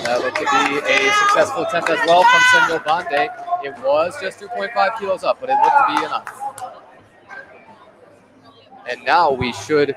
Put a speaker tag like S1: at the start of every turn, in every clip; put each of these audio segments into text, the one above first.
S1: That looked to be a successful attempt as well from Samuel Bande. It was just 2.5 kilos up, but it looked to be enough. And now we should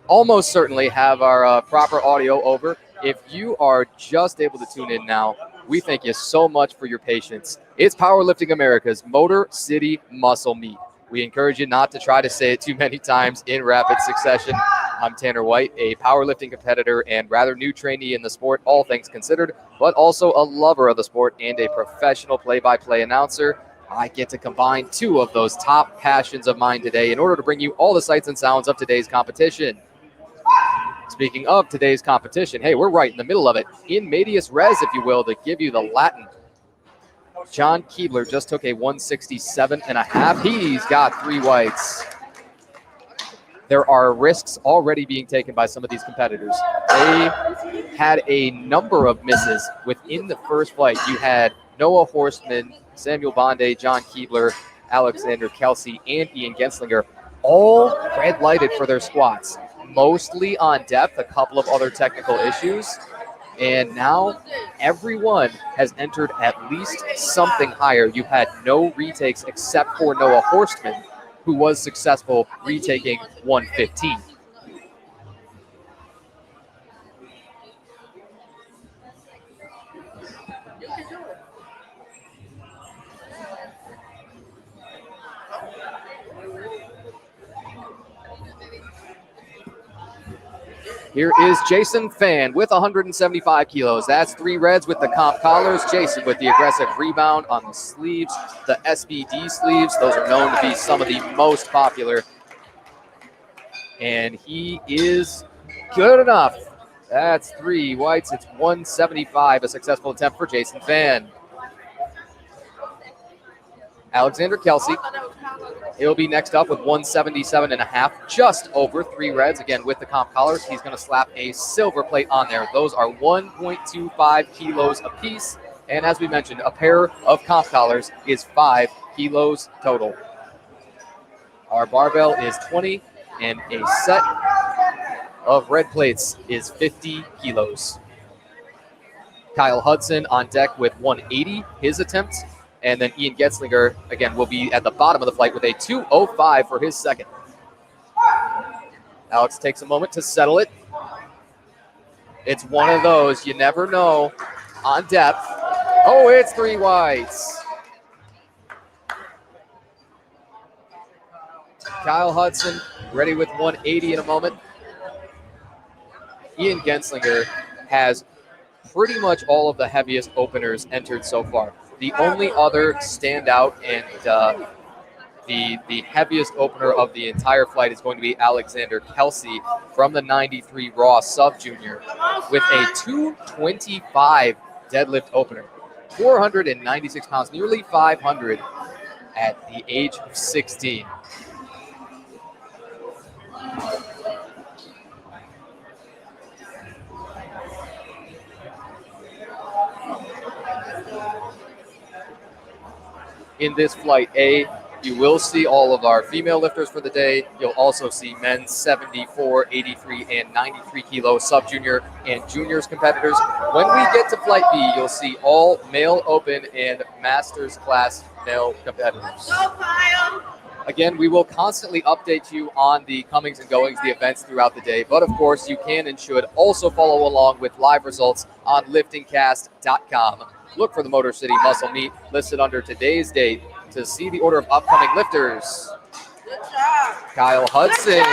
S1: almost certainly have our proper audio over. If you are just able to tune in now, we thank you so much for your patience. It's Powerlifting America's Motor City Muscle Meet. We encourage you not to try to say it too many times in rapid succession. I'm Tanner White, a powerlifting competitor and rather new trainee in the sport, all things considered, but also a lover of the sport and a professional play-by-play announcer. I get to combine two of those top passions of mine today in order to bring you all the sights and sounds of today's competition. Speaking of today's competition, hey, we're right in the middle of it. In medias res, if you will, to give you the Latin. John Keebler just took a 167.5. He's got 3 whites. There are risks already being taken by some of these competitors. They had a number of misses within the first flight. You had Noah Horstman, Samuel Bande, John Keebler, Alexander Kelsey, and Ian Genslinger, all red lighted for their squats, mostly on depth, a couple of other technical issues. And now everyone has entered at least something higher. You had no retakes except for Noah Horstman, who was successful retaking 115. Here is Jason Fan with 175 kilos. That's 3 reds with the comp collars. Jason with the aggressive rebound on the sleeves, the SBD sleeves. Those are known to be some of the most popular. And he is good enough. That's 3 whites. It's 175, a successful attempt for Jason Fan. Alexander Kelsey, he'll be next up with 177.5, just over 3 reds. Again, with the comp collars, he's going to slap a silver plate on there. Those are 1.25 kilos apiece. And as we mentioned, a pair of comp collars is 5 kilos total. Our barbell is 20, and a set of red plates is 50 kilos. Kyle Hudson on deck with 180, his attempt. And then Ian Genslinger, again, will be at the bottom of the flight with a 205 for his second. Alex takes a moment to settle it. It's one of those, you never know, on depth. Oh, it's 3 whites. Kyle Hudson ready with 180 in a moment. Ian Genslinger has pretty much all of the heaviest openers entered so far. The only other standout and the heaviest opener of the entire flight is going to be Alexander Kelsey from the 93 Raw Sub Junior with a 225 deadlift opener. 496 pounds, nearly 500 at the age of 16. In this flight A, you will see all of our female lifters for the day. You'll also see men's 74, 83, and 93 kilo sub-junior and juniors competitors. When we get to flight B, you'll see all male open and masters class male competitors. Again, we will constantly update you on the comings and goings, the events throughout the day. But of course, you can and should also follow along with live results on liftingcast.com. Look for the Motor City Muscle Meet listed under today's date to see the order of upcoming lifters. Kyle Hudson,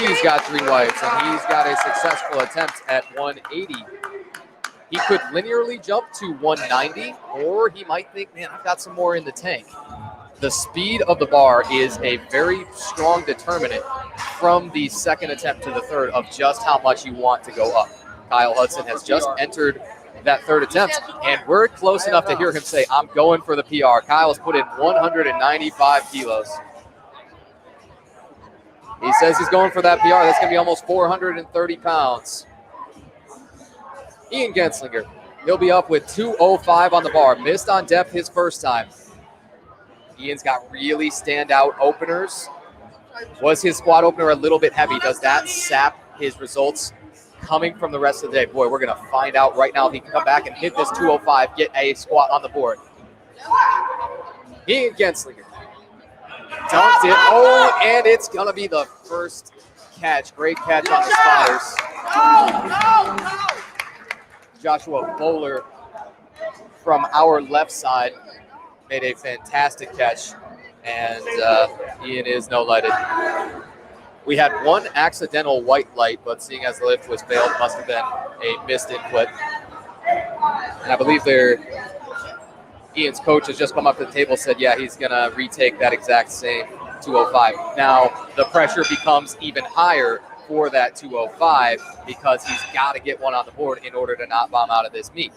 S1: he's got 3 whites, and he's got a successful attempt at 180. He could linearly jump to 190, or he might think, man, I've got some more in the tank. The speed of the bar is a very strong determinant from the second attempt to the third of just how much you want to go up. Kyle Hudson has just entered that third attempt, and we're close enough to hear him say, I'm going for the PR. Kyle's put in 195 kilos. He says he's going for that PR. That's going to be almost 430 pounds. Ian Genslinger, he'll be up with 205 on the bar. Missed on depth his first time. Ian's got really standout openers. Was his squat opener a little bit heavy? Does that sap his results coming from the rest of the day? Boy, we're going to find out right now if he can come back and hit this 205, get a squat on the board. Ian Genslinger dunked it. Oh, and it's going to be the first catch. Great catch on the spotters. Joshua Bowler from our left side made a fantastic catch, and Ian is no-lighted. We had one accidental white light, but seeing as the lift was failed, must have been a missed input. And I believe Ian's coach has just come up to the table, said, yeah, he's going to retake that exact same 205. Now, the pressure becomes even higher for that 205 because he's got to get one on the board in order to not bomb out of this meet.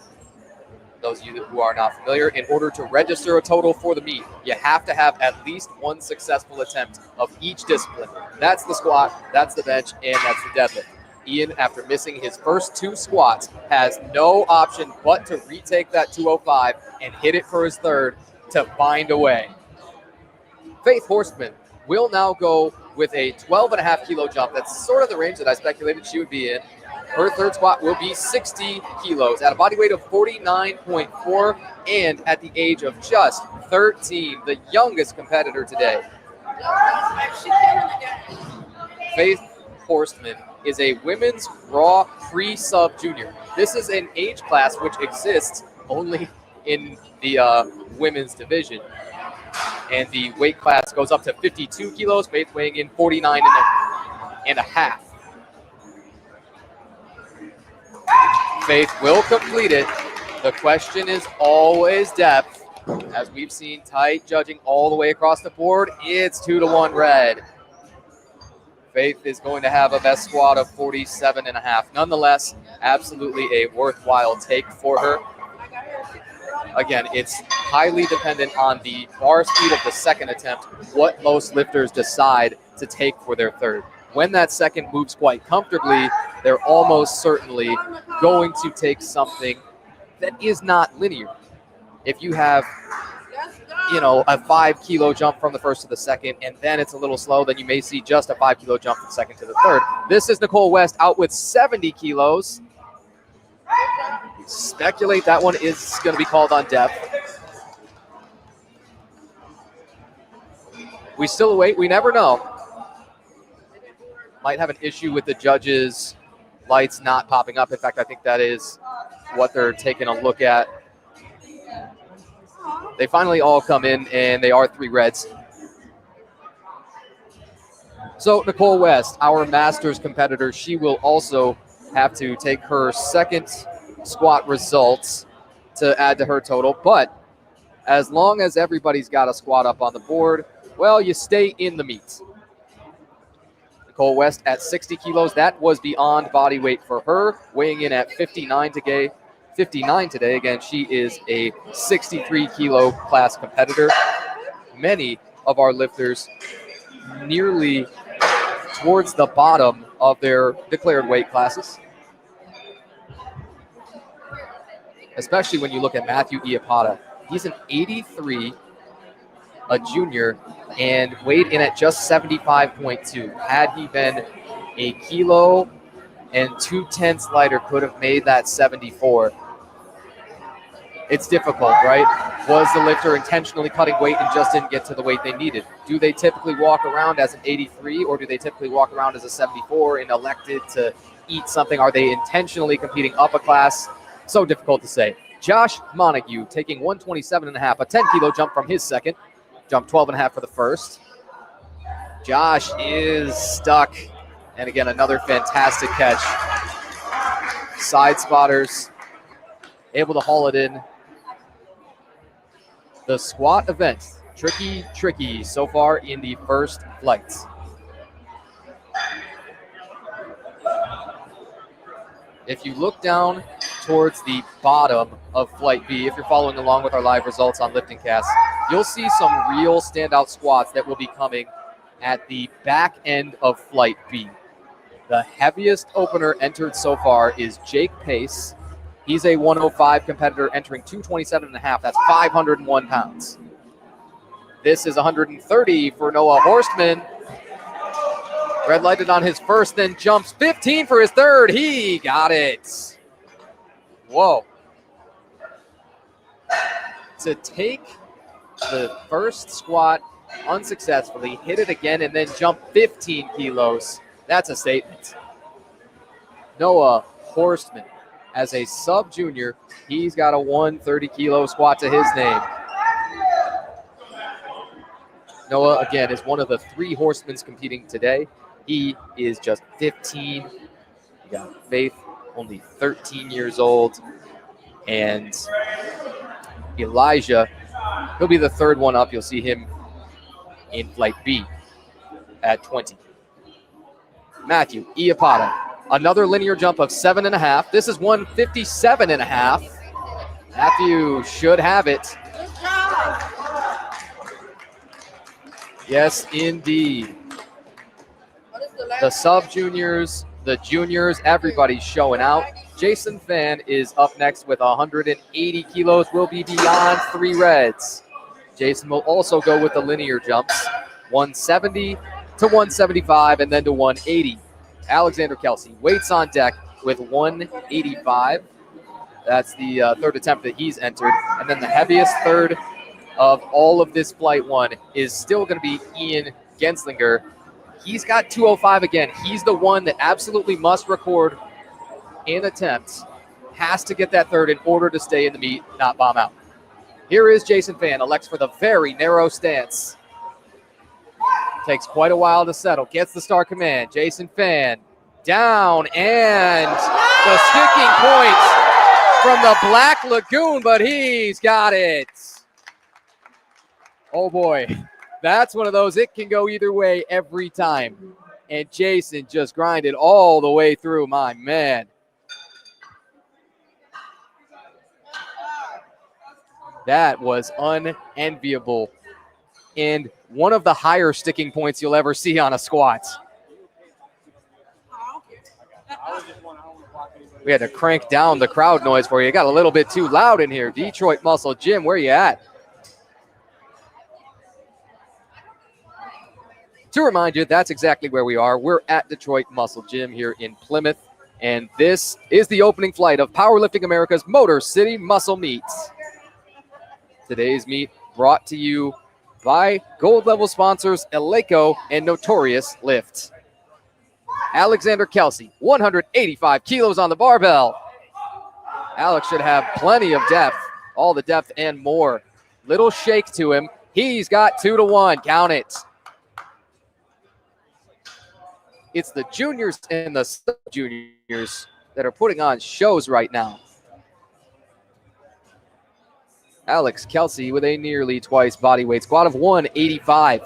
S1: Those of you who are not familiar, in order to register a total for the meet, you have to have at least one successful attempt of each discipline. That's the squat, that's the bench, and that's the deadlift. Ian, after missing his first 2 squats, has no option but to retake that 205 and hit it for his third to find a way. Faith Horstman will now go with a 12.5 kilo jump. That's sort of the range that I speculated she would be in. Her third squat will be 60 kilos at a body weight of 49.4 and at the age of just 13, the youngest competitor today. Faith Horstman is a women's raw pre-sub junior. This is an age class which exists only in the women's division. And the weight class goes up to 52 kilos, Faith weighing in 49 and a half. Faith will complete it. The question is always depth. As we've seen, tight judging all the way across the board. It's 2-1 red. Faith is going to have a best squat of 47.5. Nonetheless, absolutely a worthwhile take for her. Again, it's highly dependent on the bar speed of the second attempt, what most lifters decide to take for their third. When that second moves quite comfortably, they're almost certainly going to take something that is not linear. If you have, a 5 kilo jump from the first to the second, and then it's a little slow, then you may see just a 5 kilo jump from the second to the third. This is Nicole West out with 70 kilos. Speculate that one is going to be called on depth. We still await. We never know. Might have an issue with the judges' lights not popping up. In fact, I think that is what they're taking a look at. They finally all come in, and they are 3 reds. So Nicole West, our Masters competitor, she will also have to take her second squat results to add to her total. But as long as everybody's got a squat up on the board, well, you stay in the meet. Nicole West at 60 kilos. That was beyond body weight for her, weighing in at 59 today. Again, she is a 63 kilo class competitor. Many of our lifters nearly towards the bottom of their declared weight classes. Especially when you look at Matthew Iapata. He's an 83, a junior, and weighed in at just 75.2. Had he been a kilo and 0.2 lighter, could have made that 74. It's difficult, right? Was the lifter intentionally cutting weight and just didn't get to the weight they needed? Do they typically walk around as an 83, or do they typically walk around as a 74 and elected to eat something? Are they intentionally competing up a class? So difficult to say. Josh Montague taking 127.5, a 10 kilo jump from his second. Jumped 12.5 for the first. Josh is stuck. And again, another fantastic catch. Side spotters able to haul it in. The squat event, tricky so far in the first flights. If you look down towards the bottom of Flight B, if you're following along with our live results on Lifting Cast, you'll see some real standout squats that will be coming at the back end of Flight B. The heaviest opener entered so far is Jake Pace. He's a 105 competitor entering 227.5. That's 501 pounds. This is 130 for Noah Horstman. Red lighted on his first, then jumps 15 for his third. He got it. Whoa. To take the first squat unsuccessfully, hit it again, and then jump 15 kilos, that's a statement. Noah Horstman, as a sub-junior, he's got a 130-kilo squat to his name. Noah, again, is one of the 3 horsemen competing today. He is just 15. You got Faith, only 13 years old. And Elijah, he'll be the third one up. You'll see him in Flight B at 20. Matthew Iapata, another linear jump of 7.5. This is 157.5. Matthew should have it. Yes, indeed. The sub-juniors, the juniors, everybody's showing out. Jason Fan is up next with 180 kilos, will be beyond 3 reds. Jason will also go with the linear jumps, 170 to 175 and then to 180. Alexander Kelsey waits on deck with 185. That's the third attempt that he's entered. And then the heaviest third of all of this Flight 1 is still going to be Ian Genslinger. He's got 205 again. He's the one that absolutely must record in attempts. Has to get that third in order to stay in the meet, not bomb out. Here is Jason Fan, elects for the very narrow stance. Takes quite a while to settle. Gets the star command. Jason Fan down, and the sticking point from the Black Lagoon, but he's got it. Oh boy. That's one of those, it can go either way every time. And Jason just grinded all the way through, my man. That was unenviable. And one of the higher sticking points you'll ever see on a squat. We had to crank down the crowd noise for you. It got a little bit too loud in here. Detroit Muscle Gym, where you at? To remind you, that's exactly where we are. We're at Detroit Muscle Gym here in Plymouth, and this is the opening flight of Powerlifting America's Motor City Muscle Meets. Today's meet brought to you by gold level sponsors Eleiko and Notorious Lift. Alexander Kelsey, 185 kilos on the barbell. Alex should have plenty of depth, all the depth and more. Little shake to him. He's got 2 to 1. Count it. It's the juniors and the sub-juniors that are putting on shows right now. Alex Kelsey with a nearly twice body weight squat of 185.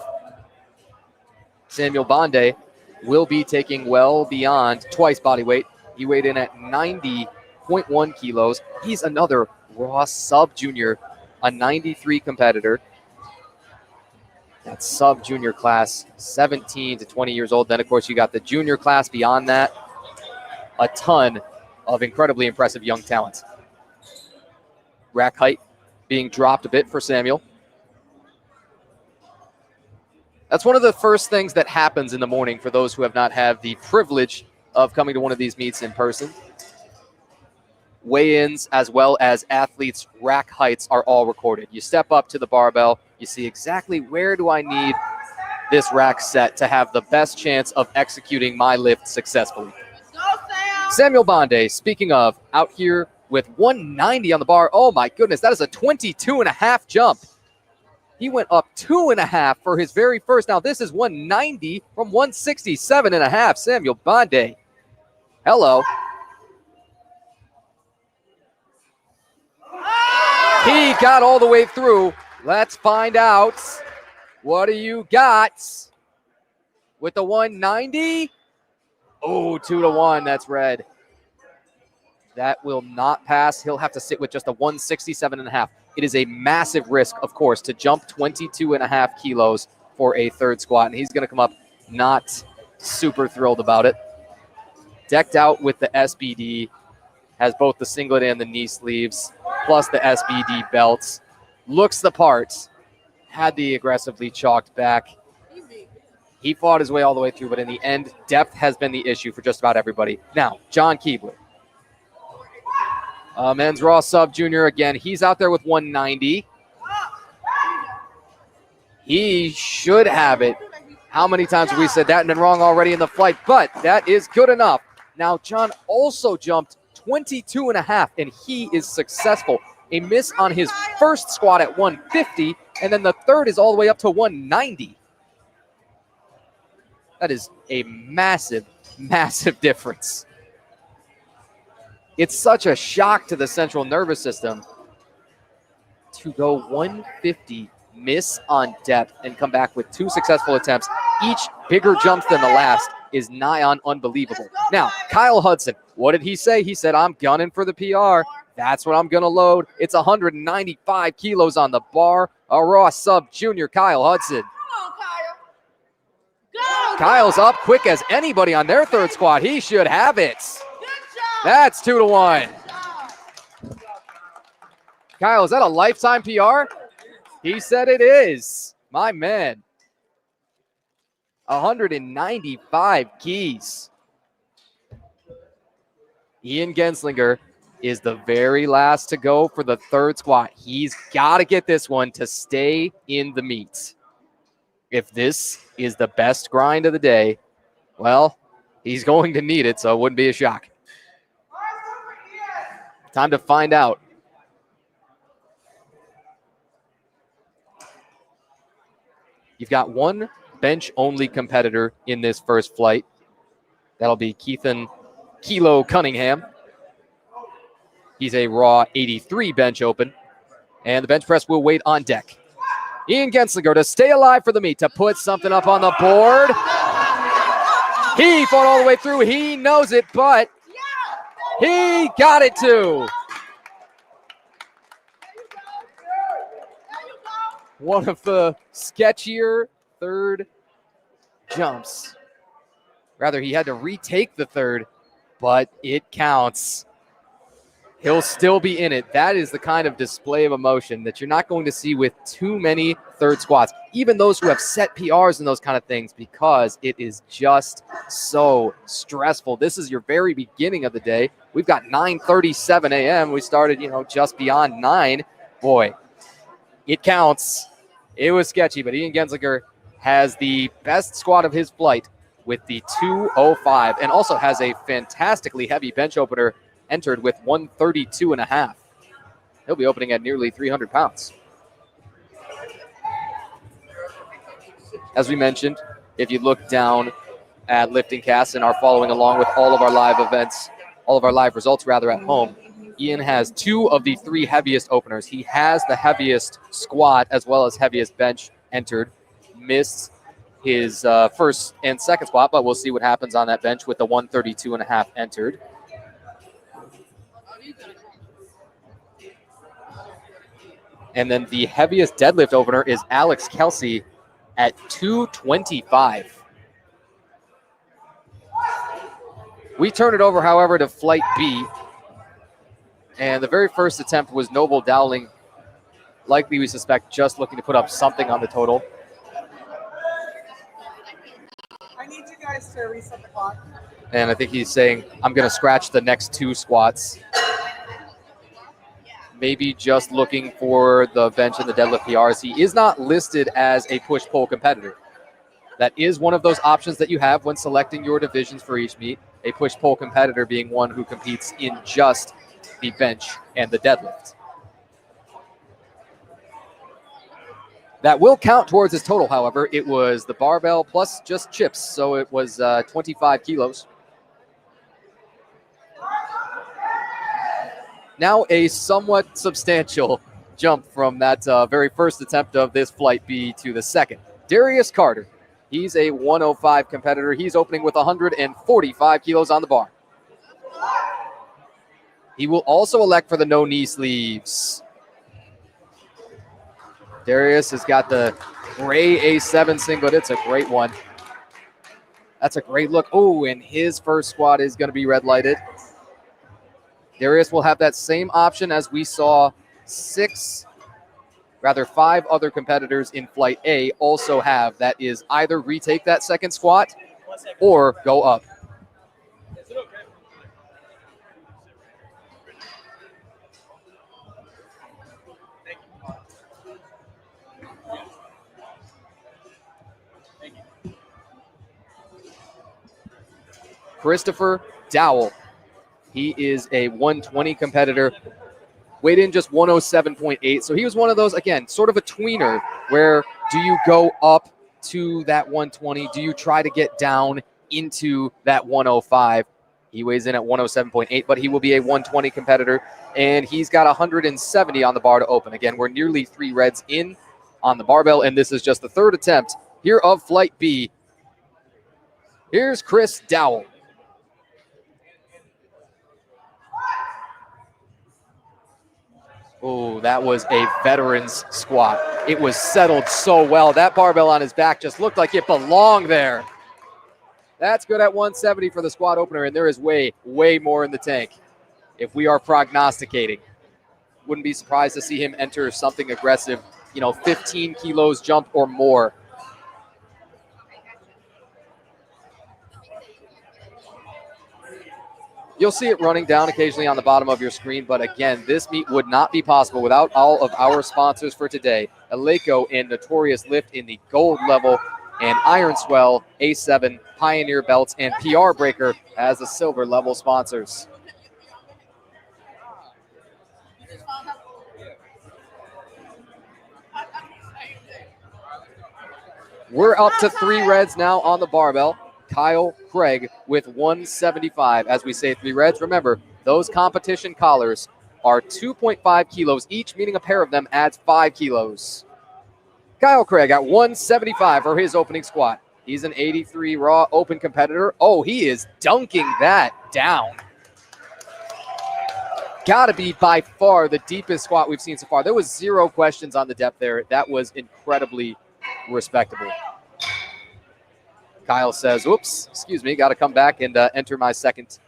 S1: Samuel Bonde will be taking well beyond twice body weight. He weighed in at 90.1 kilos. He's another raw sub-junior, a 93 competitor. That sub-junior class, 17 to 20 years old. Then, of course, you got the junior class beyond that. A ton of incredibly impressive young talent. Rack height being dropped a bit for Samuel. That's one of the first things that happens in the morning for those who have not had the privilege of coming to one of these meets in person. Weigh-ins as well as athletes' rack heights are all recorded. You step up to the barbell, you see exactly where do I need this rack set to have the best chance of executing my lift successfully. Samuel Bonde, speaking of, out here with 190 on the bar. Oh my goodness, that is a 22.5 jump. He went up 2.5 for his very first. Now this is 190 from 167.5. Samuel Bonde. Hello. He got all the way through. Let's find out. What do you got with the 190? Oh, 2-1. That's red. That will not pass. He'll have to sit with just a 167.5. It is a massive risk, of course, to jump 22.5 kilos for a third squat, and he's going to come up not super thrilled about it. Decked out with the SBD, has both the singlet and the knee sleeves, plus the SBD belts. Looks the part. Had the aggressively chalked back. He fought his way all the way through, but in the end, depth has been the issue for just about everybody. Now, John Keebler. Men's Raw Sub Junior, again, he's out there with 190. He should have it. How many times have we said that and been wrong already in the flight? But that is good enough. Now, John also jumped 22.5, and he is successful. A miss on his first squat at 150, and then the third is all the way up to 190. That is a massive, massive difference. It's such a shock to the central nervous system to go 150, miss on depth, and come back with 2 successful attempts, each bigger jumps than the last, is nigh on unbelievable. Now, Kyle Hudson, what did he say? He said, I'm gunning for the PR. That's what I'm going to load. It's 195 kilos on the bar. A Raw Sub Junior, Kyle Hudson.
S2: Come on, Kyle. Go,
S1: Kyle's up quick as anybody on their third squat. He should have it.
S2: Good job.
S1: That's 2-1.
S2: Good job.
S1: Kyle, is that a lifetime PR? He said it is. My man. 195 keys. Ian Genslinger is the very last to go for the third squat. He's got to get this one to stay in the meet. If this is the best grind of the day, well, he's going to need it, so it wouldn't be a shock. Time to find out. You've got one bench-only competitor in this first flight. That'll be Keithan Kilo Cunningham. He's a Raw 83 bench open. And the bench press will wait on deck. Ian Genslinger to stay alive for the meet, to put something up on the board. He fought all the way through. He knows it, but he got it too. One of the sketchier third jumps. Rather, he had to retake the third, but it counts. He'll still be in it. That is the kind of display of emotion that you're not going to see with too many third squats, even those who have set PRs and those kind of things, because it is just so stressful. This is your very beginning of the day. We've got 9:37 a.m. We started, just beyond 9. Boy, it counts. It was sketchy, but Ian Genslinger has the best squat of his flight with the 205, and also has a fantastically heavy bench opener entered with 132.5. He'll be opening at nearly 300 pounds. As we mentioned, if you look down at Lifting Cast and are following along with all of our live events, all of our live results rather at home, Ian has 2 of the 3 heaviest openers. He has the heaviest squat as well as heaviest bench entered. Missed his first and second squat, but we'll see what happens on that bench with the 132.5 entered. And then the heaviest deadlift opener is Alex Kelsey at 225. We turn it over, however, to Flight B. And the very first attempt was Noble Dowling, likely we suspect just looking to put up something on the total.
S2: I need you guys to reset the clock.
S1: And I think he's saying, I'm going to scratch the next 2 squats. Maybe just looking for the bench and the deadlift PRs. He is not listed as a push-pull competitor. That is one of those options that you have when selecting your divisions for each meet. A push-pull competitor being one who competes in just the bench and the deadlift. That will count towards his total, however. It was the barbell plus just chips, so it was 25 kilos. Now a somewhat substantial jump from that very first attempt of this Flight B to the second. Darius Carter, he's a 105 competitor. He's opening with 145 kilos on the bar. He will also elect for the no knee sleeves. Darius has got the gray A7 singlet. It's a great one. That's a great look. Oh, and his first squat is going to be red lighted. Darius will have that same option as we saw 5 other competitors in Flight A also have. That is either retake that second squat or go up. Christopher Dowell. He is a 120 competitor, weighed in just 107.8. So he was one of those, again, sort of a tweener, where do you go up to that 120? Do you try to get down into that 105? He weighs in at 107.8, but he will be a 120 competitor, and he's got 170 on the bar to open. Again, we're nearly 3 reds in on the barbell, and this is just the third attempt here of Flight B. Here's Chris Dowell. Oh, that was a veteran's squat. It was settled so well. That barbell on his back just looked like it belonged there. That's good at 170 for the squat opener, and there is way, way more in the tank. If we are prognosticating, wouldn't be surprised to see him enter something aggressive, 15 kilos jump or more. You'll see it running down occasionally on the bottom of your screen, but again, this meet would not be possible without all of our sponsors for today. Eleiko and Notorious Lift in the gold level, and Iron Swell, A7, Pioneer Belts, and PR Breaker as the silver level sponsors. We're up to 3 reds now on the barbell. Kyle Craig with 175. As we say 3 reds, remember, those competition collars are 2.5 kilos each, meaning a pair of them adds 5 kilos. Kyle Craig at 175 for his opening squat. He's an 83 raw open competitor. Oh, he is dunking that down. Got to be by far the deepest squat we've seen so far. There was 0 questions on the depth there. That was incredibly respectable. Kyle says, oops, excuse me, got to come back and enter my second.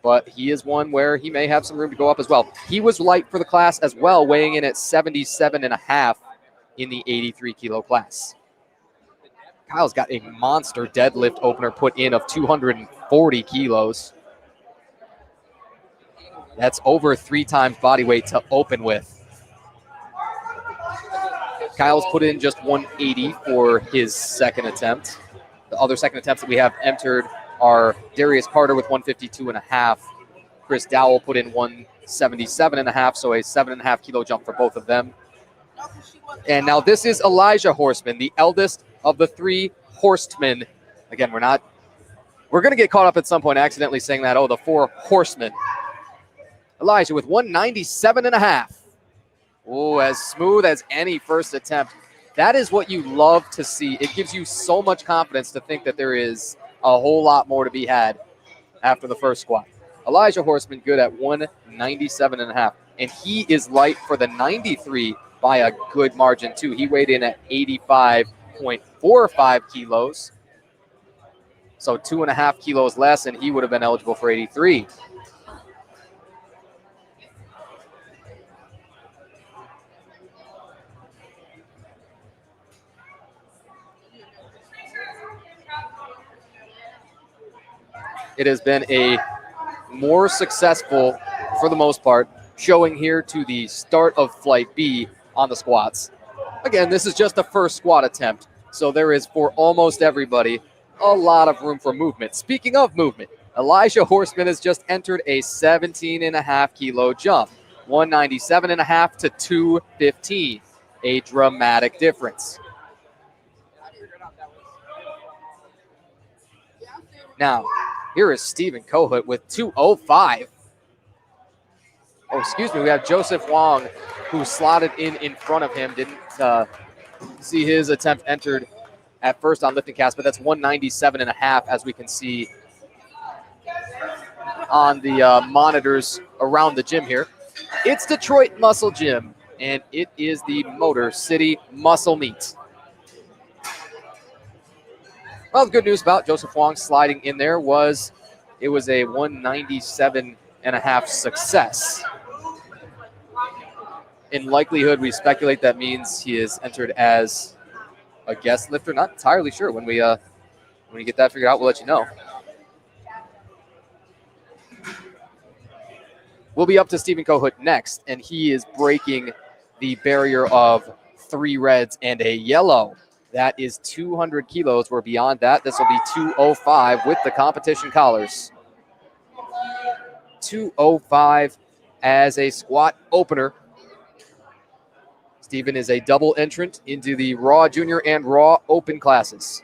S1: But he is one where he may have some room to go up as well. He was light for the class as well, weighing in at 77.5 in the 83 kilo class. Kyle's got a monster deadlift opener put in of 240 kilos. That's over 3 times body weight to open with. Kyle's put in just 180 for his second attempt. The other second attempts that we have entered are Darius Carter with 152.5. Chris Dowell put in 177.5, so a 7.5 kilo jump for both of them. And now this is Elijah Horseman, the eldest of the 3 horsemen. Again, we're going to get caught up at some point accidentally saying that, the 4 horsemen. Elijah with 197.5. Oh, as smooth as any first attempt. That is what you love to see. It gives you so much confidence to think that there is a whole lot more to be had after the first squat. Elijah Horseman good at 197.5. And he is light for the 93 by a good margin, too. He weighed in at 85.45 kilos. So 2.5 kilos less, and he would have been eligible for 83. It has been a more successful, for the most part, showing here to the start of Flight B on the squats. Again, this is just the first squat attempt, so there is, for almost everybody, a lot of room for movement. Speaking of movement, Elijah Horseman has just entered a 17.5 kilo jump, 197.5 to 215. a dramatic difference. Now, here is Stephen Kohut with 2:05. Oh, excuse me. We have Joseph Wong, who slotted in front of him. Didn't see his attempt entered at first on lifting cast, but that's 197.5, as we can see on the monitors around the gym here. It's Detroit Muscle Gym, and it is the Motor City Muscle Meet. Well, the good news about Joseph Wong sliding in there was it was a 197.5 success. In likelihood, we speculate that means he is entered as a guest lifter. Not entirely sure. When we get that figured out, we'll let you know. We'll be up to Stephen Kohut next, and he is breaking the barrier of 3 reds and a yellow. That is 200 kilos. We're beyond that. This will be 2:05 with the competition collars. 2:05 as a squat opener. Stephen is a double entrant into the Raw Junior and Raw Open classes.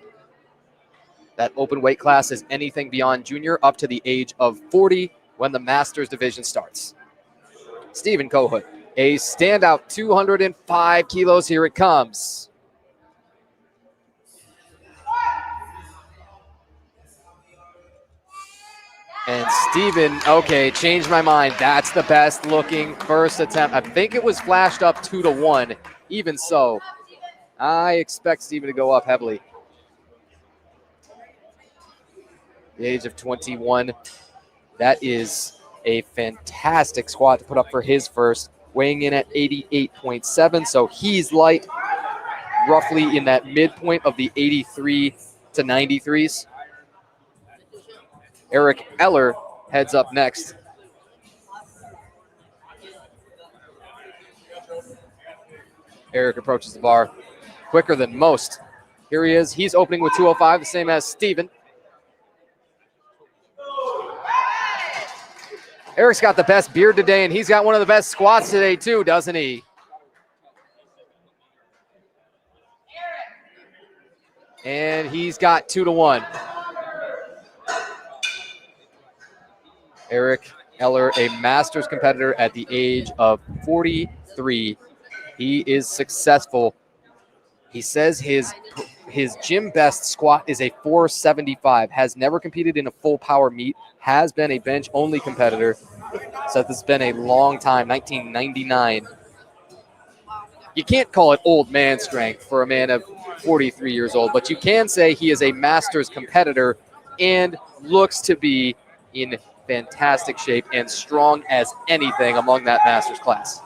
S1: That open weight class is anything beyond junior up to the age of 40 when the Masters division starts. Stephen Kohut, a standout 205 kilos. Here it comes. And Stephen, okay, changed my mind. That's the best looking first attempt. I think it was flashed up 2-1. Even so, I expect Stephen to go up heavily. The age of 21. That is a fantastic squat to put up for his first, weighing in at 88.7. So he's light, roughly in that midpoint of the 83 to 93s. Eric Eller heads up next. Eric approaches the bar quicker than most. Here he is. He's opening with 2:05, the same as Stephen. Eric's got the best beard today, and he's got one of the best squats today too, doesn't he? And he's got 2-1. Eric Eller, a Masters competitor at the age of 43. He is successful. He says his gym best squat is a 475, has never competed in a full power meet, has been a bench only competitor. So this has been a long time, 1999. You can't call it old man strength for a man of 43 years old, but you can say he is a Masters competitor and looks to be in fantastic shape and strong as anything among that Masters class.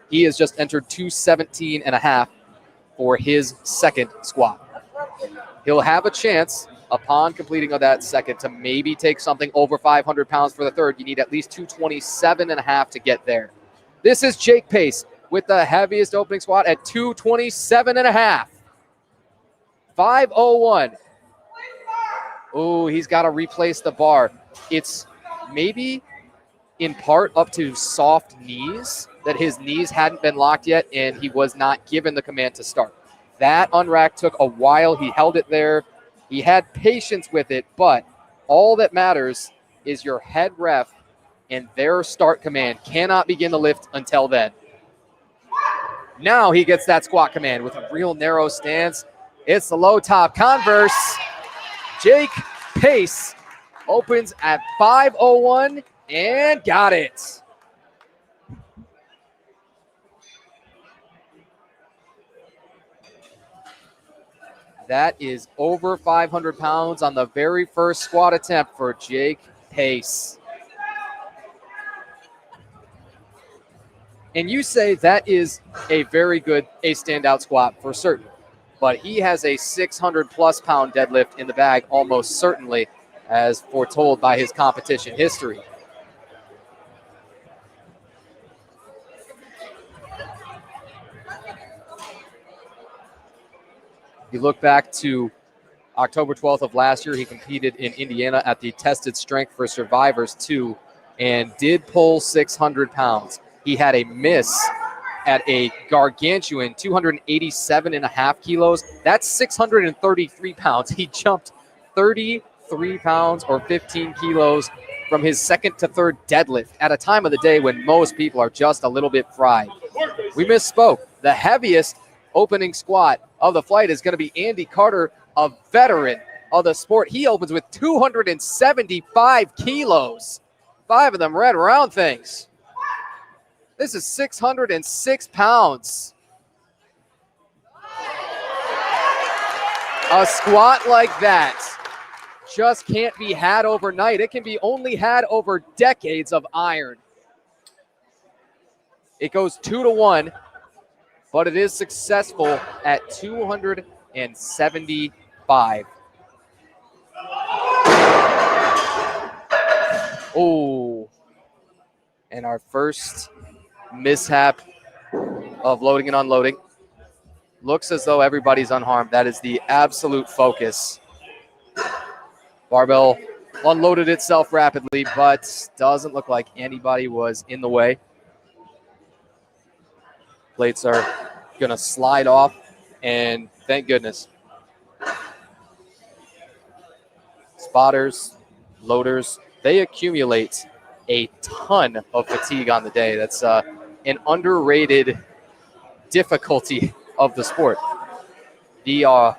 S1: He has just entered 217.5 for his second squat. He'll have a chance upon completing of that second to maybe take something over 500 pounds for the third. You need at least 227.5 to get there. This is Jake Pace with the heaviest opening squat at 227.5. 5:01. Oh, he's got to replace the bar. It's maybe in part up to soft knees, that his knees hadn't been locked yet and he was not given the command to start. That unrack took a while. He held it there. He had patience with it, but all that matters is your head ref and their start command cannot begin the lift until then. Now he gets that squat command with a real narrow stance. It's the low top Converse. Jake Pace opens at 5:01 and got it. That is over 500 pounds on the very first squat attempt for Jake Pace. And you say that is a very good, a standout squat for certain. But he has a 600-plus pound deadlift in the bag almost certainly, as foretold by his competition history. You look back to October 12th of last year, he competed in Indiana at the Tested Strength for Survivors 2 and did pull 600 pounds. He had a miss at a gargantuan 287.5 kilos. That's 633 pounds. He jumped 33 pounds or 15 kilos from his second to third deadlift at a time of the day when most people are just a little bit fried. We misspoke. The heaviest opening squat of the flight is going to be Andy Carter, a veteran of the sport. He opens with 275 kilos. 5 of them red round things. This is 606 pounds. A squat like that just can't be had overnight. It can be only had over decades of iron. It goes 2-1, but it is successful at 275. Oh, and our first mishap of loading and unloading. Looks as though everybody's unharmed. That is the absolute focus. Barbell unloaded itself rapidly, but doesn't look like anybody was in the way. Plates are going to slide off, and thank goodness. Spotters, loaders, they accumulate a ton of fatigue on the day. That's an underrated difficulty of the sport. The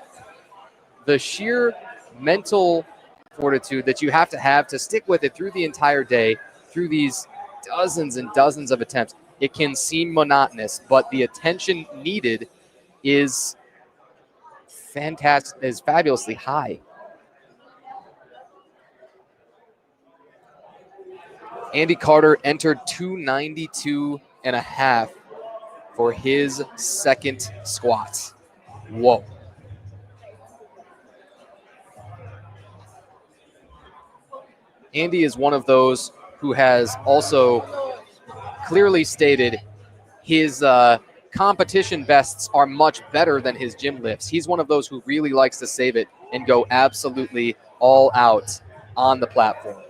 S1: sheer mental fortitude that you have to stick with it through the entire day, through these dozens and dozens of attempts. It can seem monotonous, but the attention needed is fantastic, is fabulously high. Andy Carter entered 292.5 for his second squat. Whoa. Andy is one of those who has also clearly stated his competition bests are much better than his gym lifts. He's one of those who really likes to save it and go absolutely all out on the platform.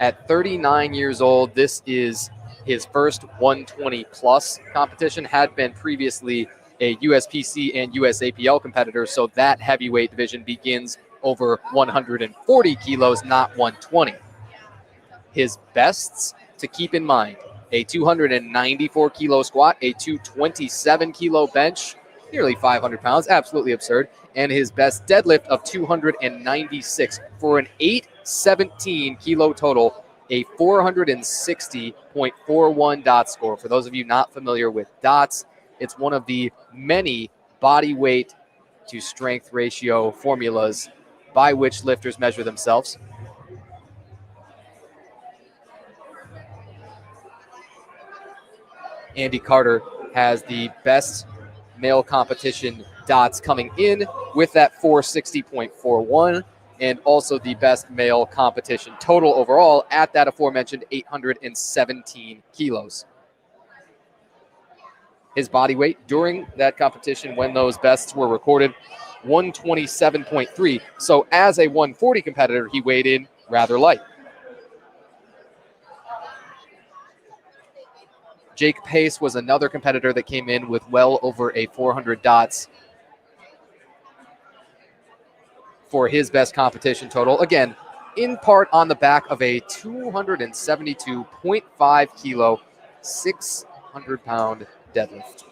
S1: At 39 years old, this is his first 120 plus competition, had been previously a USPC and USAPL competitor, so that heavyweight division begins over 140 kilos, not 120. His bests to keep in mind: a 294 kilo squat, a 227 kilo bench, nearly 500 pounds, absolutely absurd, and his best deadlift of 296 for an 817 kilo total, a 460.41 dot score. For those of you not familiar with dots, it's one of the many body weight to strength ratio formulas by which lifters measure themselves. Andy Carter has the best male competition dots coming in with that 460.41, and also the best male competition total overall at that aforementioned 817 kilos. His body weight during that competition, when those bests were recorded, 127.3. So as a 140 competitor, he weighed in rather light. Jake Pace was another competitor that came in with well over a 400 dots for his best competition total. Again, in part on the back of a 272.5 kilo, 600-pound deadlift.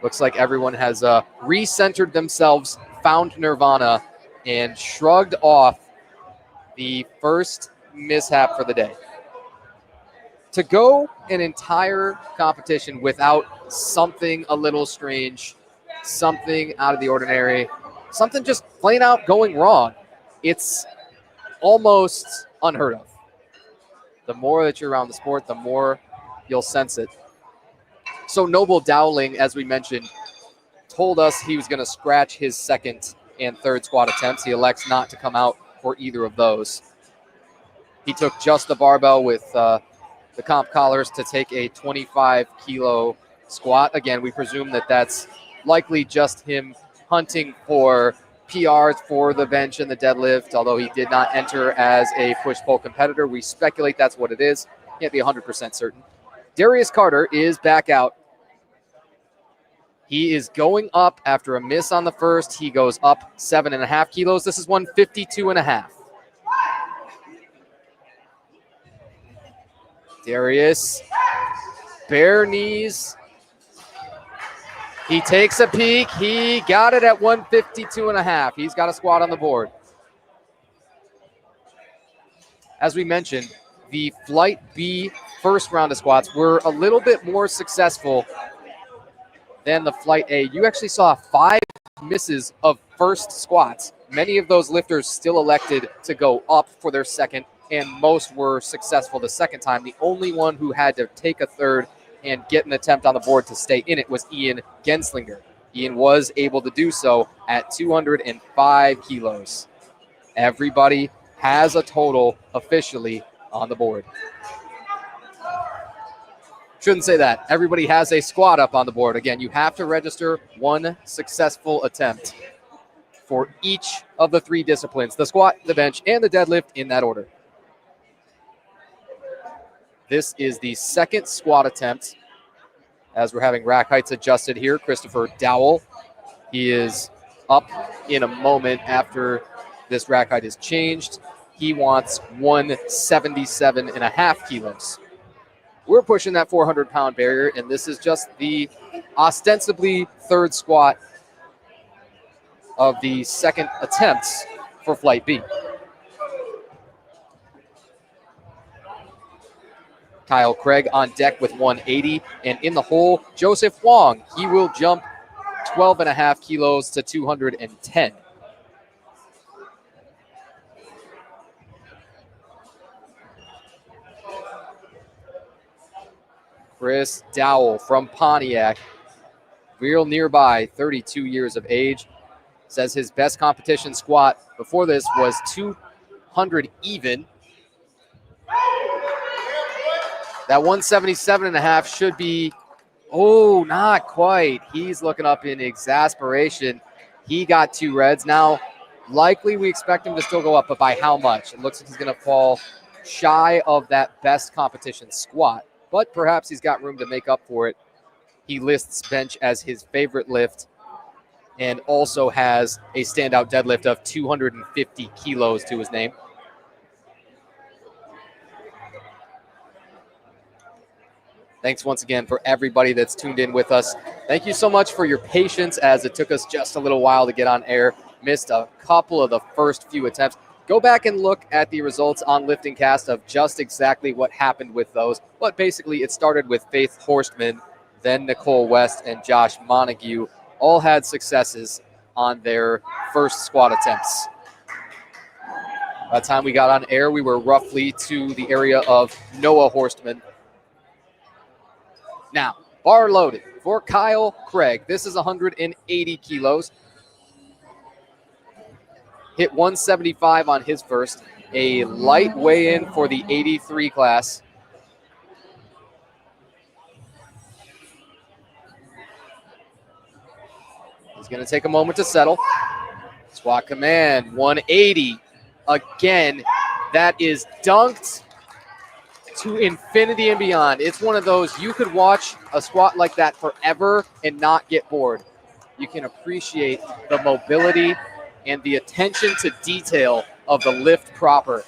S1: Looks like everyone has recentered themselves, found nirvana, and shrugged off the first mishap for the day. To go an entire competition without something a little strange, something out of the ordinary, something just plain out going wrong, it's almost unheard of. The more that you're around the sport, the more you'll sense it. So Noble Dowling, as we mentioned, told us he was going to scratch his second and third squat attempts. He elects not to come out for either of those. He took just the barbell with the comp collars to take a 25-kilo squat. Again, we presume that that's likely just him hunting for PRs for the bench and the deadlift, although he did not enter as a push-pull competitor. We speculate that's what it is. Can't be 100% certain. Darius Carter is back out. He is going up after a miss on the first. He goes up 7.5 kilos. This is 152.5. Darius, bare knees. He takes a peek. He got it at 152.5. He's got a squat on the board. As we mentioned, the Flight B first round of squats were a little bit more successful than the Flight A. You actually saw 5 misses of first squats. Many of those lifters still elected to go up for their second, and most were successful the second time. The only one who had to take a third and get an attempt on the board to stay in it was Ian Genslinger. Ian was able to do so at 205 kilos. Everybody has a total officially on the board. Shouldn't say that. Everybody has a squat up on the board. Again, you have to register 1 successful attempt for each of the 3 disciplines, the squat, the bench, and the deadlift in that order. This is the second squat attempt as we're having rack heights adjusted here. Christopher Dowell, he is up in a moment after this rack height is changed. He wants 177.5 kilos. We're pushing that 400-pound barrier, and this is just the ostensibly third squat of the second attempts for Flight B. Kyle Craig on deck with 180, and in the hole, Joseph Wong. He will jump 12.5 kilos to 210. Chris Dowell from Pontiac, real nearby, 32 years of age, says his best competition squat before this was 200 even. That 177.5 should be, oh, not quite. He's looking up in exasperation. He got 2 reds. Now, likely we expect him to still go up, but by how much? It looks like he's going to fall shy of that best competition squat, but perhaps he's got room to make up for it. He lists bench as his favorite lift and also has a standout deadlift of 250 kilos to his name. Thanks once again for everybody that's tuned in with us. Thank you so much for your patience as it took us just a little while to get on air. Missed a couple of the first few attempts. Go back and look at the results on Lifting Cast of just exactly what happened with those. But basically, it started with Faith Horstman, then Nicole West, and Josh Montague. All had successes on their first squat attempts. By the time we got on air, we were roughly to the area of Noah Horstman. Now, bar loaded for Kyle Craig. This is 180 kilos. Hit 175 on his first. A light weigh-in for the 83 class. He's going to take a moment to settle. Squat command, 180. Again, that is dunked to infinity and beyond. It's one of those, you could watch a squat like that forever and not get bored. You can appreciate the mobility and the attention to detail of the lift proper.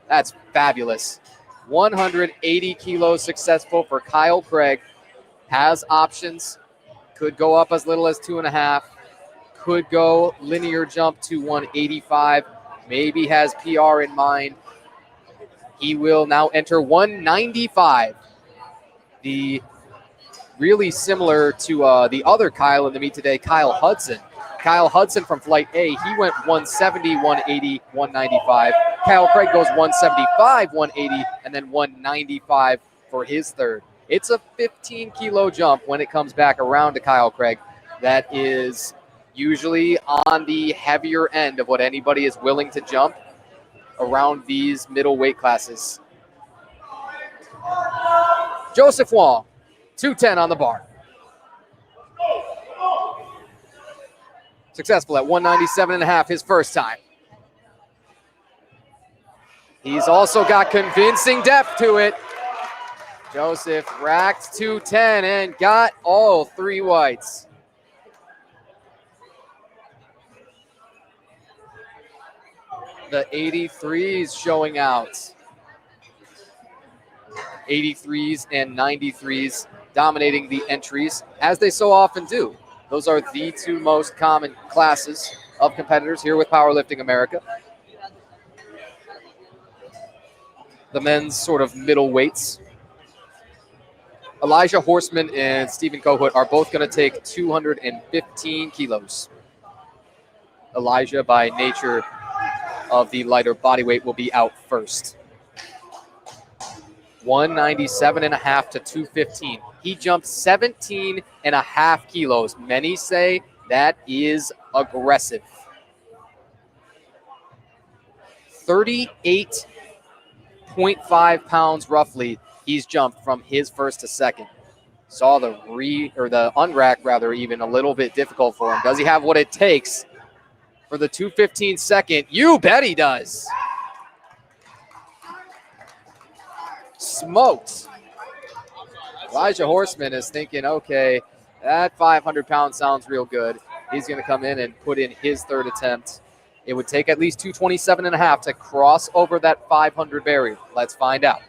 S1: That's fabulous. 180 kilos successful for Kyle Craig. Has options. Could go up as little as 2.5. Could go linear jump to 185. Maybe has PR in mind. He will now enter 195. The really similar to the other Kyle in the meet today, Kyle Hudson. Kyle Hudson from Flight A, he went 170, 180, 195. Kyle Craig goes 175, 180, and then 195 for his third. It's a 15-kilo jump when it comes back around to Kyle Craig. That is usually on the heavier end of what anybody is willing to jump around these middle weight classes. Joseph Wong, 210 on the bar. Successful at 197.5 his first time. He's also got convincing depth to it. Joseph racked 210 and got all 3 whites. The 83s showing out. 83s and 93s dominating the entries, as they so often do. Those are the 2 most common classes of competitors here with Powerlifting America. The men's sort of middle weights. Elijah Horseman and Stephen Kohut are both going to take 215 kilos. Elijah, by nature of the lighter body weight, will be out first. 197.5 to 215. He jumped 17.5 kilos. Many say that is aggressive. 38.5 pounds roughly he's jumped from his first to second. Saw the unrack rather even a little bit difficult for him. Does he have what it takes for the 215 second? You bet he does. Smoked. Elijah Horseman is thinking, okay, that 500 pounds sounds real good. He's going to come in and put in his third attempt. It would take at least 227.5 to cross over that 500 barrier. Let's find out.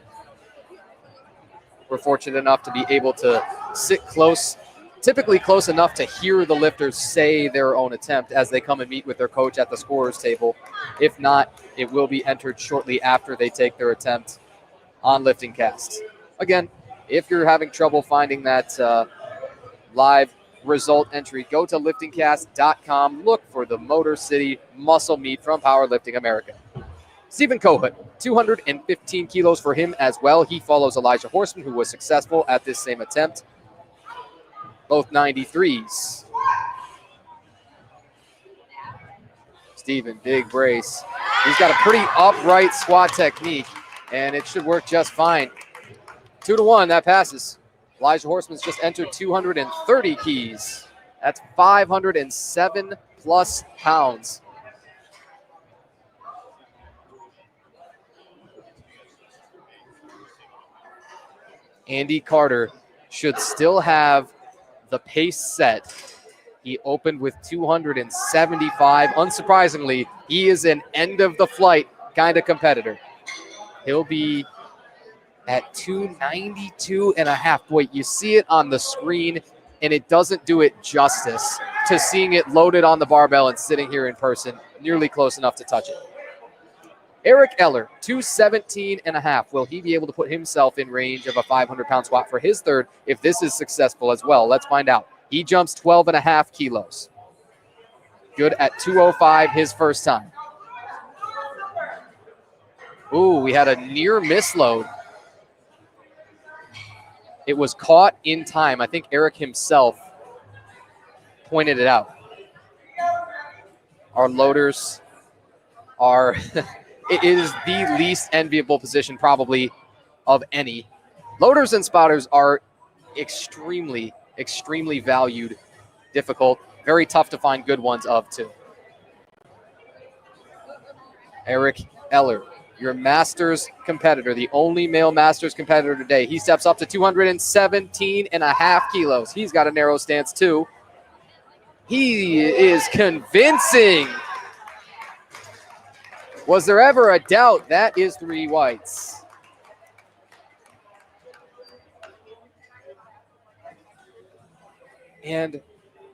S1: We're fortunate enough to be able to sit close, typically close enough to hear the lifters say their own attempt as they come and meet with their coach at the scorer's table. If not, it will be entered shortly after they take their attempt on Lifting Cast. Again, if you're having trouble finding that live result entry, go to liftingcast.com. Look for the Motor City Muscle Meet from Powerlifting America. Stephen Kohut, 215 kilos for him as well. He follows Elijah Horseman, who was successful at this same attempt. Both 93s. Stephen, big brace. He's got a pretty upright squat technique, and it should work just fine. 2-1, that passes. Elijah Horseman's just entered 230 keys. That's 507 plus pounds. Andy Carter should still have the pace set. He opened with 275. Unsurprisingly, he is an end of the flight kind of competitor. He'll be at 292.5. Boy, you see it on the screen, and it doesn't do it justice to seeing it loaded on the barbell and sitting here in person, nearly close enough to touch it. Eric Eller, 217.5. Will he be able to put himself in range of a 500-pound squat for his third if this is successful as well? Let's find out. He jumps 12.5 kilos. Good at 205 his first time. Ooh, we had a near misload. It was caught in time. I think Eric himself pointed it out. Our loaders are, it is the least enviable position probably of any. Loaders and spotters are extremely, extremely valued, difficult, very tough to find good ones of too. Eric Eller, your Masters competitor, the only male Masters competitor today. He steps up to 217.5 kilos. He's got a narrow stance too. He is convincing. Was there ever a doubt? That is 3 whites. And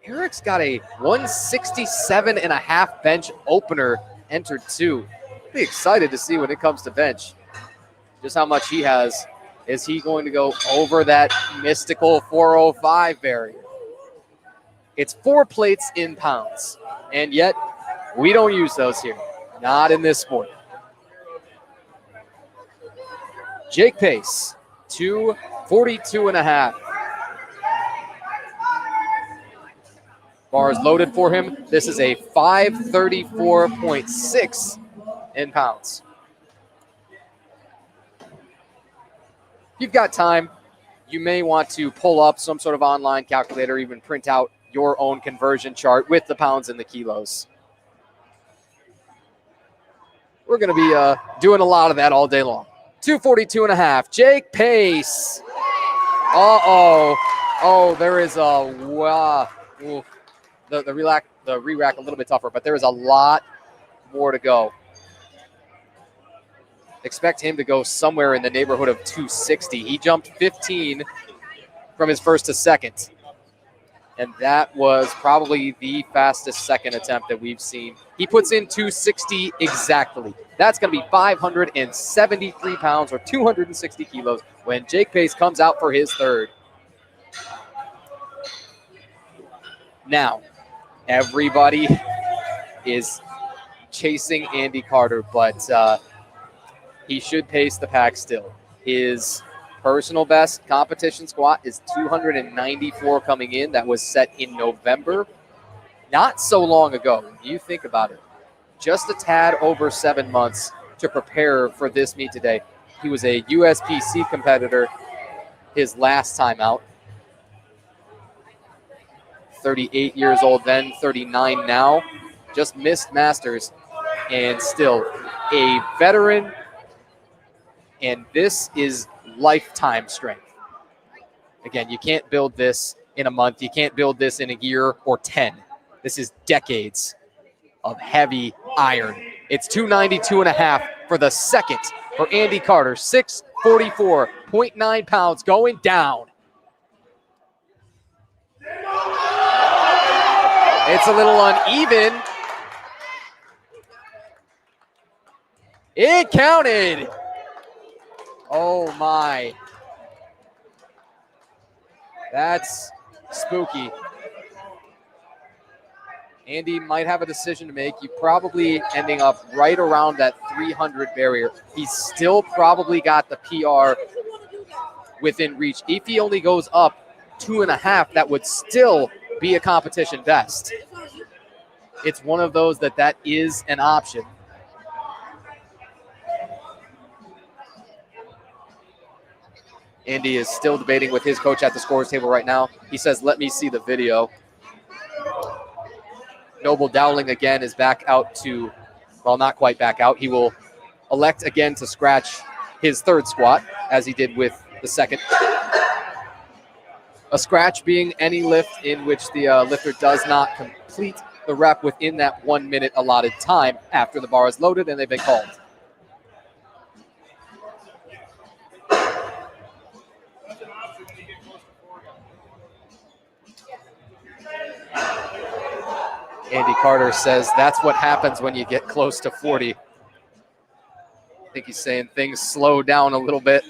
S1: Eric's got a 167.5 bench opener entered too. Be excited to see when it comes to bench just how much he has. Is he going to go over that mystical 405 barrier? It's 4 plates in pounds, and yet we don't use those here. Not in this sport. Jake Pace, 242.5. Bars loaded for him. This is a 534.6 in pounds. If you've got time, you may want to pull up some sort of online calculator, even print out your own conversion chart with the pounds and the kilos. We're going to be doing a lot of that all day long. 242.5. Jake Pace. Oh, there is a the re-rack a little bit tougher, but there is a lot more to go. Expect him to go somewhere in the neighborhood of 260. He jumped 15 from his first to second. And that was probably the fastest second attempt that we've seen. He puts in 260 exactly. That's going to be 573 pounds or 260 kilos when Jake Pace comes out for his third. Now, everybody is chasing Andy Carter, but he should pace the pack still. His personal best competition squat is 294 coming in. That was set in November, not so long ago. You think about it. Just a tad over 7 months to prepare for this meet today. He was a USPC competitor his last time out. 38 years old then, 39 now. Just missed Masters and still a veteran. And this is lifetime strength. Again, you can't build this in a month. You can't build this in a year or 10. This is decades of heavy iron. It's 292.5 for the second for Andy Carter. 644.9 pounds going down. It's a little uneven. It counted. Oh my. That's spooky. Andy might have a decision to make. You probably ending up right around that 300 barrier. He's still probably got the PR within reach. If he only goes up 2.5, that would still be a competition best. It's one of those that is an option. Andy is still debating with his coach at the scores table right now. He says, let me see the video. Noble Dowling again is back out to, well, not quite back out. He will elect again to scratch his third squat, as he did with the second. A scratch being any lift in which the lifter does not complete the rep within that 1 minute allotted time after the bar is loaded and they've been called. Andy Carter says that's what happens when you get close to 40. I think he's saying things slow down a little bit,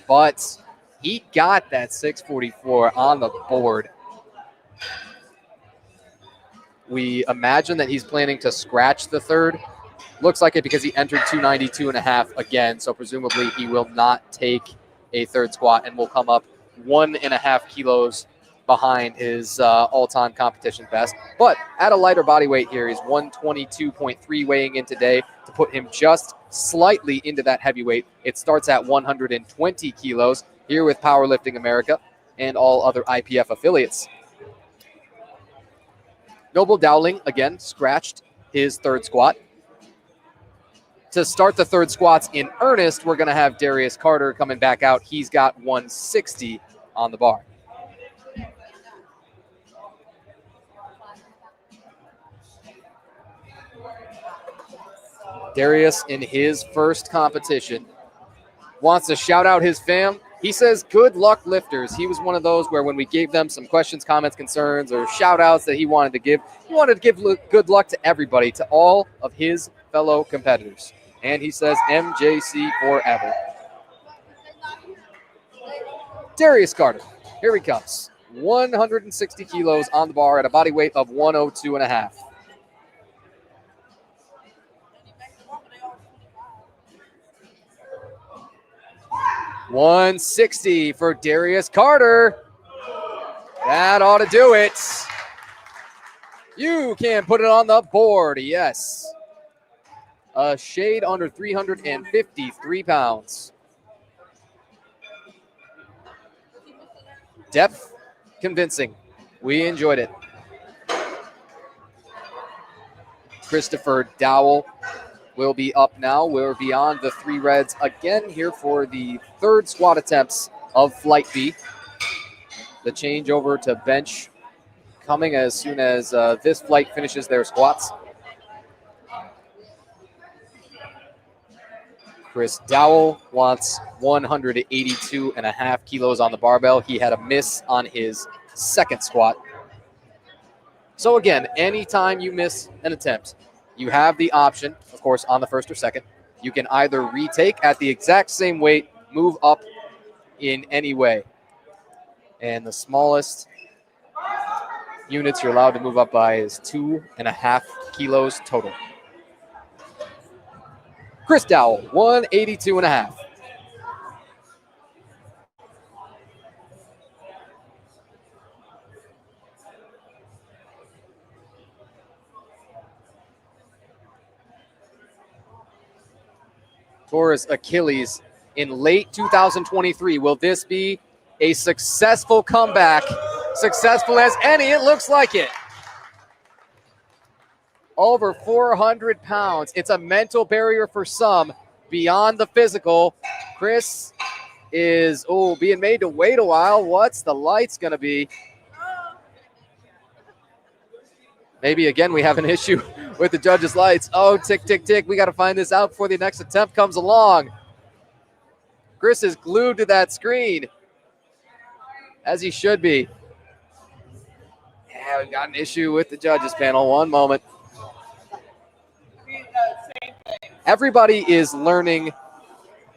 S1: but he got that 644 on the board. We imagine that he's planning to scratch the third. Looks like it because he entered 292.5 again, so presumably he will not take a third squat and will come up 1.5 kilos behind his all-time competition best. But at a lighter body weight here, he's 122.3 weighing in today to put him just slightly into that heavyweight. It starts at 120 kilos here with Powerlifting America and all other IPF affiliates. Noble Dowling, again, scratched his third squat. To start the third squats in earnest, we're going to have Darius Carter coming back out. He's got 160 on the bar. Darius, in his first competition, wants to shout out his fam. He says, good luck, lifters. He was one of those where when we gave them some questions, comments, concerns, or shout outs that he wanted to give good luck to everybody, to all of his fellow competitors. And he says, MJC forever. Darius Carter, here he comes. 160 kilos on the bar at a body weight of 102.5. $160 for Darius Carter. That ought to do it. You can put it on the board, yes. A shade under 353 pounds. Depth, convincing. We enjoyed it. Christopher Dowell will be up now. We're beyond the 3 reds again here for the 3rd squat attempts of Flight B. The change over to bench coming as soon as this flight finishes their squats. Chris Dowell wants 182.5 kilos on the barbell. He had a miss on his 2nd squat. So again, anytime you miss an attempt, you have the option, of course, on the 1st or 2nd. You can either retake at the exact same weight, move up in any way. And the smallest units you're allowed to move up by is 2.5 kilos total. Chris Dowell, 182.5. Taurus Achilles in late 2023. Will this be a successful comeback? Successful as any, it looks like it. Over 400 pounds. It's a mental barrier for some beyond the physical. Chris is being made to wait a while. What's the lights going to be? Maybe, again, we have an issue with the judges' lights. Oh, tick, tick, tick. We got to find this out before the next attempt comes along. Chris is glued to that screen, as he should be. Yeah, we've got an issue with the judges panel. One moment. Everybody is learning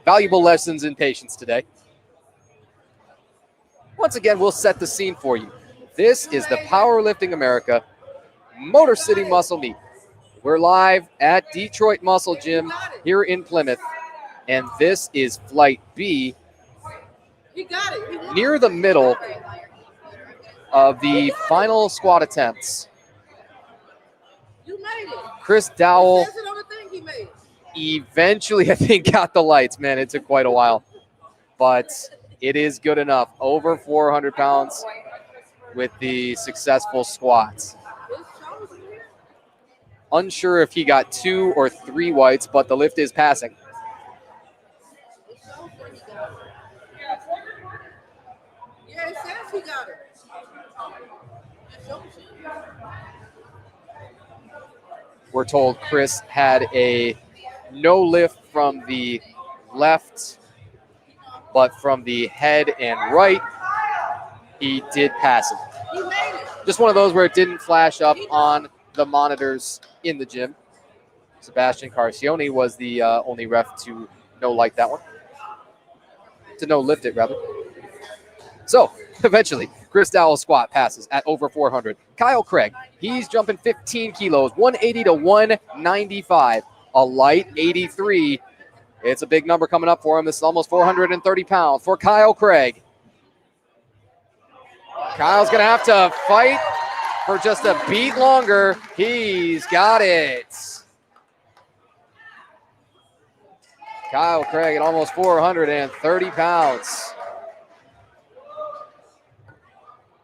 S1: valuable lessons in patience today. Once again, we'll set the scene for you. This is the Powerlifting America Motor City Muscle Meet. We're live at Detroit Muscle Gym here in Plymouth, and this is Flight B, near the middle of the final squat attempts. Chris Dowell eventually, I think, got the lights. Man, it took quite a while, but it is good enough. Over 400 pounds with the successful squats. Unsure if he got 2 or 3 whites, but the lift is passing.
S2: Yeah, it says he got it.
S1: We're told Chris had a no lift from the left, but from the head and right, he did pass it.
S2: He made it.
S1: Just one of those where it didn't flash up on the monitors in the gym. Sebastian Carcioni was the only ref to no light that one. To no lift it, rather. So, eventually, Chris Dowell's squat passes at over 400. Kyle Craig, he's jumping 15 kilos, 180 to 195. A light 83. It's a big number coming up for him. This is almost 430 pounds for Kyle Craig. Kyle's going to have to fight for just a beat longer. He's got it. Kyle Craig at almost 430 pounds.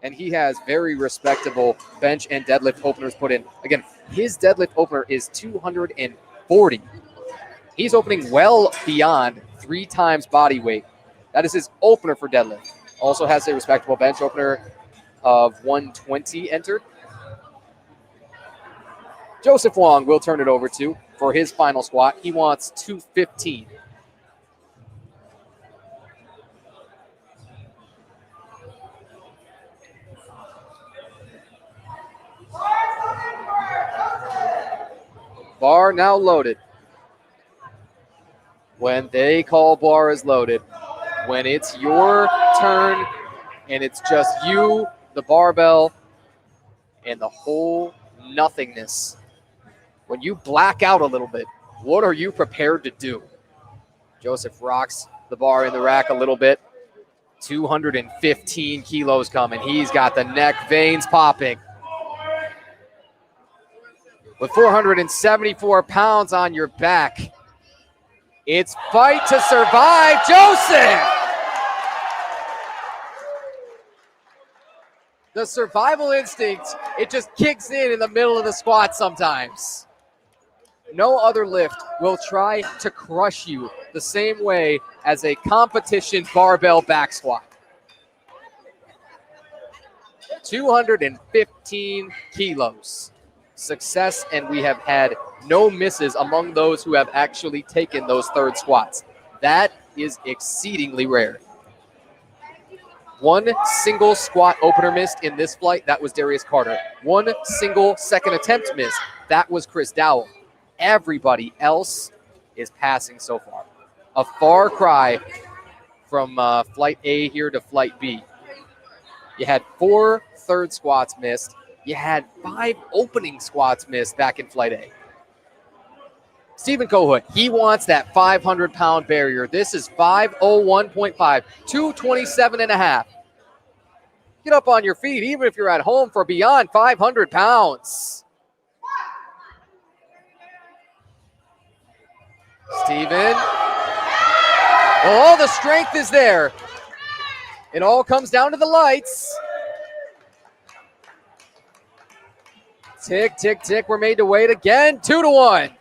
S1: And he has very respectable bench and deadlift openers put in. Again, his deadlift opener is 240. He's opening well beyond 3 times body weight. That is his opener for deadlift. Also has a respectable bench opener of 120 entered. Joseph Wong will turn it over to for his final squat. He wants 215. Bar now loaded. When they call bar is loaded, when it's your turn and it's just you, the barbell, and the whole nothingness, when you black out a little bit, what are you prepared to do? Joseph rocks the bar in the rack a little bit. 215 kilos coming. He's got the neck veins popping. With 474 pounds on your back, it's fight to survive. Joseph! The survival instinct, it just kicks in the middle of the squat sometimes. No other lift will try to crush you the same way as a competition barbell back squat. 215 kilos. Success, and we have had no misses among those who have actually taken those third squats. That is exceedingly rare. One single squat opener missed in this flight. That was Darius Carter. One single second attempt missed. That was Chris Dowell. Everybody else is passing so far. A far cry from flight A here to flight B. You had 4 third squats missed. You had 5 opening squats missed back in flight A. Stephen Kohut, he wants that 500-pound barrier. This is 501.5, 227.5. Get up on your feet, even if you're at home, for beyond 500 pounds. Stephen. Oh, the strength is there. It all comes down to the lights. Tick, tick, tick. We're made to wait again. 2-1.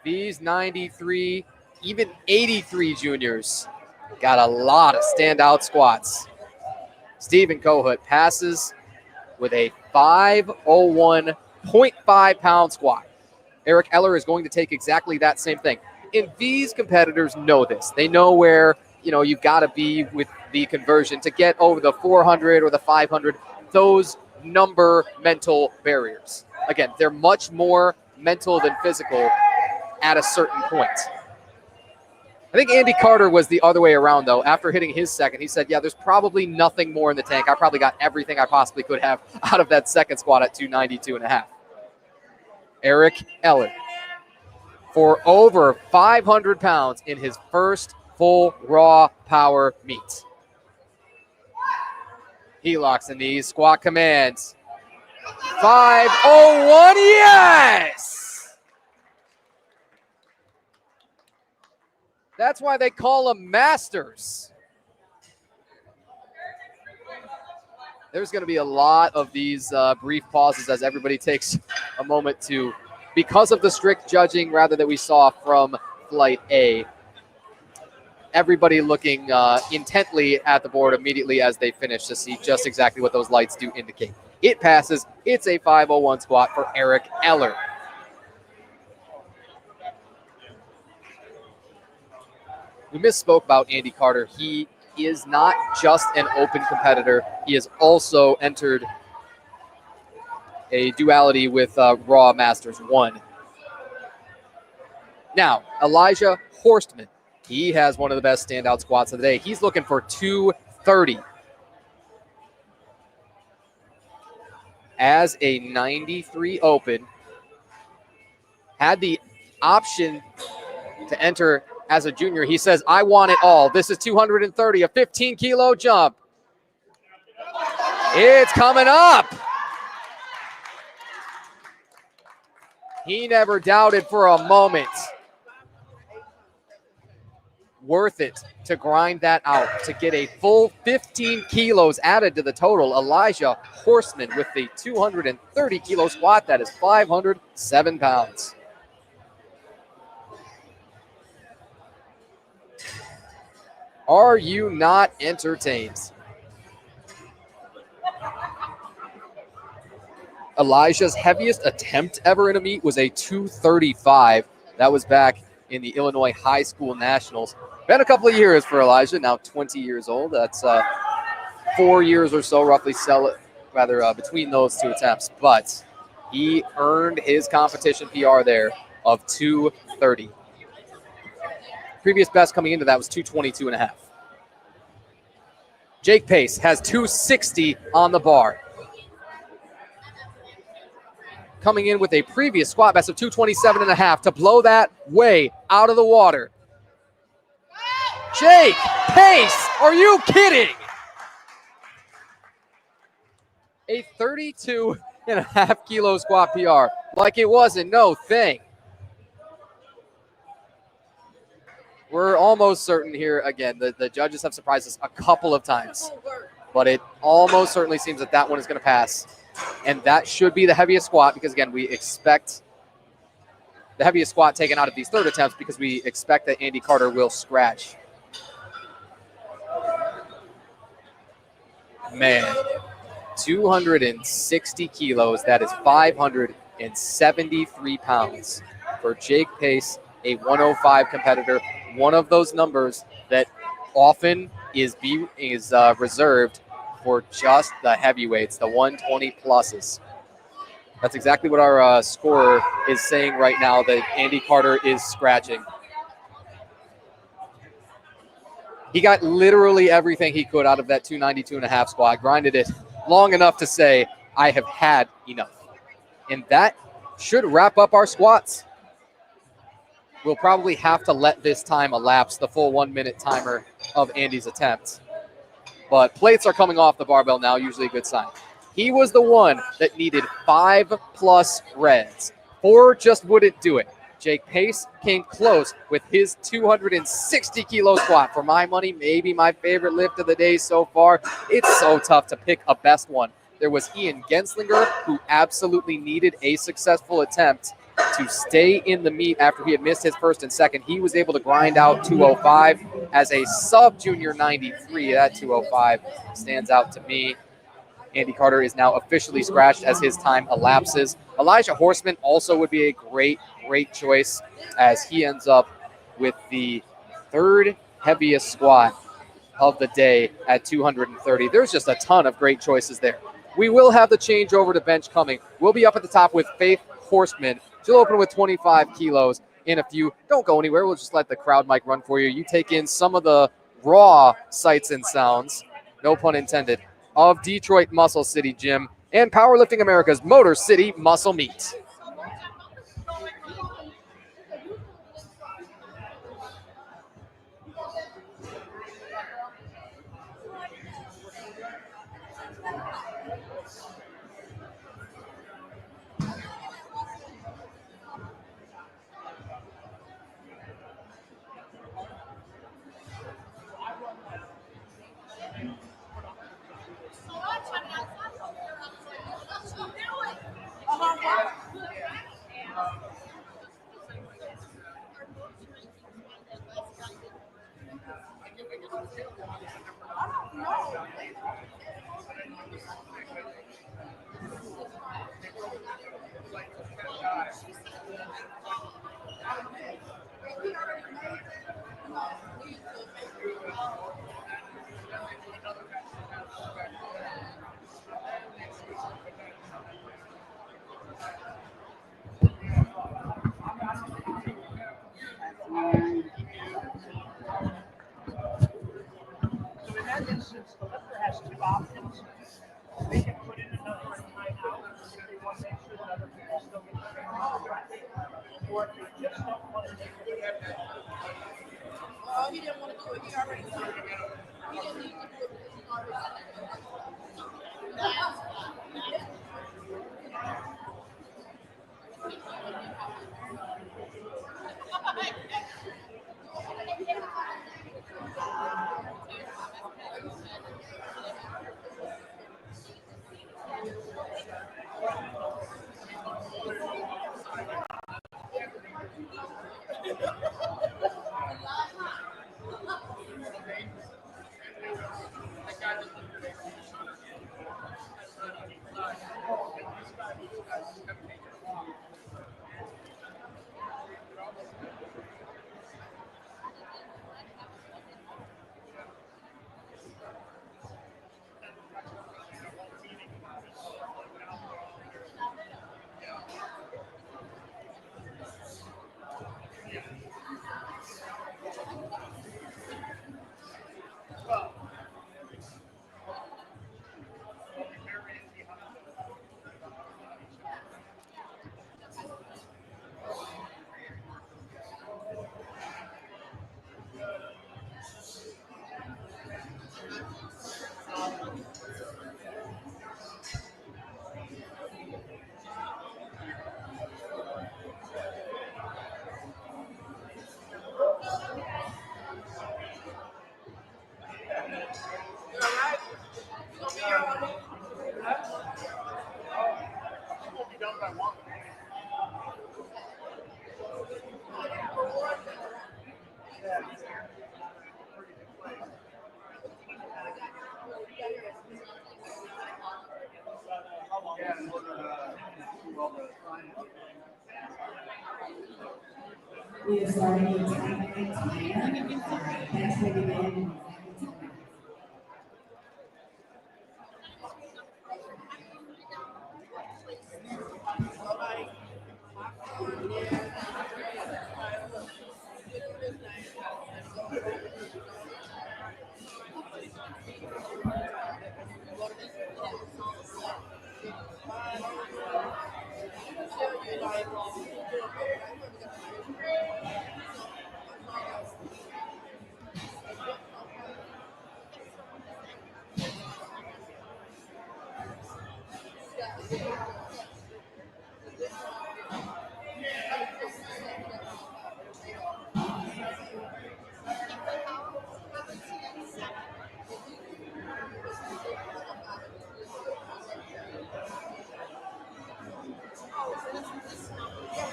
S1: These 93, even 83 juniors got a lot of standout squats. Stephen Kohut passes with a 501.5 pound squat. Eric Eller is going to take exactly that same thing. And these competitors know this. They know where, you've got to be with the conversion to get over the 400 or the 500, those number mental barriers. Again, they're much more mental than physical at a certain point. I think Andy Carter was the other way around, though. After hitting his second, he said, yeah, there's probably nothing more in the tank. I probably got everything I possibly could have out of that second squat at 292.5. Eric Eller, for over 500 pounds in his first full raw power meet. He locks the knees, squat commands. 501, yes! That's why they call them masters. There's going to be a lot of these brief pauses as everybody takes a moment to, because of the strict judging rather that we saw from flight A, everybody looking intently at the board immediately as they finish to see just exactly what those lights do indicate. It passes. It's a 501 squat for Eric Eller. We misspoke about Andy Carter. He is not just an open competitor. He has also entered a duality with Raw Masters 1. Now, Elijah Horstman. He has one of the best standout squats of the day. He's looking for 230. As a 93 open, had the option to enter as a junior. He says, I want it all. This is 230, a 15-kilo jump. It's coming up. He never doubted for a moment. Worth it to grind that out, to get a full 15 kilos added to the total. Elijah Horstman with the 230-kilo squat. That is 507 pounds. Are you not entertained? Elijah's heaviest attempt ever in a meet was a 235. That was back in the Illinois High School Nationals. Been a couple of years for Elijah, now 20 years old. That's 4 years or so roughly between those two attempts. But he earned his competition PR there of 230. Previous best coming into that was 222.5. Jake Pace has 260 on the bar. Coming in with a previous squat best of 227.5 to blow that way out of the water. Jake Pace, are you kidding? A 32.5 kilo squat PR, like it wasn't no thing. We're almost certain here, again, the judges have surprised us a couple of times, but it almost certainly seems that one is going to pass. And that should be the heaviest squat because, again, we expect the heaviest squat taken out of these third attempts because we expect that Andy Carter will scratch. Man, 260 kilos. That is 573 pounds for Jake Pace, a 105 competitor. One of those numbers that often is reserved for just the heavyweights, the 120 pluses. That's exactly what our scorer is saying right now, that Andy Carter is scratching. He got literally everything he could out of that 292.5 squat, grinded it long enough to say, I have had enough. And that should wrap up our squats. We'll probably have to let this time elapse, the full 1 minute timer of Andy's attempt. But plates are coming off the barbell now, usually a good sign. He was the one that needed 5+ reds. 4 just wouldn't do it. Jake Pace came close with his 260 kilo squat. For my money, maybe my favorite lift of the day so far. It's so tough to pick a best one. There was Ian Genslinger, who absolutely needed a successful attempt to stay in the meet after he had missed his first and second. He was able to grind out 205 as a sub-junior 93. That 205 stands out to me. Andy Carter is now officially scratched as his time elapses. Elijah Horseman also would be a great choice as he ends up with the third heaviest squat of the day at 230. There's just a ton of great choices there. We will have the change over to bench coming. We'll be up at the top with Faith Horseman. She'll open with 25 kilos in a few. Don't go anywhere. We'll just let the crowd mic run for you. You take in some of the raw sights and sounds, no pun intended, of Detroit Muscle City Gym and Powerlifting America's Motor City Muscle Meet.
S3: Instance, the lifter has 2 options. They can put in another timeout if they want to make sure that other people still get the same result. Or if they just don't want to take the
S2: Oh, he didn't want to do it. He already did it. He didn't need to do it because he already
S4: We are starting with time and timer. Thanks for giving in.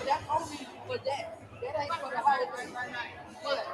S2: That's only for that. That ain't for the whole thing. Yeah.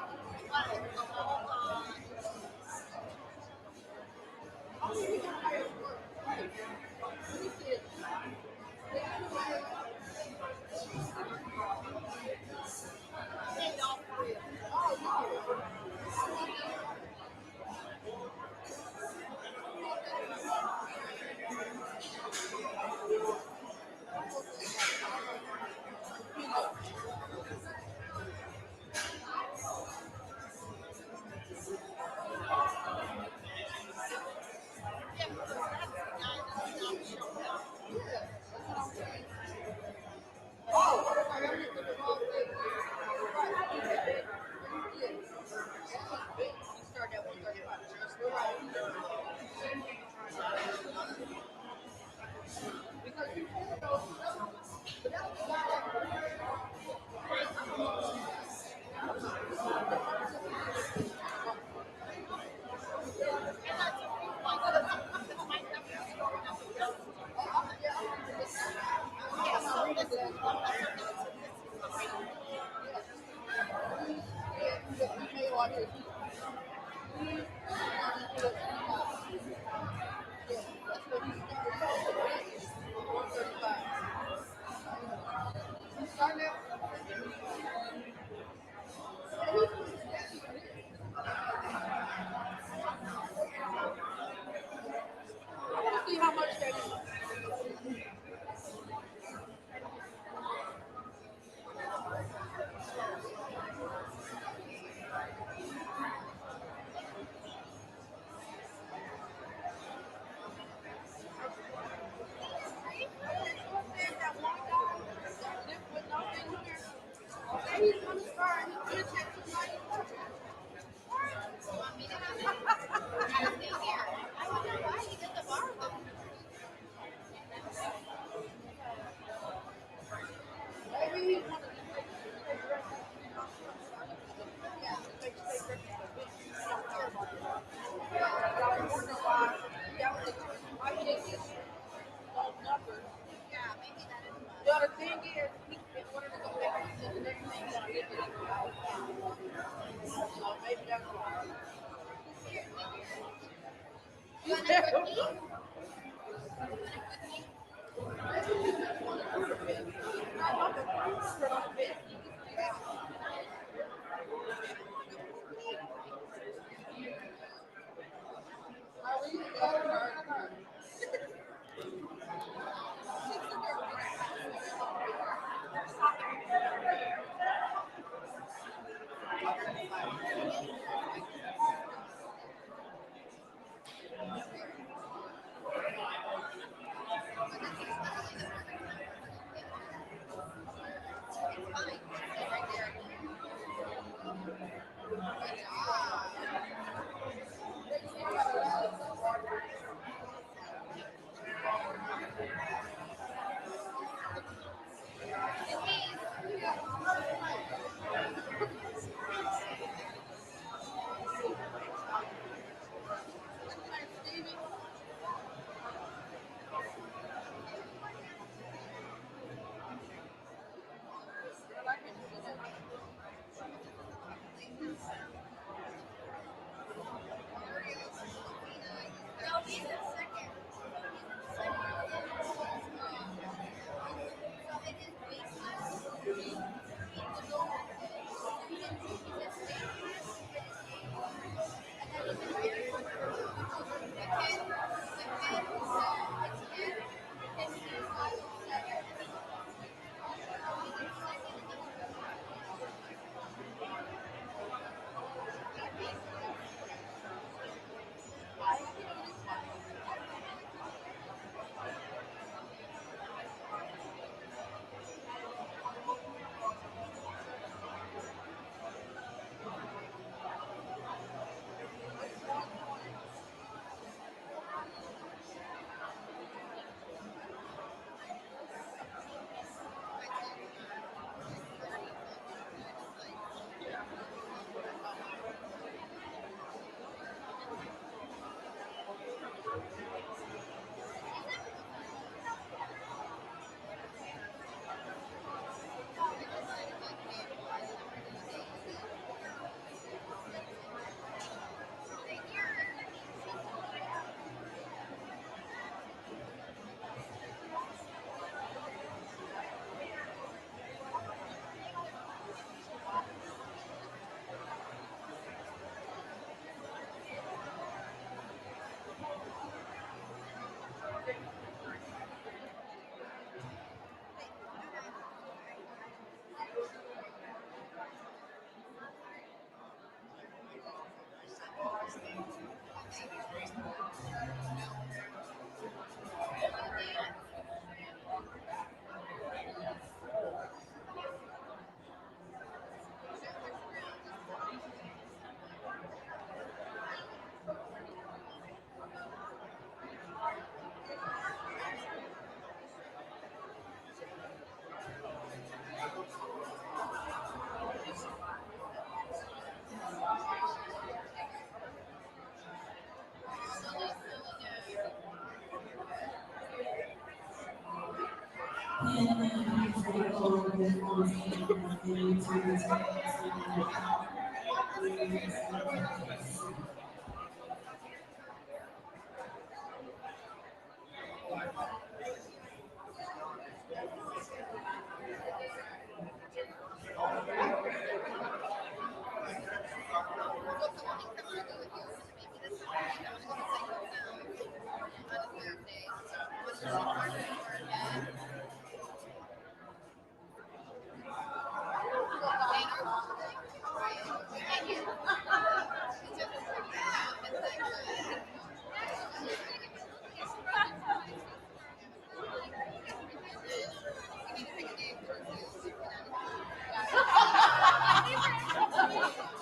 S2: See how much that is. The other thing is, he wanted to go back to the next thing that I did. So maybe that's why.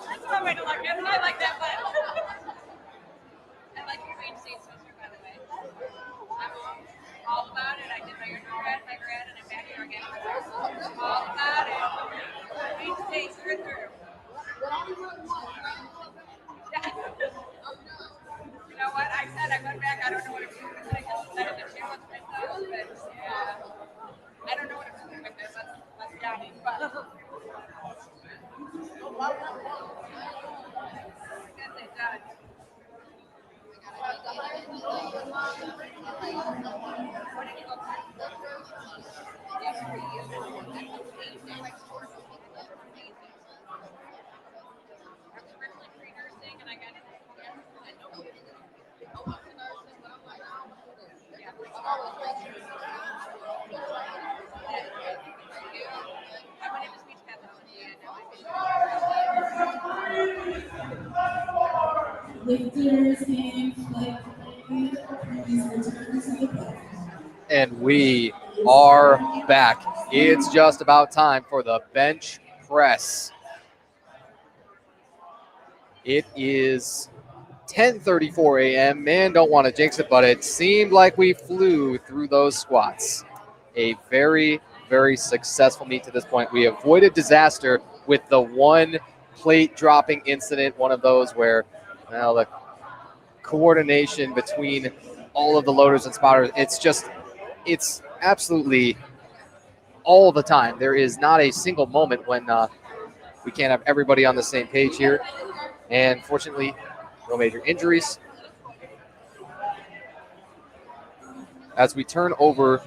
S2: That's one way to look at it. I like that one. I like your green state sweatshirt, by the way. I'm all about it. I did my undergrad, my grad, and I'm back in organic. All about it. Green state through. You know what? I said I went back. I don't know what it's doing with it. I just decided to challenge myself, but yeah. I don't know what it's doing with it. Let's down it. But guess it does.
S4: Lifters and flight please return to the platform.
S1: And we are back. It's just about time for the bench press. It is 10:34 a.m. Man, don't want to jinx it, but it seemed like we flew through those squats. A very, very successful meet to this point. We avoided disaster with the one plate dropping incident, one of those where, well, the coordination between all of the loaders and spotters, it's absolutely all the time. There is not a single moment when we can't have everybody on the same page here. And fortunately, no major injuries. As we turn over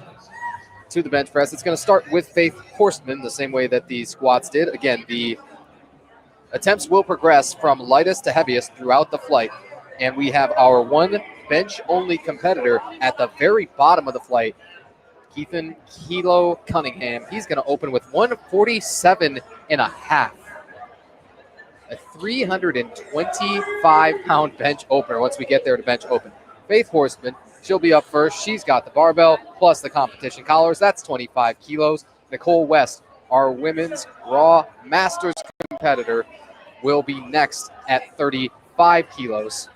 S1: to the bench press, it's going to start with Faith Horstman, the same way that the squats did. Again, the attempts will progress from lightest to heaviest throughout the flight. And we have our one bench-only competitor at the very bottom of the flight, Keithan Kilo Cunningham. He's going to open with 147 and a half. A 325-pound bench opener once we get there to bench open. Faith Horstman, she'll be up first. She's got the barbell plus the competition collars. That's 25 kilos. Nicole West, our women's raw masters competitor, will be next at 35 kilos.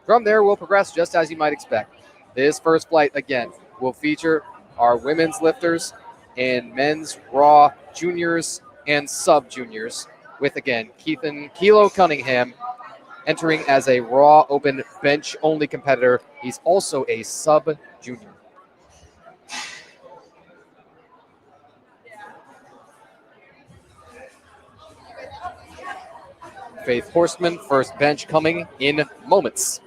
S1: From there, we'll progress just as you might expect. This first flight, again, will feature our women's lifters and men's raw juniors and sub-juniors with, again, Keithan Kilo Cunningham Entering as a raw open bench only competitor, he's also a sub junior. Faith Horstman, first bench coming in moments.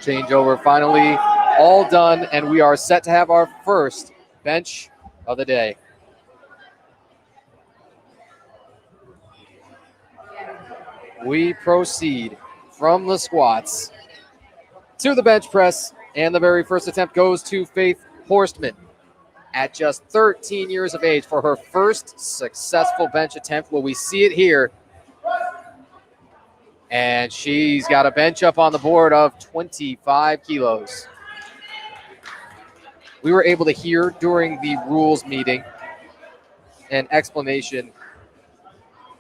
S1: Changeover finally all done, and we are set to have our first bench of the day. We proceed from the squats to the bench press, and the very first attempt goes to Faith Horstman at just 13 years of age for her first successful bench attempt. Will we see it here? And she's got a bench up on the board of 25 kilos. We were able to hear during the rules meeting an explanation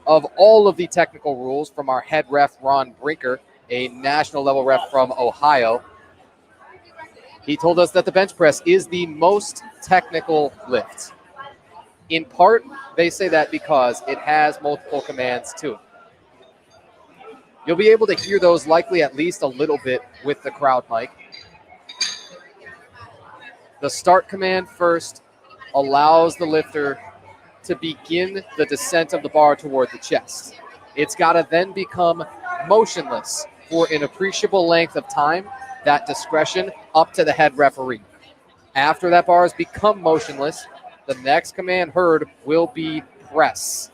S1: of all of the technical rules from our head ref, Ron Brinker, a national level ref from Ohio. He told us that the bench press is the most technical lift. In part, they say that because it has multiple commands to it. You'll be able to hear those likely at least a little bit with the crowd mic. The start command first allows the lifter to begin the descent of the bar toward the chest. It's got to then become motionless for an appreciable length of time, that discretion up to the head referee. After that bar has become motionless, the next command heard will be press.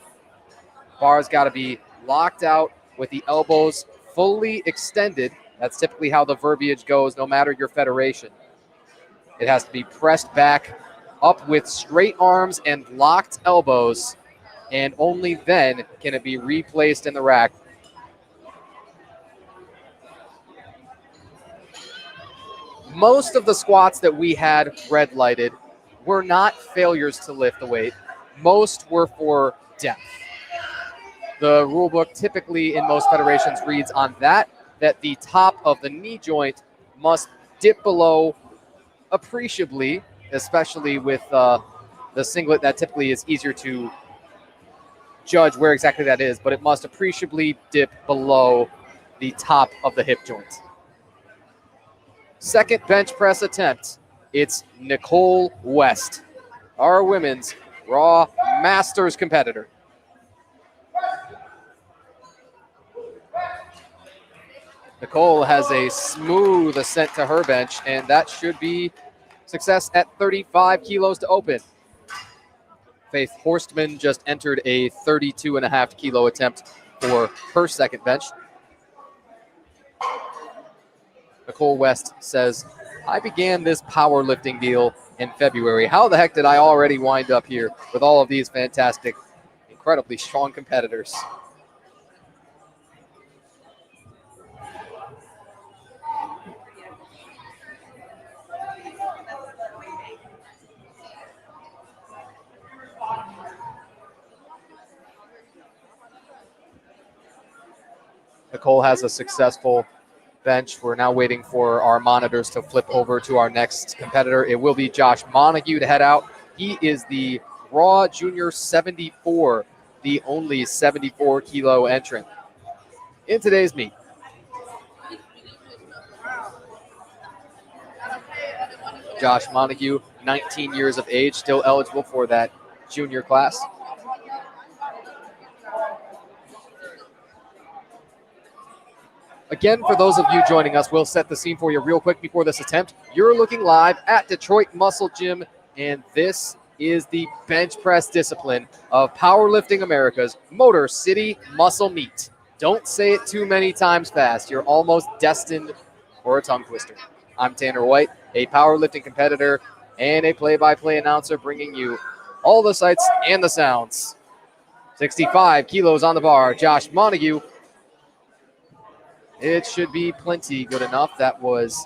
S1: Bar's got to be locked out with the elbows fully extended. That's typically how the verbiage goes, no matter your federation. It has to be pressed back up with straight arms and locked elbows, and only then can it be replaced in the rack. Most of the squats that we had red lighted were not failures to lift the weight. Most were for depth. The rule book typically in most federations reads on that the top of the knee joint must dip below appreciably, especially with the singlet. That typically is easier to judge where exactly that is, but it must appreciably dip below the top of the hip joint. Second bench press attempt. It's Nicole West, our women's Raw Masters competitor. Nicole has a smooth ascent to her bench, and that should be success at 35 kilos to open. Faith Horstman just entered a 32.5 kilo attempt for her second bench. Nicole West says, I began this powerlifting deal in February. How the heck did I already wind up here with all of these fantastic, incredibly strong competitors? Nicole has a successful bench. We're now waiting for our monitors to flip over to our next competitor. It will be Josh Montague to head out. He is the Raw Junior 74, the only 74 kilo entrant in today's meet. Josh Montague, 19 years of age, still eligible for that junior class. Again, for those of you joining us, we'll set the scene for you real quick before this attempt. You're looking live at Detroit Muscle Gym, and this is the bench press discipline of Powerlifting America's Motor City Muscle Meet. Don't say it too many times fast. You're almost destined for a tongue twister. I'm Tanner White. a powerlifting competitor and a play-by-play announcer, bringing you all the sights and the sounds. 65 kilos on the bar, Josh Montague. It should be plenty good enough. That was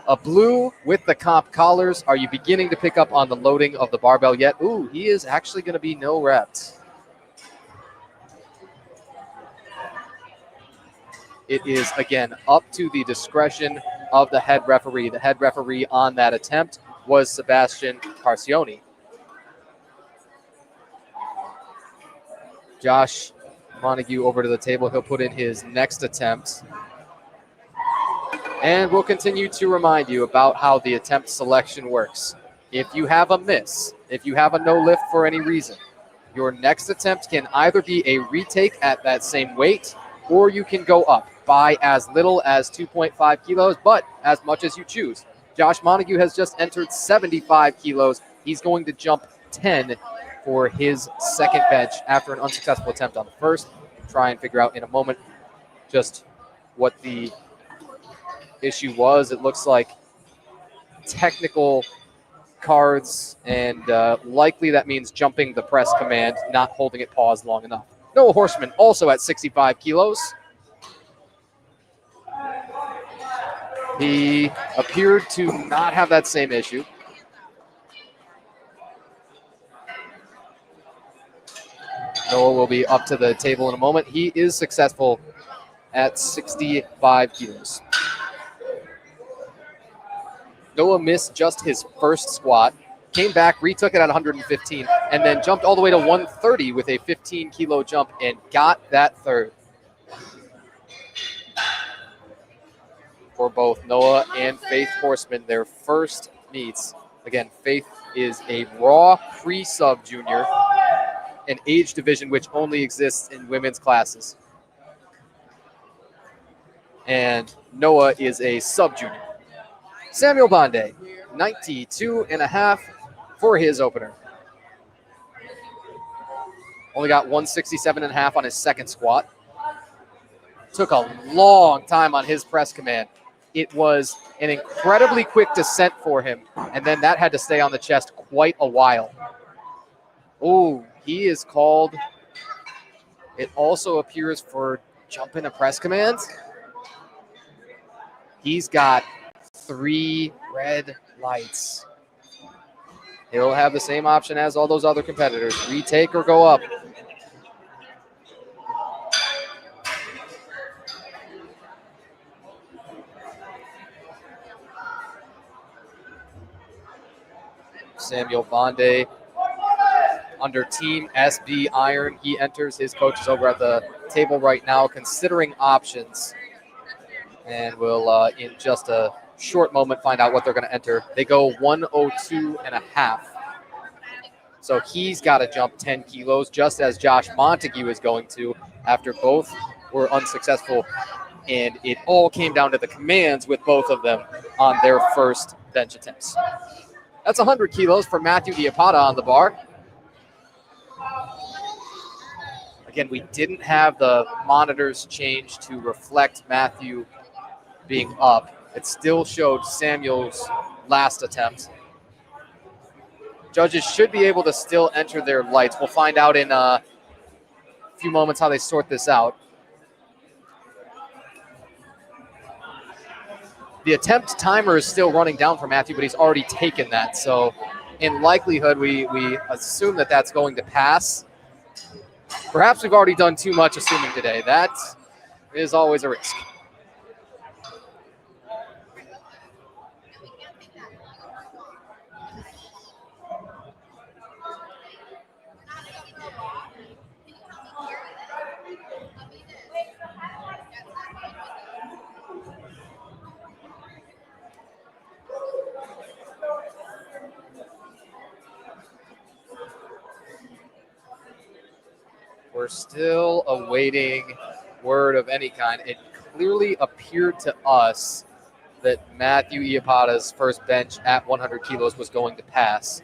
S1: a blue with the comp collars. Are you beginning to pick up on the loading of the barbell yet? Ooh, he is actually going to be no reps. It is, again, up to the discretion of the head referee. The head referee on that attempt was Sebastian Carcioni. Josh Montague over to the table. He'll put in his next attempt. And we'll continue to remind you about how the attempt selection works. If you have a miss, if you have a no lift for any reason, your next attempt can either be a retake at that same weight, or you can go up by as little as 2.5 kilos, but as much as you choose. Josh Montague has just entered 75 kilos. He's going to jump 10 for his second bench after an unsuccessful attempt on the first. Try and figure out in a moment just what the issue was. It looks like technical cards, and likely that means jumping the press command, not holding it paused long enough. Noah Horseman also at 65 kilos. He appeared to not have that same issue. Noah will be up to the table in a moment. He is successful at 65 kilos. Noah missed just his first squat, came back, retook it at 115, and then jumped all the way to 130 with a 15-kilo jump and got that third. For both Noah and Faith Horseman, their first meets. Again, Faith is a raw pre-sub junior, an age division which only exists in women's classes. And Noah is a sub-junior. Samuel Bonde, 92.5 for his opener. Only got 167.5 on his second squat. Took a long time on his press command. It was an incredibly quick descent for him, and then that had to stay on the chest quite a while. Oh, he is called. It also appears for jumping a press command. He's got 3 red lights. He'll have the same option as all those other competitors. Retake or go up. Samuel Bonde under Team SB Iron. He enters. His coach is over at the table right now considering options. And we'll, in just a short moment, find out what they're going to enter. They go 102.5. So he's got to jump 10 kilos, just as Josh Montague is going to, after both were unsuccessful. And it all came down to the commands with both of them on their first bench attempts. That's 100 kilos for Matthew Diapata on the bar. Again, we didn't have the monitors changed to reflect Matthew being up. It still showed Samuel's last attempt. Judges should be able to still enter their lights. We'll find out in a few moments how they sort this out. The attempt timer is still running down for Matthew, but he's already taken that. So in likelihood, we assume that that's going to pass. Perhaps we've already done too much assuming today. That is always a risk. We're still awaiting word of any kind. It clearly appeared to us that Matthew Iapata's first bench at 100 kilos was going to pass.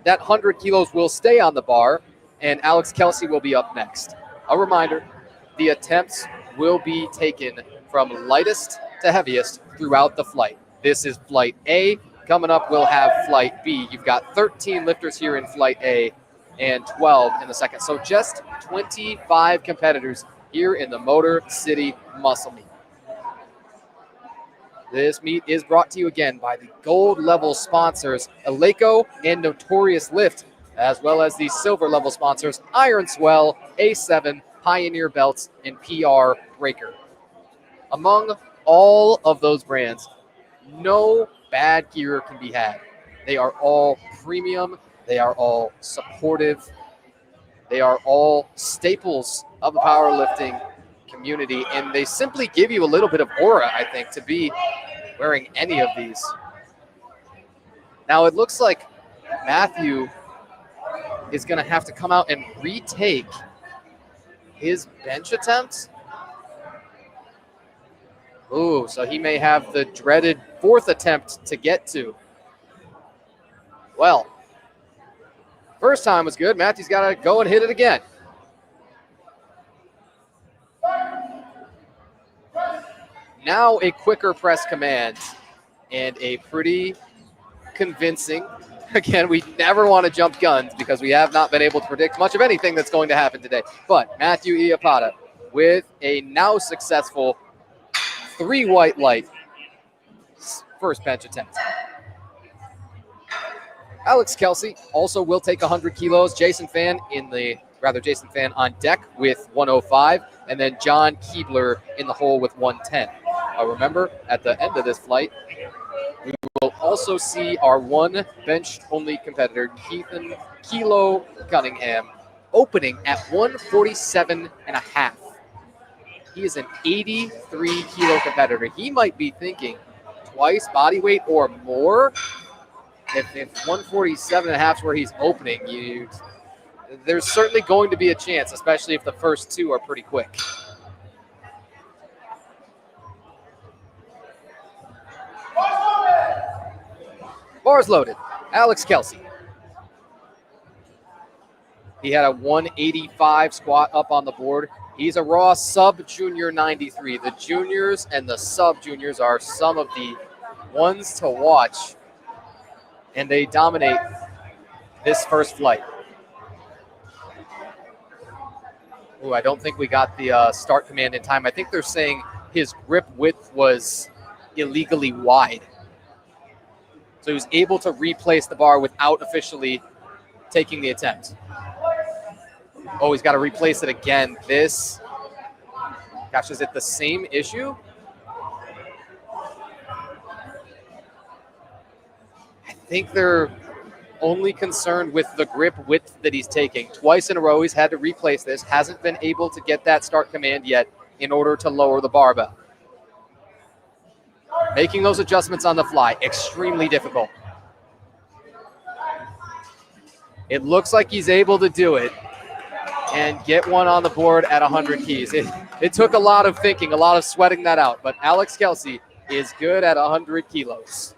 S1: That 100 kilos will stay on the bar, and Alex Kelsey will be up next. A reminder, the attempts will be taken from lightest to heaviest throughout the flight. This is flight A. Coming up, we'll have Flight B. You've got 13 lifters here in Flight A and 12 in the second. So just 25 competitors here in the Motor City Muscle Meet. This meet is brought to you again by the gold level sponsors, Eleiko and Notorious Lift, as well as the silver level sponsors, Iron Swell, A7, Pioneer Belts, and PR Breaker. Among all of those brands, no bad gear can be had. They are all premium. They are all supportive. They are all staples of the powerlifting community, and they simply give you a little bit of aura, I think, to be wearing any of these. Now, it looks like Matthew is going to have to come out and retake his bench attempt. Ooh, so he may have the dreaded fourth attempt to get to. Well, first time was good. Matthew's got to go and hit it again. Now a quicker press command and a pretty convincing. Again, we never want to jump guns because we have not been able to predict much of anything that's going to happen today. But Matthew Iapata with a now successful 3 white light first bench attempt. Alex Kelsey also will take 100 kilos. Jason Fan on deck with 105, and then John Keebler in the hole with 110. Remember, at the end of this flight, we will also see our one bench-only competitor, Kilo Cunningham, opening at 147.5. He is an 83-kilo competitor. He might be thinking twice body weight or more. If 147.5 is where he's opening, there's certainly going to be a chance, especially if the first two are pretty quick. Bars loaded. Alex Kelsey. He had a 185 squat up on the board. He's a raw sub-junior 93. The juniors and the sub-juniors are some of the ones to watch, and they dominate this first flight. Ooh, I don't think we got the start command in time. I think they're saying his grip width was illegally wide. So he was able to replace the bar without officially taking the attempt. Oh, he's got to replace it again. Gosh, is it the same issue? I think they're only concerned with the grip width that he's taking. Twice in a row, he's had to replace this. Hasn't been able to get that start command yet in order to lower the barbell. Making those adjustments on the fly, extremely difficult. It looks like he's able to do it and get one on the board at 100 keys. It took a lot of thinking, a lot of sweating that out, but Alex Kelsey is good at 100 kilos.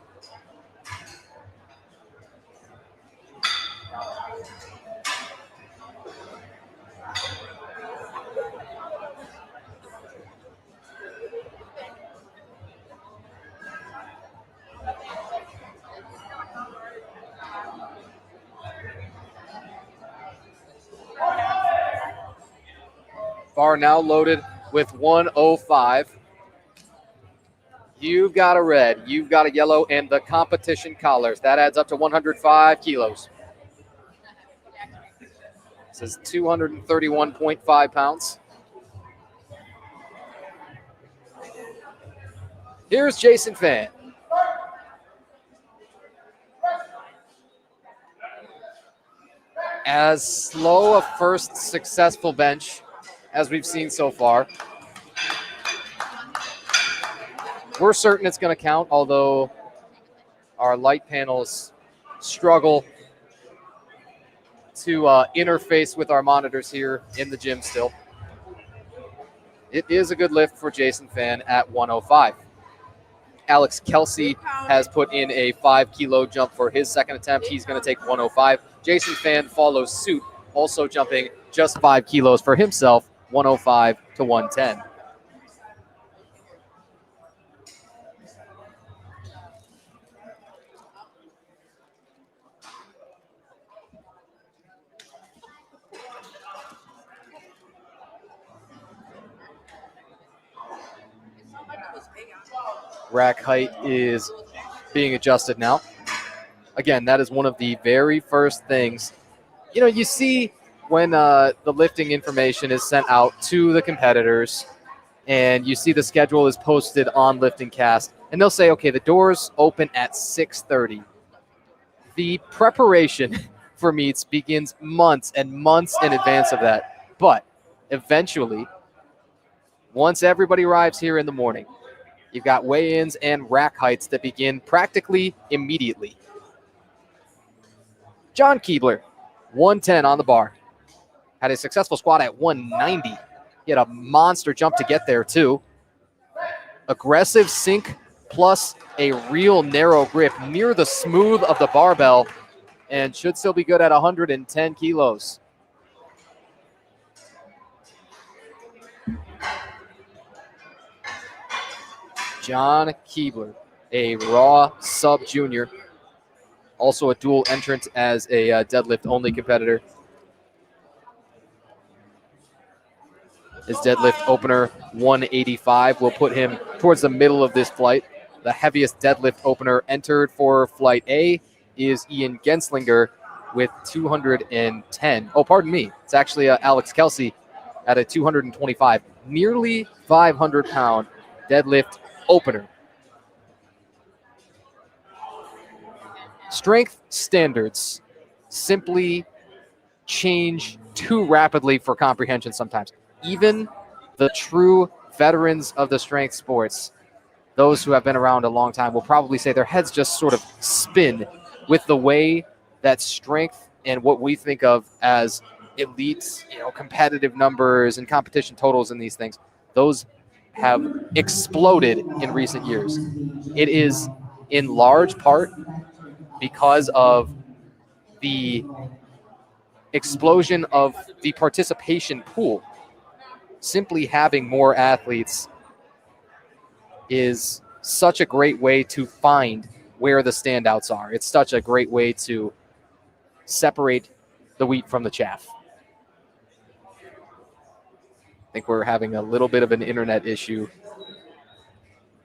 S1: Bar now loaded with 105. You've got a red, you've got a yellow, and the competition collars. That adds up to 105 kilos. This is 231.5 pounds. Here's Jason Fan. As slow a first successful bench as we've seen so far. We're certain it's going to count, although our light panels struggle to interface with our monitors here in the gym still. It is a good lift for Jason Fan at 105. Alex Kelsey has put in a 5-kilo jump for his second attempt. He's going to take 105. Jason Fan follows suit, also jumping just 5 kilos for himself, 105 to 110. Rack height is being adjusted now. Again, that is one of the very first things. You know, you see when the lifting information is sent out to the competitors and you see the schedule is posted on Lifting Cast, and they'll say, okay, the doors open at 6:30. The preparation for meets begins months and months in advance of that. But eventually, once everybody arrives here in the morning, you've got weigh-ins and rack heights that begin practically immediately. John Keebler, 110 on the bar. Had a successful squat at 190. He had a monster jump to get there, too. Aggressive sink plus a real narrow grip near the smooth of the barbell, and should still be good at 110 kilos. John Keebler, a raw sub-junior, also a dual entrant as a deadlift-only competitor. His deadlift opener, 185, will put him towards the middle of this flight. The heaviest deadlift opener entered for Flight A is Ian Genslinger with 210. Oh, pardon me. It's actually Alex Kelsey at a 225. Nearly 500-pound deadlift opener. Strength standards simply change too rapidly for comprehension sometimes. Even the true veterans of the strength sports, those who have been around a long time, will probably say their heads just sort of spin with the way that strength and what we think of as elite, competitive numbers and competition totals and these things, those have exploded in recent years. It is in large part because of the explosion of the participation pool. Simply having more athletes is such a great way to find where the standouts are. It's such a great way to separate the wheat from the chaff. I think we're having a little bit of an internet issue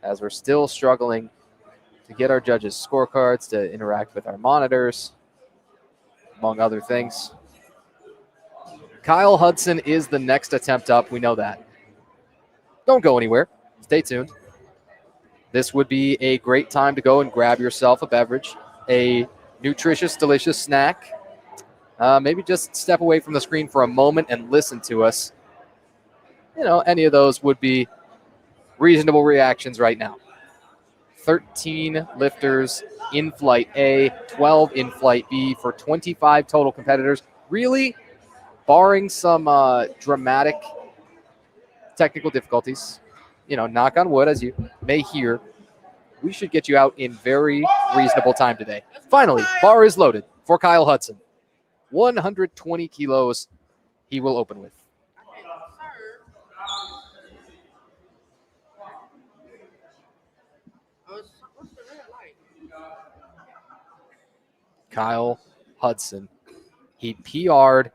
S1: as we're still struggling to get our judges' scorecards to interact with our monitors, among other things. Kyle Hudson is the next attempt up. We know that. Don't go anywhere. Stay tuned. This would be a great time to go and grab yourself a beverage, a nutritious, delicious snack. Maybe just step away from the screen for a moment and listen to us. Any of those would be reasonable reactions right now. 13 lifters in Flight A, 12 in Flight B for 25 total competitors. Really, barring some dramatic technical difficulties, knock on wood, as you may hear, we should get you out in very reasonable time today. Finally, bar is loaded for Kyle Hudson. 120 kilos he will open with. Kyle Hudson. He PR'd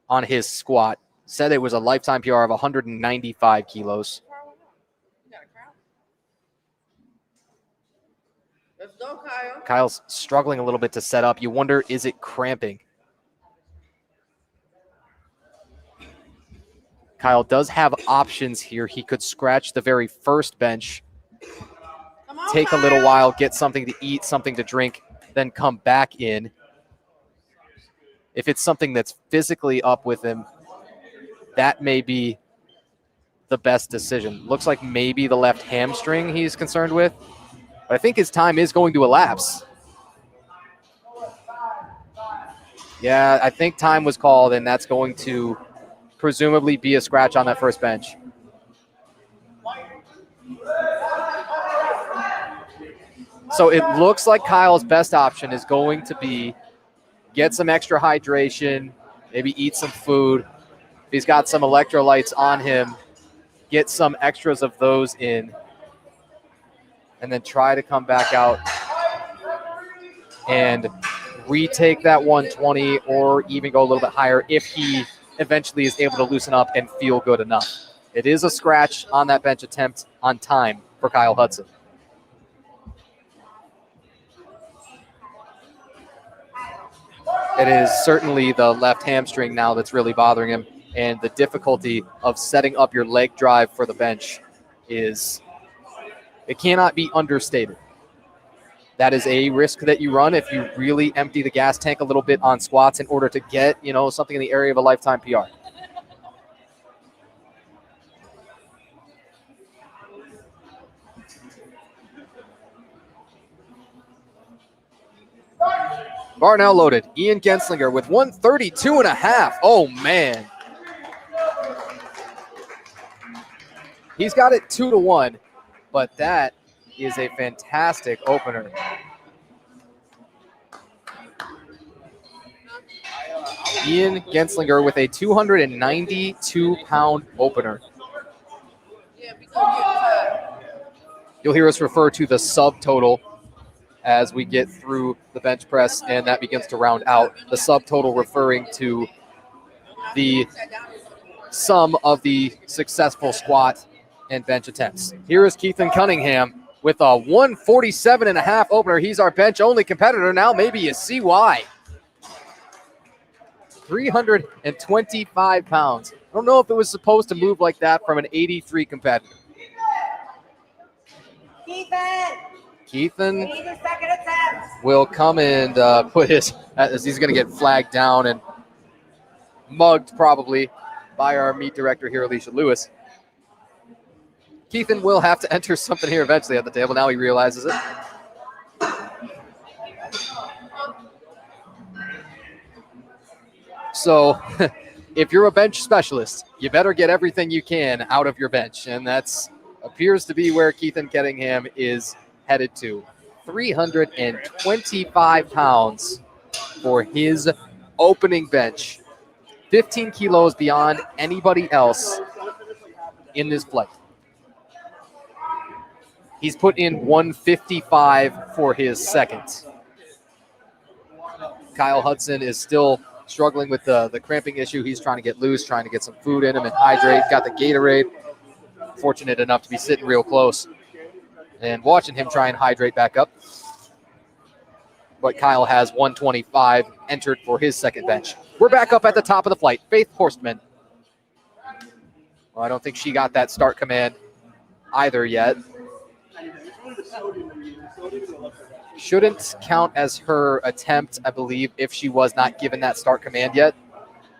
S1: on his squat. Said it was a lifetime PR of 195 kilos.
S5: Let's go, Kyle.
S1: Kyle's struggling a little bit to set up. You wonder, is it cramping? Kyle does have options here. He could scratch the very first bench, take a little while, get something to eat, something to drink, then come back in. If it's something that's physically up with him, that may be the best decision. Looks like maybe the left hamstring he's concerned with. But I think his time is going to elapse. Yeah, I think time was called, and that's going to presumably be a scratch on that first bench. So it looks like Kyle's best option is going to be get some extra hydration, maybe eat some food. If he's got some electrolytes on him, get some extras of those in, and then try to come back out and retake that 120 or even go a little bit higher if he eventually is able to loosen up and feel good enough. It is a scratch on that bench attempt on time for Kyle Hudson. It is certainly the left hamstring now that's really bothering him, and the difficulty of setting up your leg drive for the bench it cannot be understated. That is a risk that you run if you really empty the gas tank a little bit on squats in order to get, something in the area of a lifetime PR. Bar now loaded. Ian Genslinger with 132.5. Oh, man. He's got it 2-1, but that is a fantastic opener. Ian Genslinger with a 292-pound opener. You'll hear us refer to the subtotal as we get through the bench press, and that begins to round out. The subtotal referring to the sum of the successful squat and bench attempts. Here is Keithan Cunningham with a 147.5 opener. He's our bench-only competitor now. Maybe you see why. 325 pounds. I don't know if it was supposed to move like that from an 83 competitor. Keithan will come and put his, as he's going to get flagged down and mugged probably by our meet director here, Alicia Lewis. Keithan will have to enter something here eventually at the table. Now he realizes it. So if you're a bench specialist, you better get everything you can out of your bench. And that's appears to be where Keithan Cunningham is headed to. 325 pounds for his opening bench. 15 kilos beyond anybody else in this flight. He's put in 155 for his second. Kyle Hudson is still struggling with the cramping issue. He's trying to get loose, trying to get some food in him and hydrate. Got the Gatorade. Fortunate enough to be sitting real close and watching him try and hydrate back up. But Kyle has 125 entered for his second bench. We're back up at the top of the flight. Faith Horstman. Well, I don't think she got that start command either yet. Shouldn't count as her attempt, I believe, if she was not given that start command yet.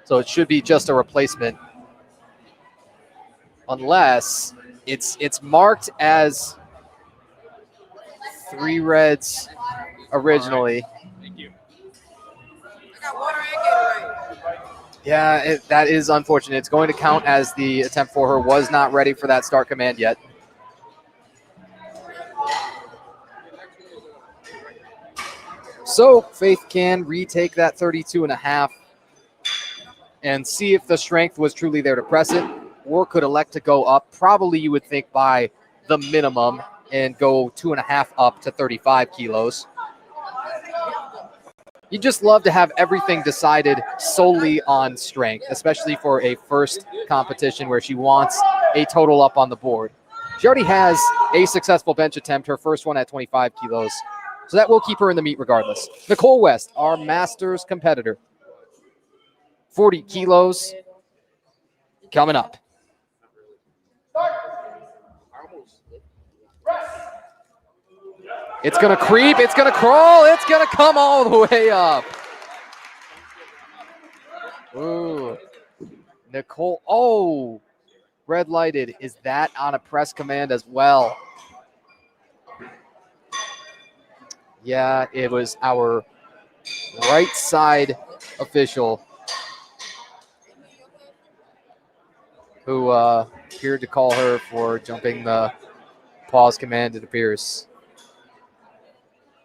S1: So it should be just a replacement. Unless it's marked as 3 reds originally.
S5: Thank you.
S1: Yeah, that is unfortunate. It's going to count as the attempt for her. Was not ready for that start command yet. So Faith can retake that 32.5 and see if the strength was truly there to press it, or could elect to go up. Probably you would think by the minimum and go 2.5 up to 35 kilos. You just love to have everything decided solely on strength, especially for a first competition where she wants a total up on the board. She already has a successful bench attempt, her first one at 25 kilos. So that will keep her in the meet regardless. Nicole West, our Masters competitor. 40 kilos coming up. It's going to creep. It's going to crawl. It's going to come all the way up. Ooh. Nicole. Oh, red lighted. Is that on a press command as well? Yeah, it was our right side official who appeared to call her for jumping the pause command, it appears.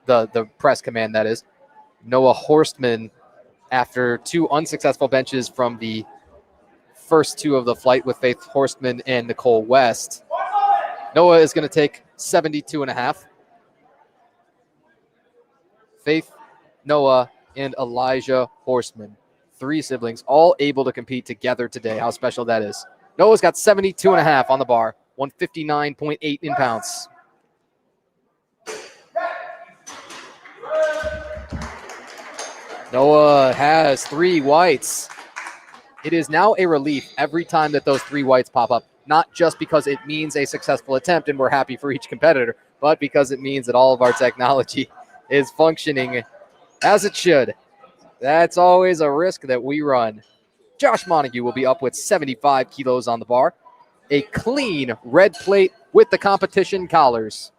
S1: The press command, that is. Noah Horstman, after 2 unsuccessful benches from the first 2 of the flight with Faith Horstman and Nicole West, Noah is going to take 72.5. Faith, Noah, and Elijah Horstman. 3 siblings, all able to compete together today. How special that is. Noah's got 72.5 on the bar, 159.8 in pounds. Noah has 3 whites. It is now a relief every time that those 3 whites pop up, not just because it means a successful attempt and we're happy for each competitor, but because it means that all of our technology is functioning as it should. That's always a risk that we run. Josh Montague will be up with 75 kilos on the bar. A clean red plate with the competition collars.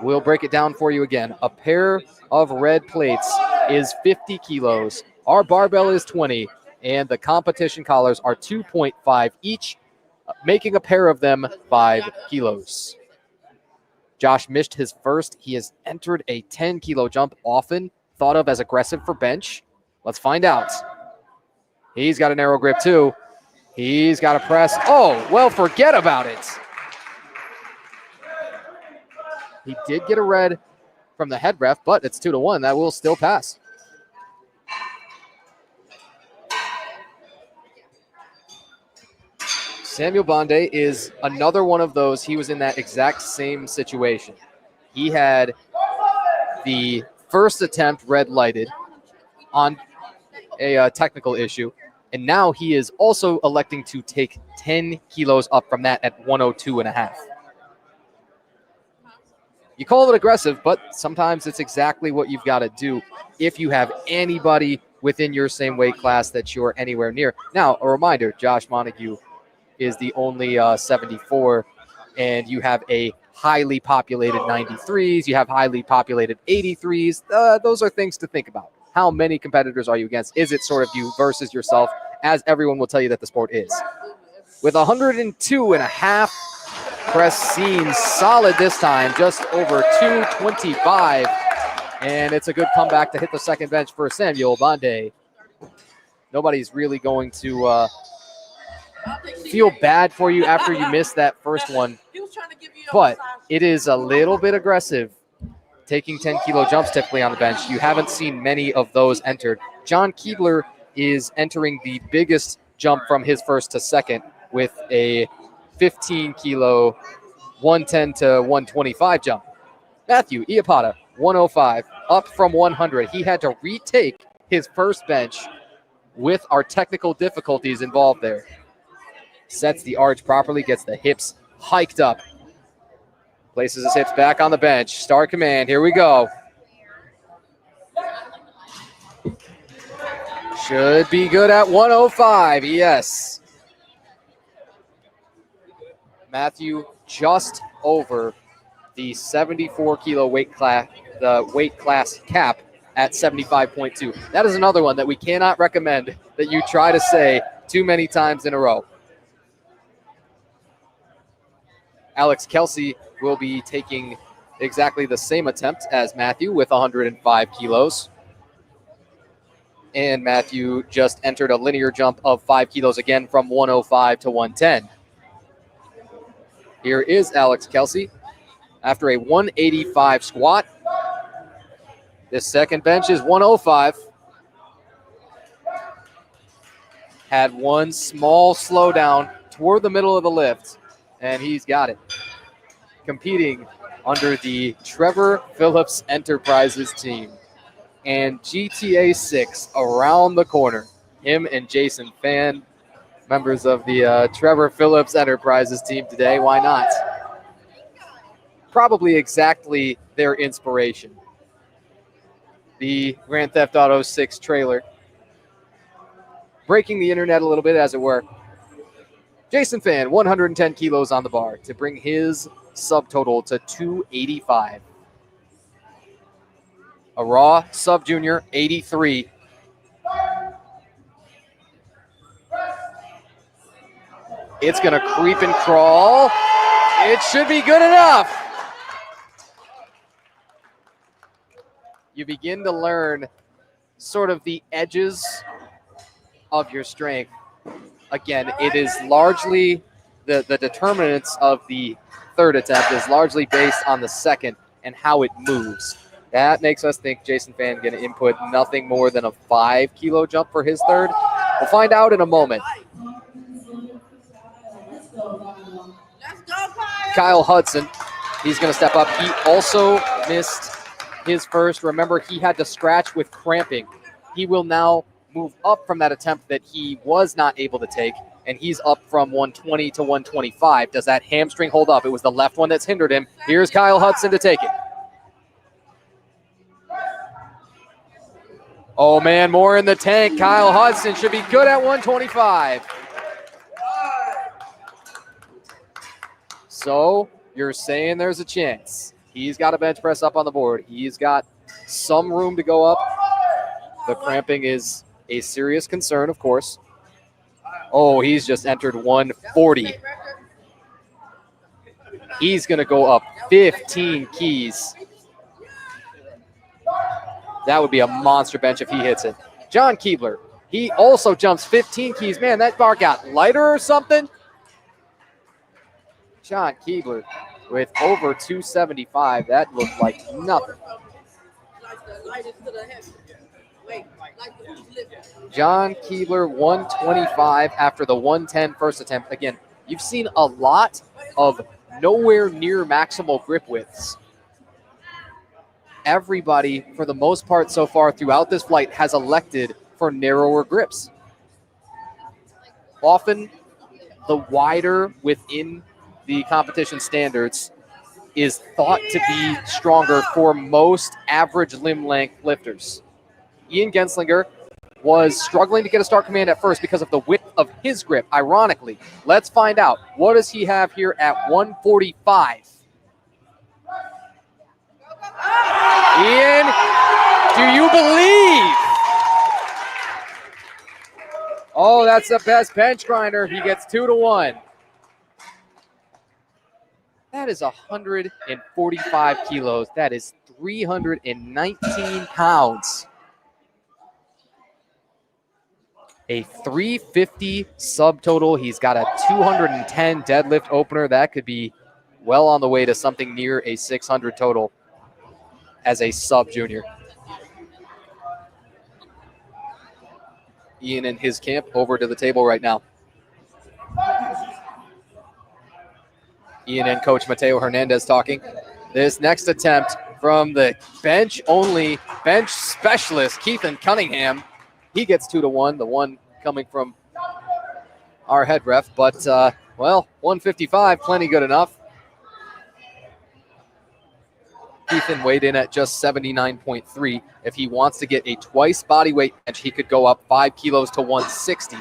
S1: We'll break it down for you again. A pair of red plates is 50 kilos. Our barbell is 20, and the competition collars are 2.5 each, making a pair of them 5 kilos. Josh missed his first. He has entered a 10-kilo jump, often thought of as aggressive for bench. Let's find out. He's got a narrow grip too. He's got a press. Oh, well, forget about it. He did get a red from the head ref, but it's 2-1. That will still pass. Samuel Bonde is another one of those. He was in that exact same situation. He had the first attempt red lighted on a technical issue, and now he is also electing to take 10 kilos up from that at 102.5. You call it aggressive, but sometimes it's exactly what you've got to do if you have anybody within your same weight class that you're anywhere near. Now, a reminder, Josh Montague is the only 74, and you have a highly populated 93s, you have highly populated 83s. Those are things to think about. How many competitors are you against? Is it sort of you versus yourself, as everyone will tell you that the sport is? With 102.5, press seems solid this time, just over 225. And it's a good comeback to hit the second bench for Samuel Bonde. Nobody's really going to feel bad for you after you miss that first one. But it is a little bit aggressive, taking 10-kilo jumps typically on the bench. You haven't seen many of those entered. John Keebler is entering the biggest jump from his first to second with a 15-kilo 110 to 125 jump. Matthew Iapata, 105, up from 100. He had to retake his first bench with our technical difficulties involved there. Sets the arch properly, gets the hips hiked up. Places his hips back on the bench. Start command, here we go. Should be good at 105, yes. Matthew just over the 74-kilo weight class cap at 75.2. That is another one that we cannot recommend that you try to say too many times in a row. Alex Kelsey will be taking exactly the same attempt as Matthew with 105 kilos. And Matthew just entered a linear jump of 5 kilos again from 105 to 110. Here is Alex Kelsey after a 185 squat. This second bench is 105. Had one small slowdown toward the middle of the lift, and he's got it. Competing under the Trevor Phillips Enterprises team. And GTA 6 around the corner. Him and Jason Fan, members of the Trevor Phillips Enterprises team today. Why not? Probably exactly their inspiration. The Grand Theft Auto 6 trailer. Breaking the internet a little bit, as it were. Jason Fan, 110 kilos on the bar to bring his subtotal to 285. A raw sub-junior, 83. It's going to creep and crawl. It should be good enough. You begin to learn sort of the edges of your strength. Again, it is largely the determinants of the third attempt is largely based on the second and how it moves. That makes us think Jason Fan going to input nothing more than a 5-kilo jump for his third. We'll find out in a moment. Kyle Hudson, he's going to step up. He also missed his first. Remember, he had to scratch with cramping. he will now move up from that attempt that he was not able to take, and he's up from 120 to 125. Does that hamstring hold up? It was the left one that's hindered him. Here's Kyle Hudson to take it. Oh, man, more in the tank. Kyle Hudson should be good at 125. So you're saying there's a chance. He's got a bench press up on the board. He's got some room to go up. The cramping is a serious concern, of course. Oh, he's just entered 140. He's going to go up 15 keys. That would be a monster bench if he hits it. John Keebler, he also jumps 15 keys. Man, that bar got lighter or something. John Keebler with over 275. That looked like nothing. John Keebler, 125 after the 110 first attempt. Again, you've seen a lot of nowhere near maximal grip widths. Everybody, for the most part so far throughout this flight, has elected for narrower grips. Often, the wider within the competition standards is thought to be stronger for most average limb length lifters. Ian Genslinger was struggling to get a start command at first because of the width of his grip, ironically. Let's find out. What does he have here at 145? Ian, do you believe? Oh, that's the best bench grinder. He gets 2-1. That is 145 kilos. That is 319 pounds. A 350 subtotal. He's got a 210 deadlift opener. That could be well on the way to something near a 600 total as a sub-junior. Ian and his camp over to the table right now. Ian and Coach Mateo Hernandez talking. This next attempt from the bench specialist, Keithan Cunningham. He gets 2-1, the one coming from our head ref. But, 155, plenty good enough. Keithan weighed in at just 79.3. If he wants to get a twice body weight bench, he could go up 5 kilos to 160.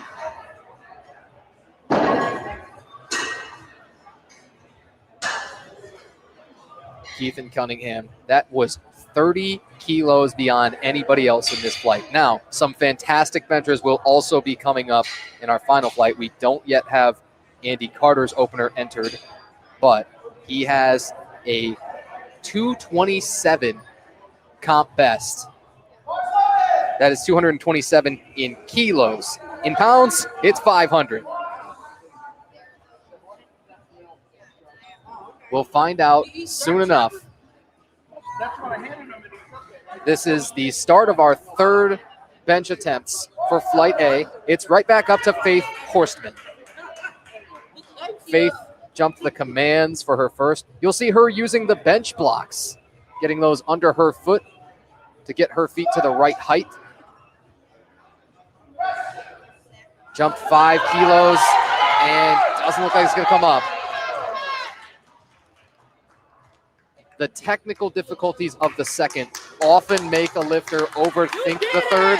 S1: Keithan Cunningham, that was 30 kilos beyond anybody else in this flight. Now, some fantastic benchers will also be coming up in our final flight. We don't yet have Andy Carter's opener entered, but he has a 227 comp best. That is 227 in kilos. In pounds, it's 500. We'll find out soon enough. This is the start of our third bench attempts for Flight A. It's right back up to Faith Horstman. Faith jumped the commands for her first. You'll see her using the bench blocks, getting those under her foot to get her feet to the right height. Jumped 5 kilos and doesn't look like it's going to come up. The technical difficulties of the second often make a lifter overthink the third.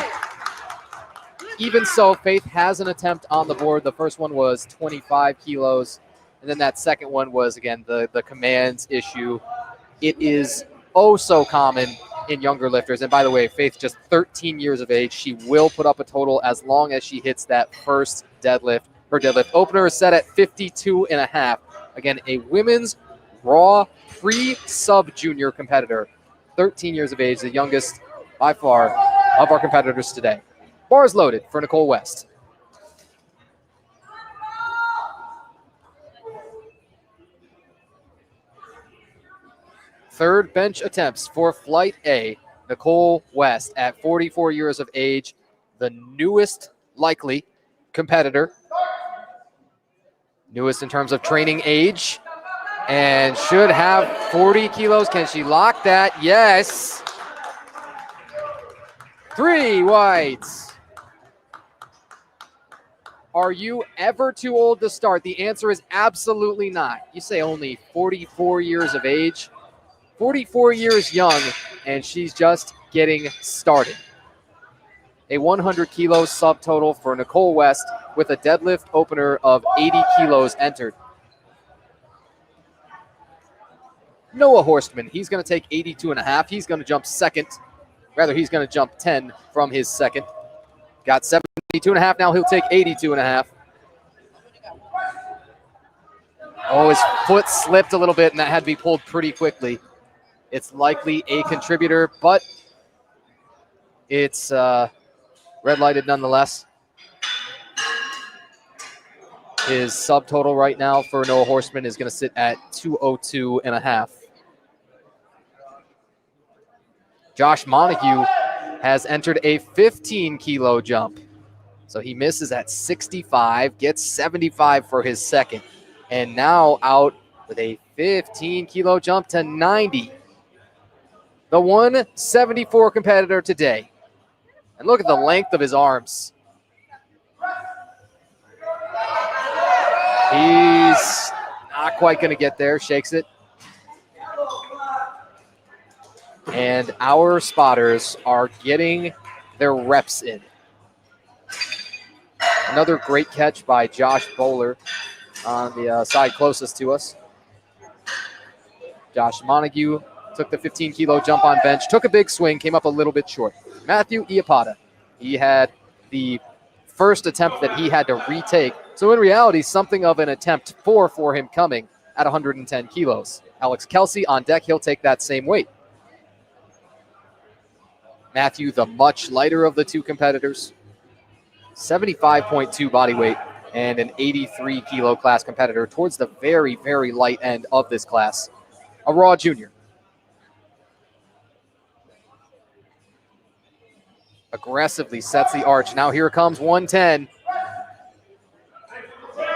S1: Even so, Faith has an attempt on the board. The first one was 25 kilos. And then that second one was, again, the commands issue. It is oh so common in younger lifters. And by the way, Faith, just 13 years of age. She will put up a total as long as she hits that first deadlift. Her deadlift opener is set at 52.5. Again, a women's raw pre-sub-junior competitor. 13 years of age, the youngest by far of our competitors today. Bars loaded for Nicole West. Third bench attempts for Flight A. Nicole West at 44 years of age, the newest likely competitor. Newest in terms of training age. And should have 40 kilos. Can she lock that? Yes. 3 whites. Are you ever too old to start? The answer is absolutely not. You say only 44 years of age. 44 years young, and she's just getting started. A 100 kilo subtotal for Nicole West with a deadlift opener of 80 kilos entered. Noah Horstman, he's going to take 82.5. He's going to jump second. Rather, he's going to jump 10 from his second. Got 72.5. Now he'll take 82.5. Oh, his foot slipped a little bit, and that had to be pulled pretty quickly. It's likely a contributor, but it's red lighted nonetheless. His subtotal right now for Noah Horstman is going to sit at 202.5. Josh Montague has entered a 15 kilo jump. So he misses at 65, gets 75 for his second. And now out with a 15 kilo jump to 90. The 174 competitor today. And look at the length of his arms. He's not quite going to get there, shakes it. And our spotters are getting their reps in. Another great catch by Josh Bowler on the side closest to us. Josh Montague took the 15 kilo jump on bench, took a big swing, came up a little bit short. Matthew Iapata, he had the first attempt that he had to retake. So in reality, something of an attempt for him coming at 110 kilos. Alex Kelsey on deck, he'll take that same weight. Matthew, the much lighter of the two competitors, 75.2 body weight and an 83 kilo class competitor towards the very, very light end of this class. A raw junior. Aggressively sets the arch. Now here comes 110.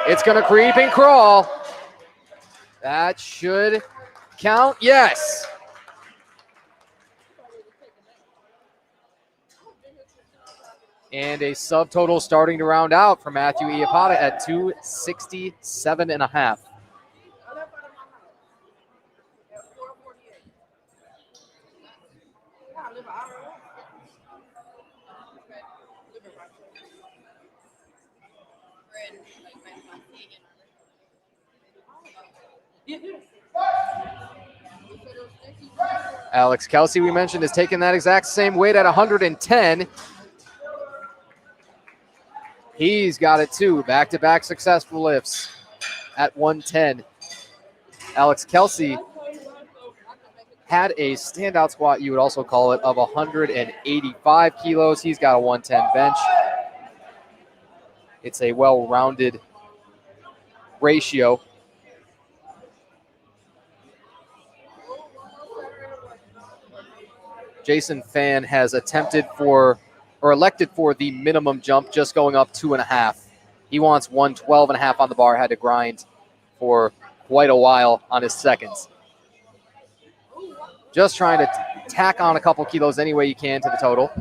S1: It's going to creep and crawl. That should count. Yes. And a subtotal starting to round out for Matthew Iapata at 267.5. Alex Kelsey, we mentioned, is taking that exact same weight at 110. He's got it too. Back-to-back successful lifts at 110. Alex Kelsey had a standout squat, you would also call it, of 185 kilos. He's got a 110 bench. It's a well-rounded ratio. Jason Fan has elected for the minimum jump, just going up 2.5. He wants 112.5 on the bar, had to grind for quite a while on his seconds. Just trying to tack on a couple kilos any way you can to the total.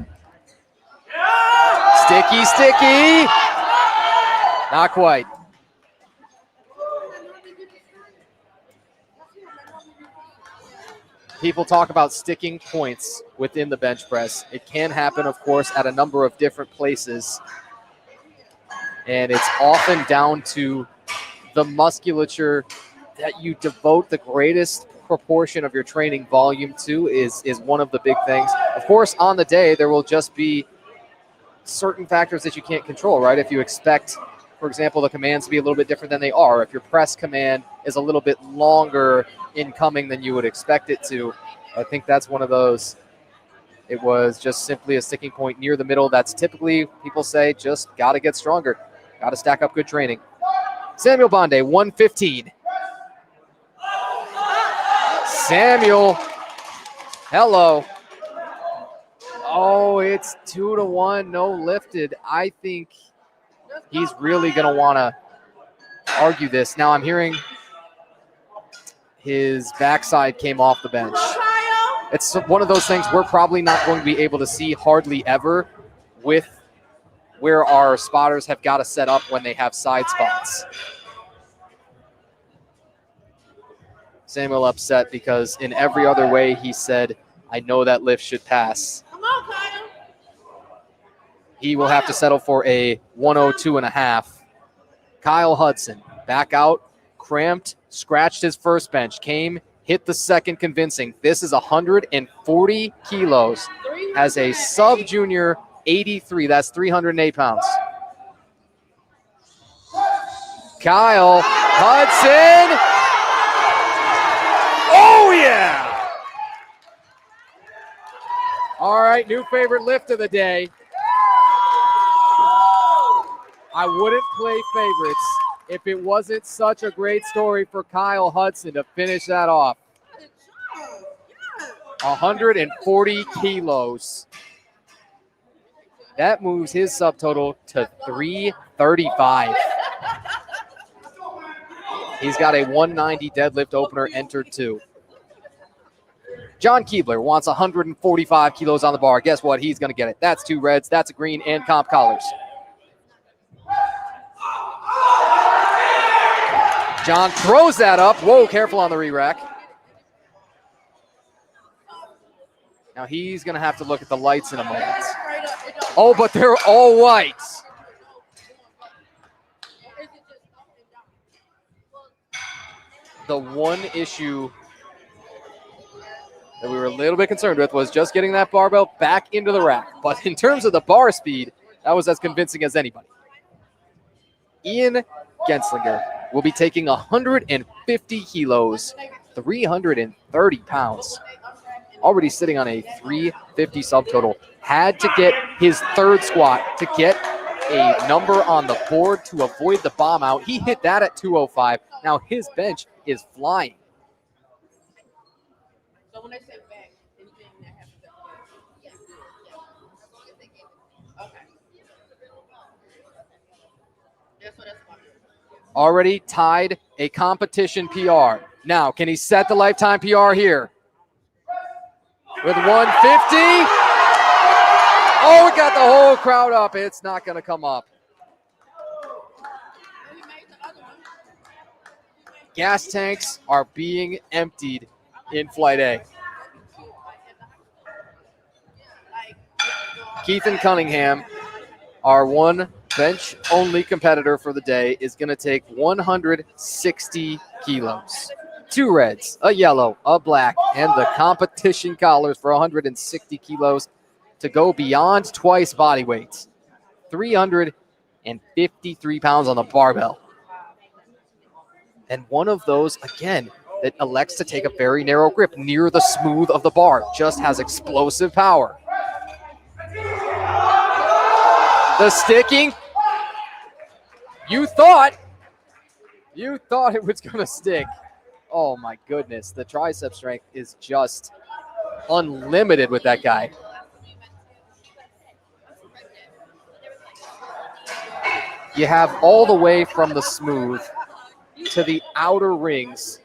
S1: Sticky, sticky. Not quite. People talk about sticking points within the bench press. It can happen, of course, at a number of different places. And it's often down to the musculature that you devote the greatest proportion of your training volume to is one of the big things. Of course, on the day, there will just be certain factors that you can't control, right? If you expect, for example, the commands to be a little bit different than they are, if your press command is a little bit longer incoming than you would expect it to, I think that's one of those. It was just simply a sticking point near the middle. That's typically, people say, just got to get stronger. Got to stack up good training. Samuel Bonde, 115. Samuel, hello. Oh, it's 2-1, no lifted. I think he's really going to want to argue this. Now I'm hearing his backside came off the bench. It's one of those things we're probably not going to be able to see hardly ever with where our spotters have got to set up when they have side spots. Samuel upset because in every other way he said, I know that lift should pass.
S2: Come on, Kyle.
S1: He will have to settle for a 102.5. Kyle Hudson back out, cramped, scratched his first bench, came, hit the second convincing. This is 140 kilos as a sub-junior 83. That's 308 pounds. Kyle Hudson. Oh, yeah. All right, new favorite lift of the day. I wouldn't play favorites if it wasn't such a great story for Kyle Hudson to finish that off. 140 kilos. That moves his subtotal to 335. He's got a 190 deadlift opener entered too. John Keebler wants 145 kilos on the bar. Guess what? He's going to get it. That's 2 reds. That's a green and comp collars. John throws that up. Whoa, careful on the re-rack. Now he's going to have to look at the lights in a moment. Oh, but they're all white. The one issue that we were a little bit concerned with was just getting that barbell back into the rack. But in terms of the bar speed, that was as convincing as anybody. Ian Genslinger will be taking 150 kilos, 330 pounds. Already sitting on a 350 subtotal. Had to get his third squat to get a number on the board to avoid the bomb out. He hit that at 205. Now his bench is flying.
S2: So when they say back, anything that happens at the back? Yeah. Okay. Yeah, so that's fine.
S1: Already tied a competition PR. Now, can he set the lifetime PR here? With 150. Oh, we got the whole crowd up. It's not going to come up. Gas tanks are being emptied in Flight A. Keithan Cunningham, our one bench-only competitor for the day, is going to take 160 kilos. 2 reds, a yellow, a black, and the competition collars for 160 kilos to go beyond twice body weight. 353 pounds on the barbell. And one of those, again, that elects to take a very narrow grip near the smooth of the bar, just has explosive power. The sticking. You thought it was going to stick. Oh my goodness, the tricep strength is just unlimited with that guy. You have all the way from the smooth to the outer rings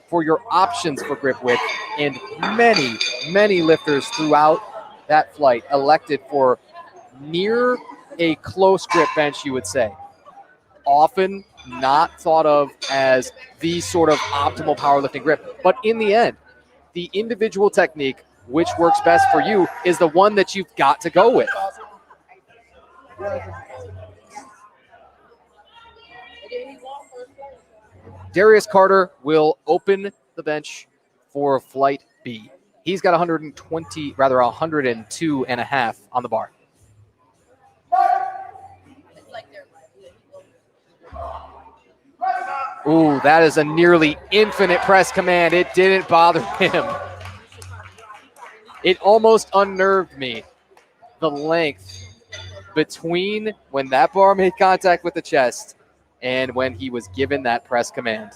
S1: for your options for grip width, and many, many lifters throughout that flight elected for near a close grip bench, you would say. Often not thought of as the sort of optimal powerlifting grip, but in the end, the individual technique which works best for you is the one that you've got to go with. Darius Carter will open the bench for Flight B. He's got 102 and a half on the bar. Ooh, that is a nearly infinite press command. It didn't bother him. It almost unnerved me. The length between when that bar made contact with the chest and when he was given that press command.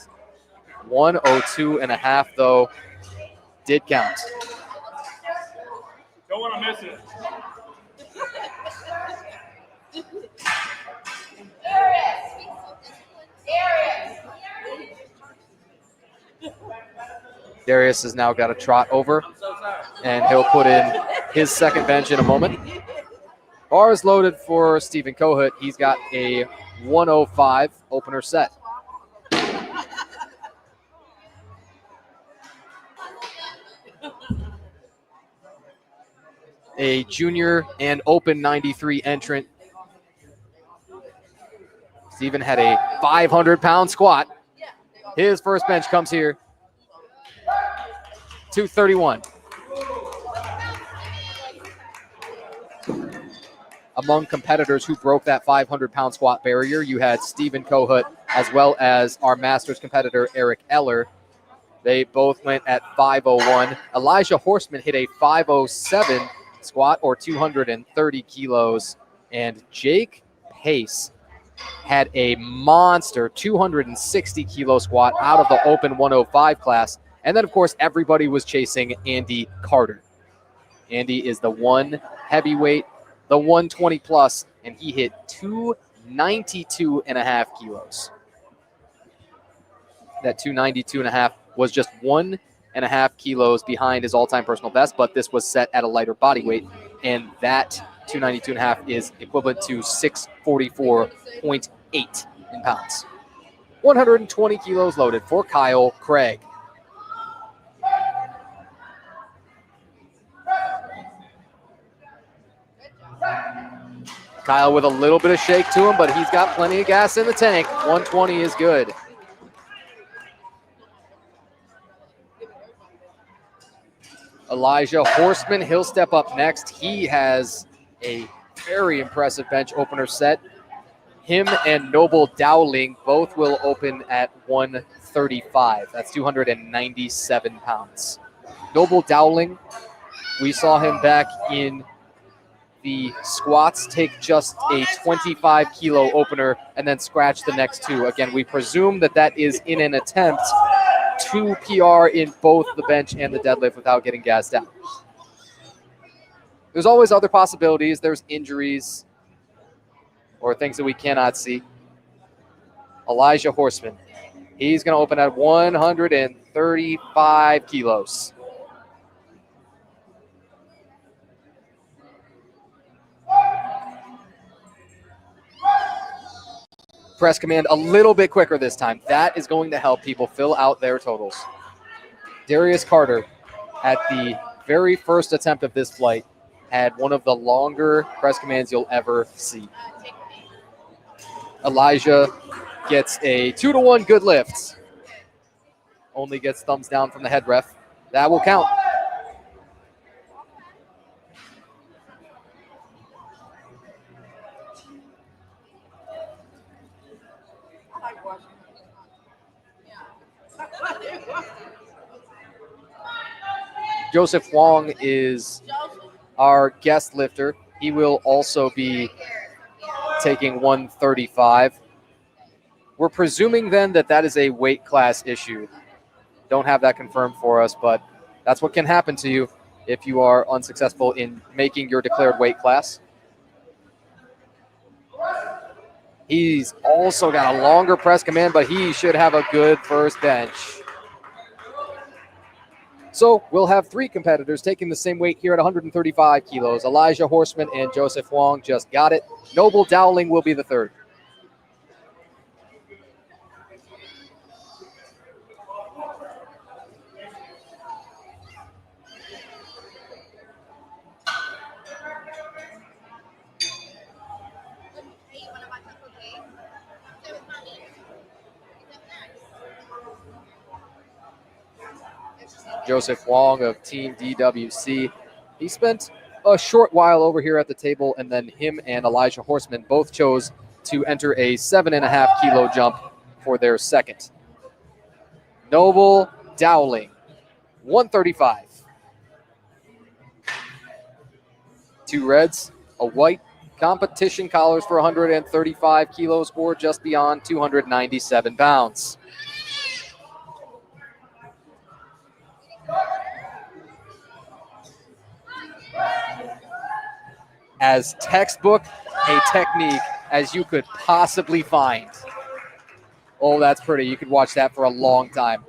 S1: 102 and a half, though, did count.
S5: Don't want to miss it.
S1: Darius has now got a trot over. and he'll put in his second bench in a moment. Bars loaded for Stephen Kohut. He's got a 105 opener set. A junior and open 93 entrant. Stephen had a 500-pound squat. His first bench comes here. 231. Among competitors who broke that 500-pound squat barrier, you had Stephen Kohut as well as our Masters competitor, Eric Eller. They both went at 501. Elijah Horseman hit a 507 squat, or 230 kilos. And Jake Pace had a monster 260 kilo squat out of the open 105 class. And then, of course, everybody was chasing Andy Carter. Andy is the one heavyweight, the 120 plus, and he hit 292.5 kilos. That 292.5 was just 1.5 kilos behind his all-time personal best, but this was set at a lighter body weight, and that 292.5 is equivalent to 644.8 in pounds. 120 kilos loaded for Kyle Craig. Kyle with a little bit of shake to him, but he's got plenty of gas in the tank. 120 is good. Elijah Horseman, he'll step up next. He has a very impressive bench opener set. Him and Noble Dowling both will open at 135. That's 297 pounds. Noble Dowling, we saw him back in the squats take just a 25 kilo opener and then scratch the next two. Again, we presume that that is in an attempt to PR in both the bench and the deadlift without getting gassed out. There's always other possibilities. There's injuries or things that we cannot see. Elijah Horseman, he's going to open at 135 kilos. Press command a little bit quicker this time. That is going to help people fill out their totals. Darius Carter, at the very first attempt of this flight, had one of the longer press commands you'll ever see. Elijah gets a 2-to-1 good lift. Only gets thumbs down from the head ref. That will count. Joseph Wong is our guest lifter. He will also be taking 135. We're presuming then that that is a weight class issue. Don't have that confirmed for us, but that's what can happen to you if you are unsuccessful in making your declared weight class. He's also got a longer press command, but he should have a good first bench. So we'll have three competitors taking the same weight here at 135 kilos. Elijah Horseman and Joseph Wong just got it. Noble Dowling will be the third. Joseph Wong of Team DWC. He spent a short while over here at the table, and then him and Elijah Horseman both chose to enter a 7.5 kilo jump for their second. Noble Dowling, 135. Two reds, a white, competition collars for 135 kilos or just beyond 297 pounds. As textbook a technique as you could possibly find. Oh, that's pretty. You could watch that for a long time.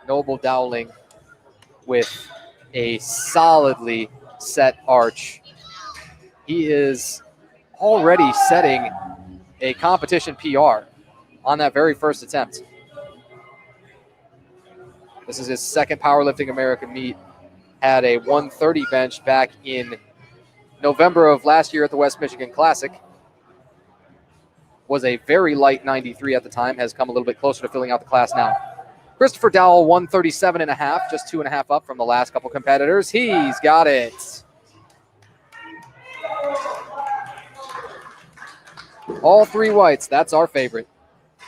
S1: Noble Dowling with a solidly set arch. He is already setting a competition PR on that very first attempt. This is his second Powerlifting America meet. Had a 130 bench back in November of last year at the West Michigan Classic. Was a very light 93 at the time, has come a little bit closer to filling out the class now. Christopher Dowell, 137.5, just 2.5 up from the last couple competitors. He's got it. All three whites, that's our favorite.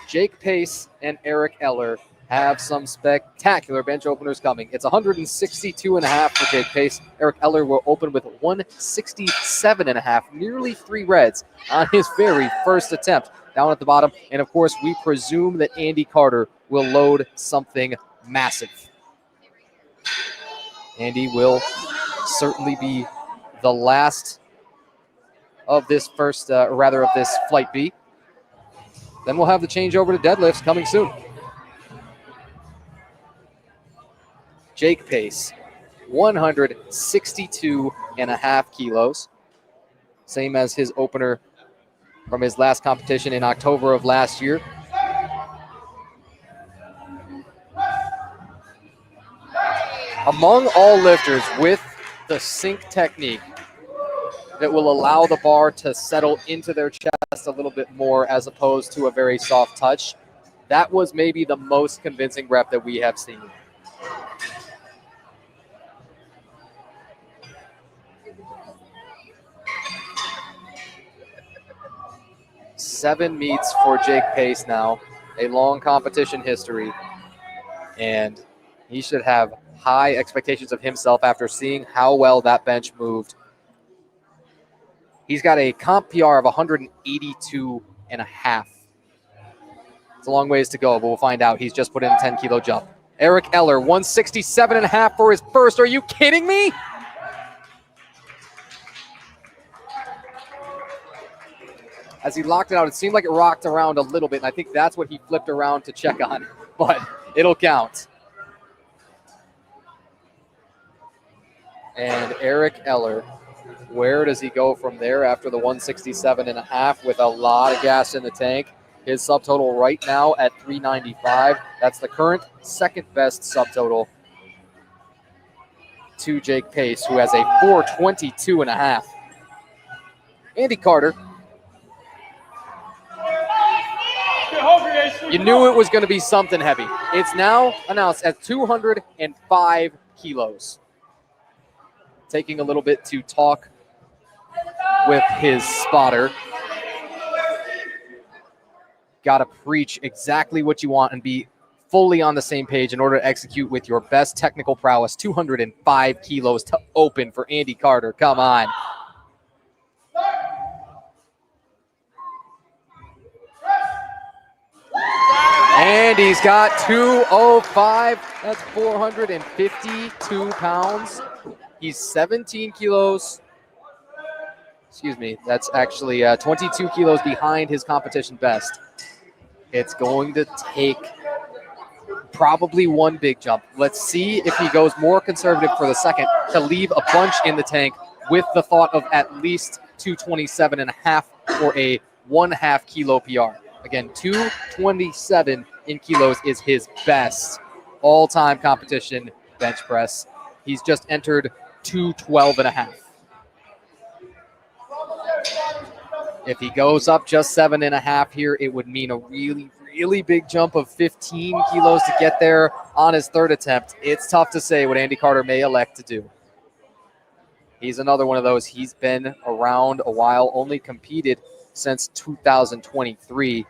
S1: Jake Pace and Eric Eller have some spectacular bench openers coming. It's 162.5 for Jake Pace. Eric Eller will open with 167.5, nearly 3 reds on his very first attempt down at the bottom. And of course, we presume that Andy Carter will load something massive. Andy will certainly be the last of this first, of this flight B. Then we'll have the change over to deadlifts coming soon. Jake Pace, 162.5 kilos. Same as his opener from his last competition in October of last year. Among all lifters with the sink technique that will allow the bar to settle into their chest a little bit more as opposed to a very soft touch, that was maybe the most convincing rep that we have seen. Seven meets for Jake Pace now, a long competition history, and he should have high expectations of himself after seeing how well that bench moved. He's got a comp PR of 182.5. It's a long ways to go, but we'll find out. He's just put in a 10-kilo jump. Eric Eller, 167.5 for his first. Are you kidding me? As he locked it out, it seemed like it rocked around a little bit, and I think that's what he flipped around to check on, but it'll count. And Eric Eller, where does he go from there after the 167.5 with a lot of gas in the tank? His subtotal right now at 395. That's the current second best subtotal to Jake Pace, who has a 422.5. Andy Carter. You knew it was going to be something heavy. It's now announced at 205 kilos. Taking a little bit to talk with his spotter. Got to preach exactly what you want and be fully on the same page in order to execute with your best technical prowess. 205 kilos to open for Andy Carter. Come on. And he's got 205. That's 452 pounds. He's 17 kilos. Excuse me. That's actually 22 kilos behind his competition best. It's going to take probably one big jump. Let's see if he goes more conservative for the second to leave a bunch in the tank with the thought of at least 227.5 for a 1/2 kilo PR. Again, 227 in kilos is his best all-time competition bench press. He's just entered 212.5. If he goes up just 7.5 here, it would mean a really, really big jump of 15 kilos to get there on his third attempt. It's tough to say what Andy Carter may elect to do. He's another one of those. He's been around a while, only competed since 2023,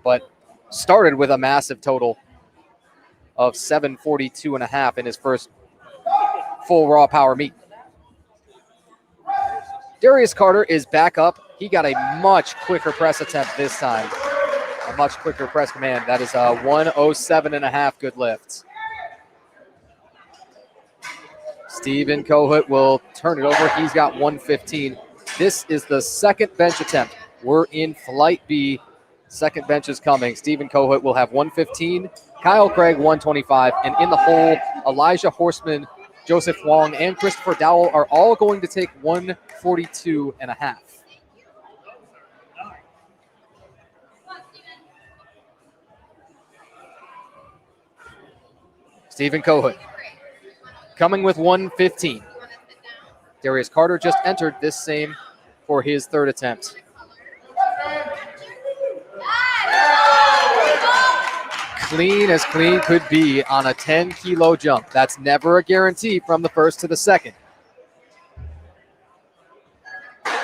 S1: but started with a massive total of 742.5 in his first full raw power meet. Darius Carter is back up. He got a much quicker press attempt this time. A much quicker press command. That is a 107.5 good lift. Stephen Kohut will turn it over. He's got 115. This is the second bench attempt. We're in flight B. Second bench is coming. Stephen Kohut will have 115. Kyle Craig, 125. And in the hole, Elijah Horseman, Joseph Wong, and Christopher Dowell are all going to take 142.5. Stephen Kohut coming with 115. Darius Carter just entered this same for his third attempt. Clean as clean could be on a 10-kilo jump. That's never a guarantee from the first to the second.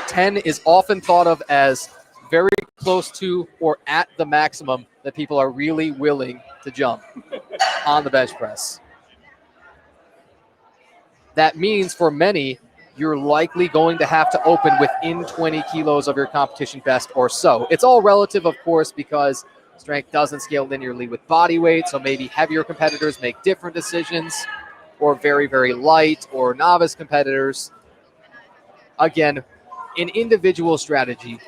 S1: 10 is often thought of as very close to or at the maximum that people are really willing to jump on the bench press. That means for many, you're likely going to have to open within 20 kilos of your competition best or so. It's all relative, of course, because strength doesn't scale linearly with body weight, so maybe heavier competitors make different decisions, or very, very light or novice competitors. Again, an individual strategy,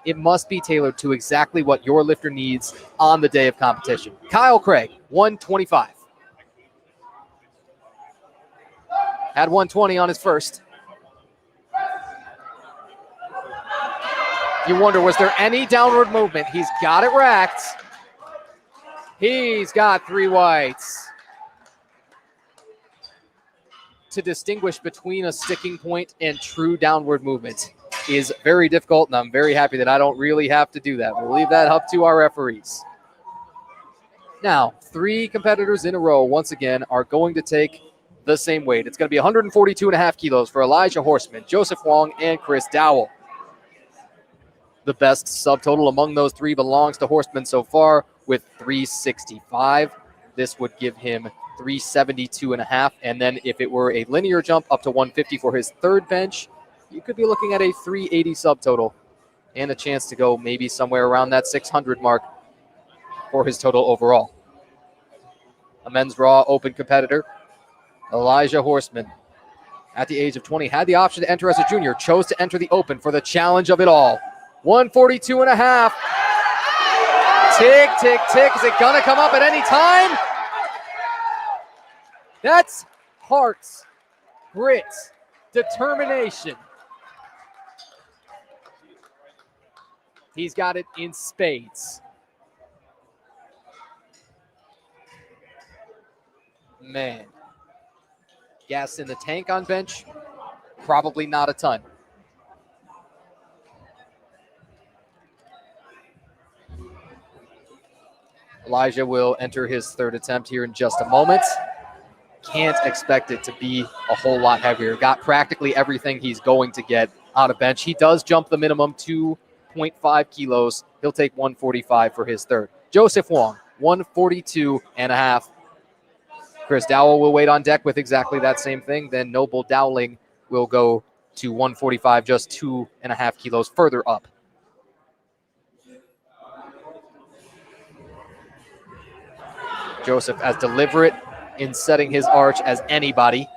S1: it must be tailored to exactly what your lifter needs on the day of competition. Kyle Craig, 125. Had 120 on his first. You wonder, was there any downward movement? He's got it racked. He's got 3 whites. To distinguish between a sticking point and true downward movement is very difficult, and I'm very happy that I don't really have to do that. We'll leave that up to our referees. Now, 3 competitors in a row, once again, are going to take the same weight. It's going to be 142.5 kilos for Elijah Horseman, Joseph Wong, and Chris Dowell. The best subtotal among those 3 belongs to Horseman so far with 365. This would give him 372.5. And then if it were a linear jump up to 150 for his third bench, you could be looking at a 380 subtotal and a chance to go maybe somewhere around that 600 mark for his total overall. A men's raw open competitor, Elijah Horseman, at the age of 20, had the option to enter as a junior, chose to enter the open for the challenge of it all. 142.5. Tick, tick, tick. Is it going to come up at any time? That's heart, grit, determination. He's got it in spades. Man. Gas in the tank on bench? Probably not a ton. Elijah will enter his third attempt here in just a moment. Can't expect it to be a whole lot heavier. Got practically everything he's going to get on a bench. He does jump the minimum 2.5 kilos. He'll take 145 for his third. Joseph Wong, 142.5. Chris Dowell will wait on deck with exactly that same thing. Then Noble Dowling will go to 145, just 2.5 kilos further up. Joseph as deliberate in setting his arch as anybody.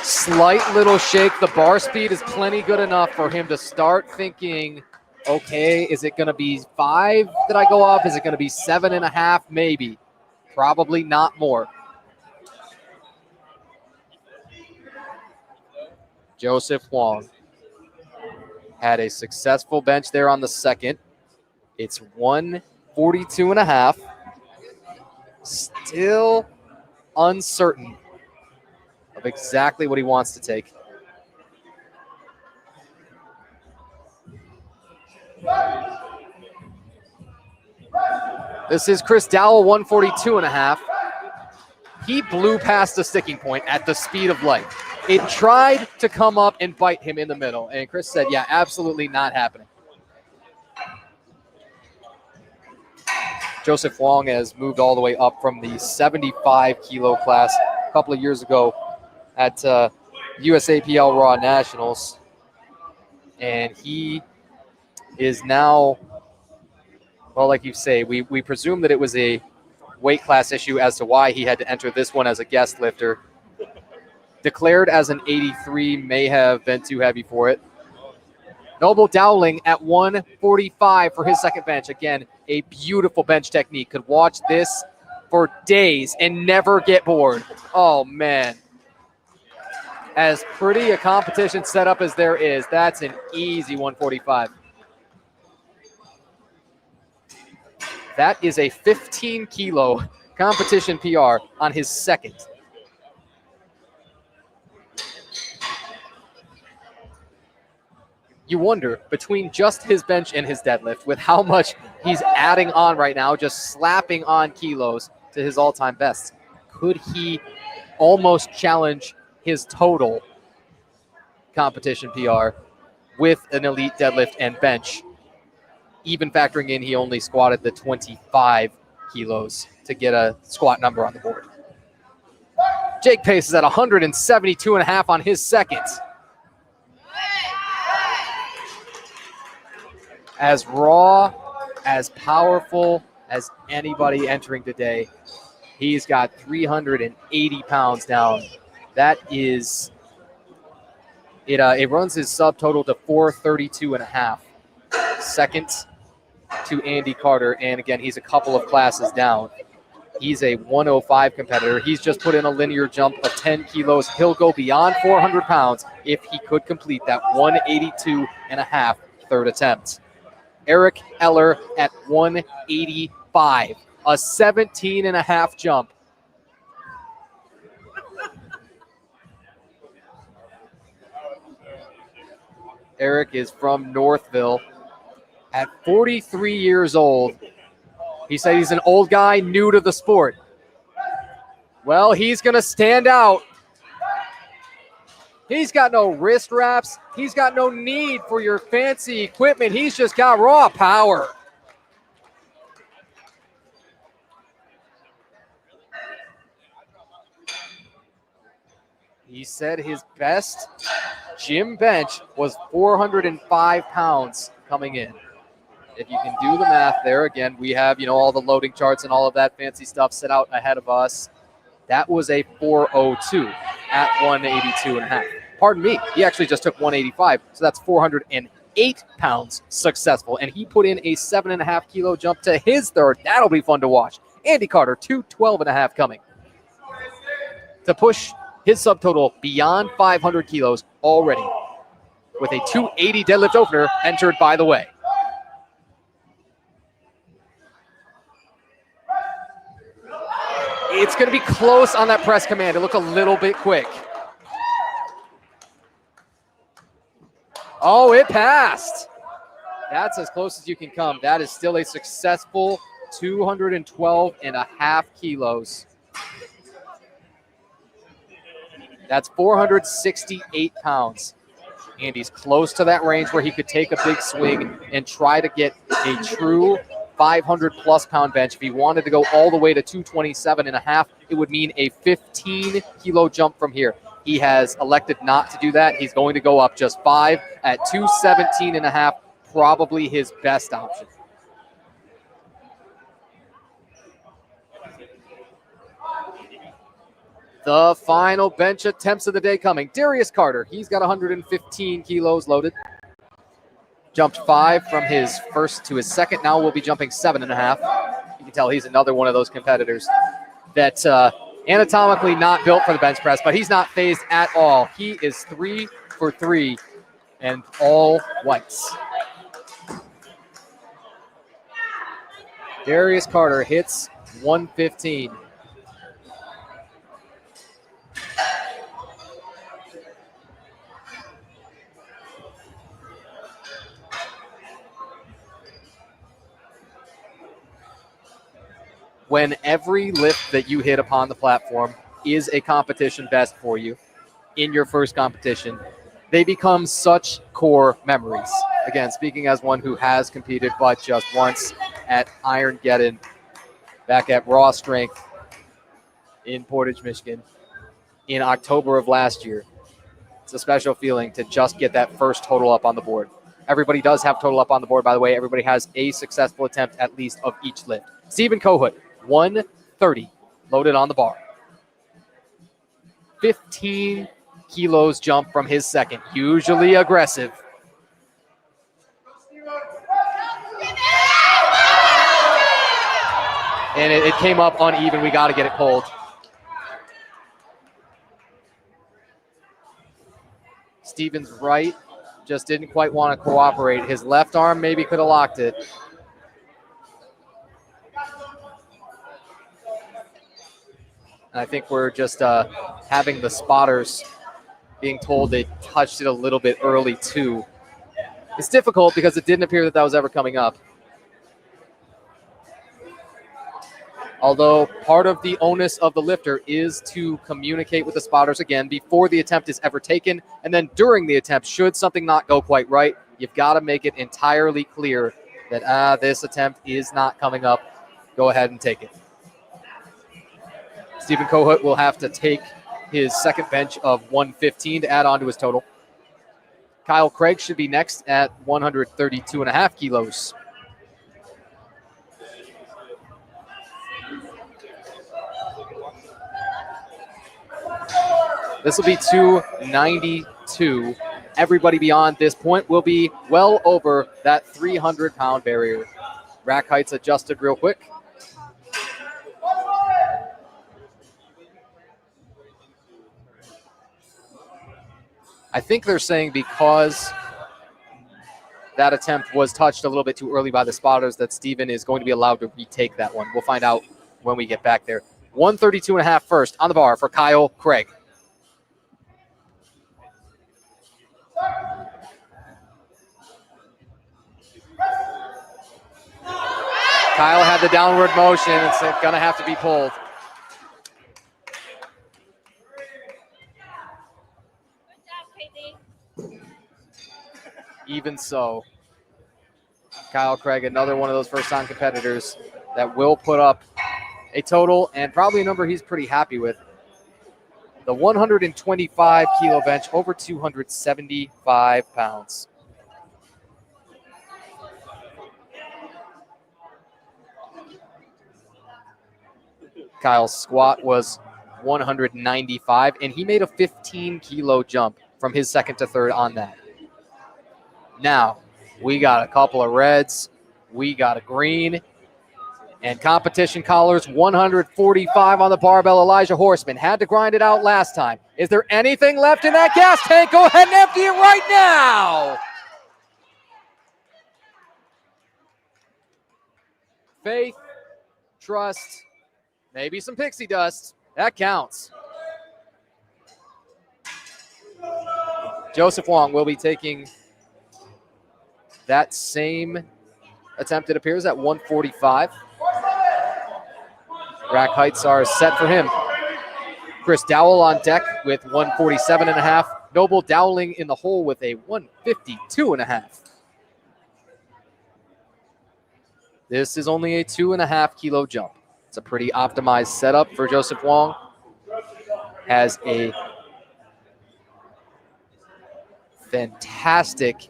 S1: Slight little shake. The bar speed is plenty good enough for him to start thinking, okay, is it going to be 5 that I go up? Is it going to be 7.5? Maybe. Probably not more. Joseph Wong had a successful bench there on the second. It's 142.5. Still uncertain of exactly what he wants to take. This is Chris Dowell, 142.5. He blew past the sticking point at the speed of light. It tried to come up and bite him in the middle, and Chris said, yeah, absolutely not happening. Joseph Wong has moved all the way up from the 75-kilo class a couple of years ago at USAPL Raw Nationals. And he is now, well, like you say, we presume that it was a weight class issue as to why he had to enter this one as a guest lifter. Declared as an 83, may have been too heavy for it. Noble Dowling at 145 for his second bench. Again, a beautiful bench technique. Could watch this for days and never get bored. Oh, man. As pretty a competition setup as there is, that's an easy 145. That is a 15-kilo competition PR on his second. You wonder, between just his bench and his deadlift, with how much he's adding on right now, just slapping on kilos to his all-time best, could he almost challenge his total competition PR with an elite deadlift and bench, even factoring in he only squatted the 25 kilos to get a squat number on the board. Jake Pace is at 172.5 on his second. As raw, as powerful as anybody entering today, he's got 380 pounds down. That is, it runs his subtotal to 432.5. Second to Andy Carter, and again, he's a couple of classes down. He's a 105 competitor. He's just put in a linear jump of 10 kilos. He'll go beyond 400 pounds if he could complete that 182.5 third attempt. Eric Eller at 185, a 17.5 jump. Eric is from Northville. At 43 years old, he said he's an old guy new to the sport. Well, he's going to stand out. He's got no wrist wraps. He's got no need for your fancy equipment. He's just got raw power. He said his best gym bench was 405 pounds coming in. If you can do the math there, again, we have, all the loading charts and all of that fancy stuff set out ahead of us. That was a 402 at 182.5. Pardon me, he actually just took 185, so that's 408 pounds successful, and he put in a 7.5 kilo jump to his third. That'll be fun to watch. Andy Carter, 212.5 coming to push his subtotal beyond 500 kilos already, with a 280 deadlift opener entered by the way. It's going to be close on that press command. It looked a little bit quick. Oh, it passed. That's as close as you can come. That is still a successful 212.5 kilos. That's 468 pounds. Andy's close to that range where he could take a big swing and try to get a true 500-plus pound bench. If he wanted to go all the way to 227.5, it would mean a 15-kilo jump from here. He has elected not to do that. He's going to go up just 5 at 217.5, probably his best option. The final bench attempts of the day coming. Darius Carter, he's got 115 kilos loaded. Jumped 5 from his first to his second. Now we'll be jumping 7.5. You can tell he's another one of those competitors that anatomically not built for the bench press, but he's not phased at all. He is 3 for 3 and all whites. Darius Carter hits 115. When every lift that you hit upon the platform is a competition best for you in your first competition, they become such core memories. Again, speaking as one who has competed but just once at Irongeddon, back at Raw Strength in Portage, Michigan, in October of last year. It's a special feeling to just get that first total up on the board. Everybody does have total up on the board, by the way. Everybody has a successful attempt at least of each lift. Stephen Kohut, 130 loaded on the bar. 15 kilos jump from his second, usually aggressive. And it came up uneven. We got to get it pulled. Steven's right just didn't quite want to cooperate. His left arm maybe could have locked it. And I think we're just having the spotters being told they touched it a little bit early too. It's difficult because it didn't appear that was ever coming up. Although part of the onus of the lifter is to communicate with the spotters again before the attempt is ever taken, and then during the attempt, should something not go quite right, you've got to make it entirely clear that this attempt is not coming up. Go ahead and take it. Stephen Kohut will have to take his second bench of 115 to add on to his total. Kyle Craig should be next at 132.5 kilos. This will be 292. Everybody beyond this point will be well over that 300-pound barrier. Rack heights adjusted real quick. I think they're saying because that attempt was touched a little bit too early by the spotters that Steven is going to be allowed to retake that one. We'll find out when we get back there. 132.5 first on the bar for Kyle Craig. Kyle had the downward motion. It's going to have to be pulled. Even so, Kyle Craig, another one of those first-time competitors that will put up a total and probably a number he's pretty happy with. The 125-kilo bench, over 275 pounds. Kyle's squat was 195, and he made a 15-kilo jump from his second to third on that. Now, we got a couple of reds, we got a green, and competition collars, 145 on the barbell. Elijah Horseman had to grind it out last time. Is there anything left in that gas tank? Go ahead and empty it right now. Faith, trust, maybe some pixie dust. That counts. Joseph Wong will be taking that same attempt, it appears, at 145. Rack heights are set for him. Chris Dowell on deck with 147.5. Noble Dowling in the hole with a 152.5. This is only a 2.5 kilo jump. It's a pretty optimized setup for Joseph Wong. Has a fantastic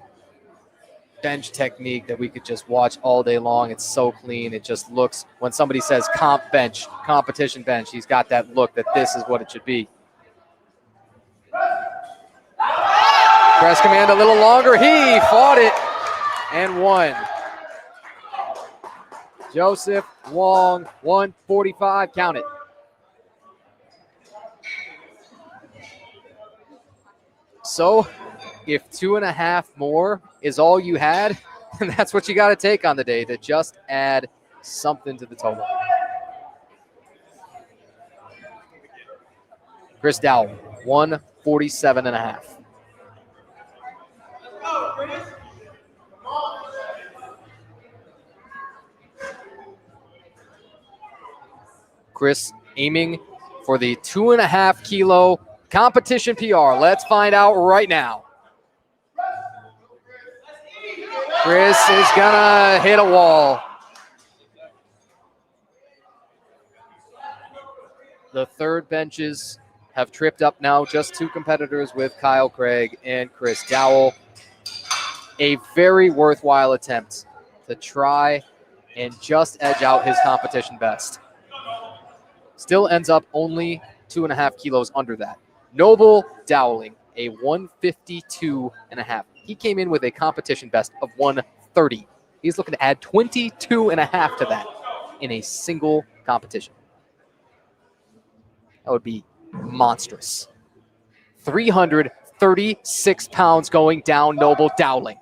S1: bench technique that we could just watch all day long. It's so clean. It just looks, when somebody says comp bench, competition bench, he's got that look that this is what it should be. Press command a little longer. He fought it and won. Joseph Wong, 145, count it. So, if 2.5 more is all you had, that's what you got to take on the day, to just add something to the total. Chris Dowell, 147.5. Chris aiming for the 2.5 kilo competition PR. Let's find out right now. Chris is gonna hit a wall. The third benches have tripped up now. Just two competitors with Kyle Craig and Chris Dowell. A very worthwhile attempt to try and just edge out his competition best. Still ends up only 2.5 kilos under that. Noble Dowling, a 152.5. He came in with a competition best of 130. He's looking to add 22.5 to that in a single competition. That would be monstrous. 336 pounds going down Noble Dowling.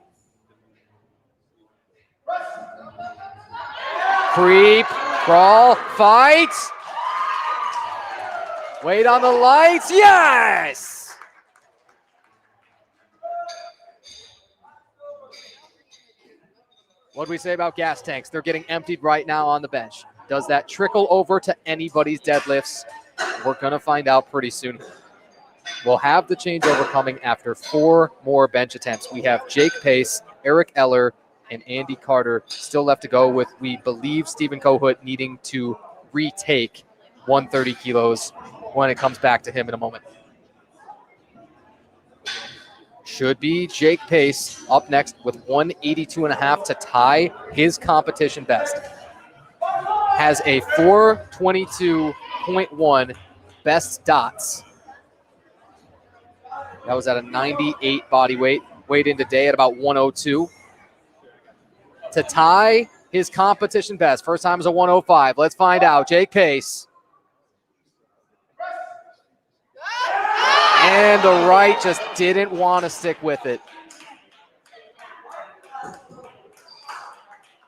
S1: Creep, crawl, fight. Wait on the lights. Yes! What do we say about gas tanks? They're getting emptied right now on the bench. Does that trickle over to anybody's deadlifts? We're going to find out pretty soon. We'll have the changeover coming after 4 more bench attempts. We have Jake Pace, Eric Eller, and Andy Carter still left to go, with, we believe, Stephen Kohut needing to retake 130 kilos when it comes back to him in a moment. Should be Jake Pace up next with 182.5 to tie his competition best. Has a 422.1 best dots. That was at a 98 body weight. Weighed in today at about 102. To tie his competition best. First time is a 105. Let's find out. Jake Pace. And the right just didn't want to stick with it.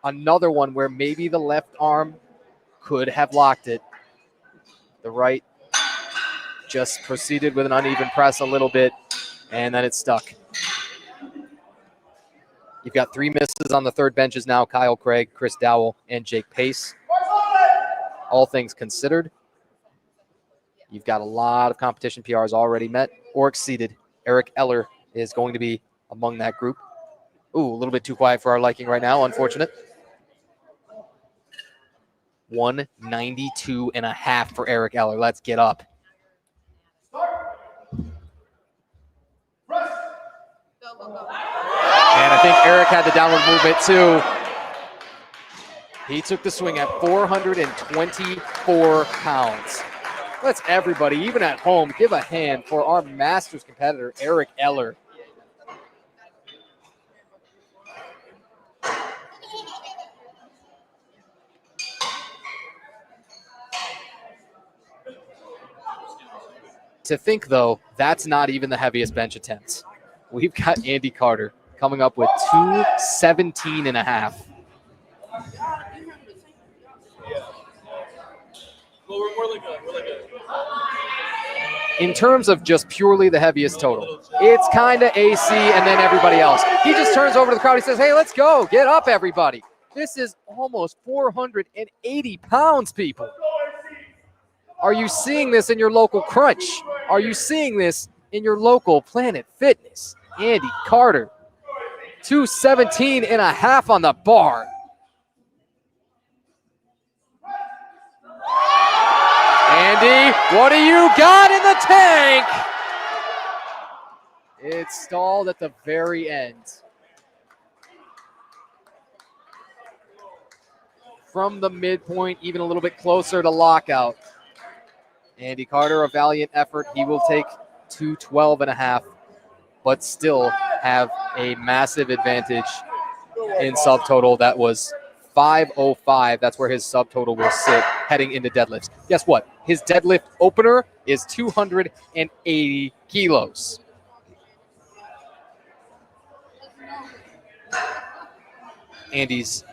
S1: Another one where maybe the left arm could have locked it. The right just proceeded with an uneven press a little bit, and then it stuck. You've got 3 misses on the third benches now: Kyle Craig, Chris Dowell, and Jake Pace. All things considered, you've got a lot of competition PRs already met or exceeded. Eric Eller is going to be among that group. Ooh, a little bit too quiet for our liking right now, unfortunate. 192.5 for Eric Eller. Let's get up. And I think Eric had the downward movement too. He took the swing at 424 pounds. Let's everybody, even at home, give a hand for our Masters competitor, Eric Eller. To think, though, that's not even the heaviest bench attempts. We've got Andy Carter coming up with 217.5. In terms of just purely the heaviest total, it's kind of AC and then everybody else. He just turns over to the crowd. He says, hey, let's go. Get up, everybody. This is almost 480 pounds, people. Are you seeing this in your local Crunch? Are you seeing this in your local Planet Fitness? Andy Carter, 217.5 on the bar. Andy, what do you got in the tank? It stalled at the very end. From the midpoint, even a little bit closer to lockout. Andy Carter, a valiant effort. He will take 212.5, but still have a massive advantage in subtotal. That was 505. That's where his subtotal will sit heading into deadlifts. Guess what? His deadlift opener is 280 kilos. Andy's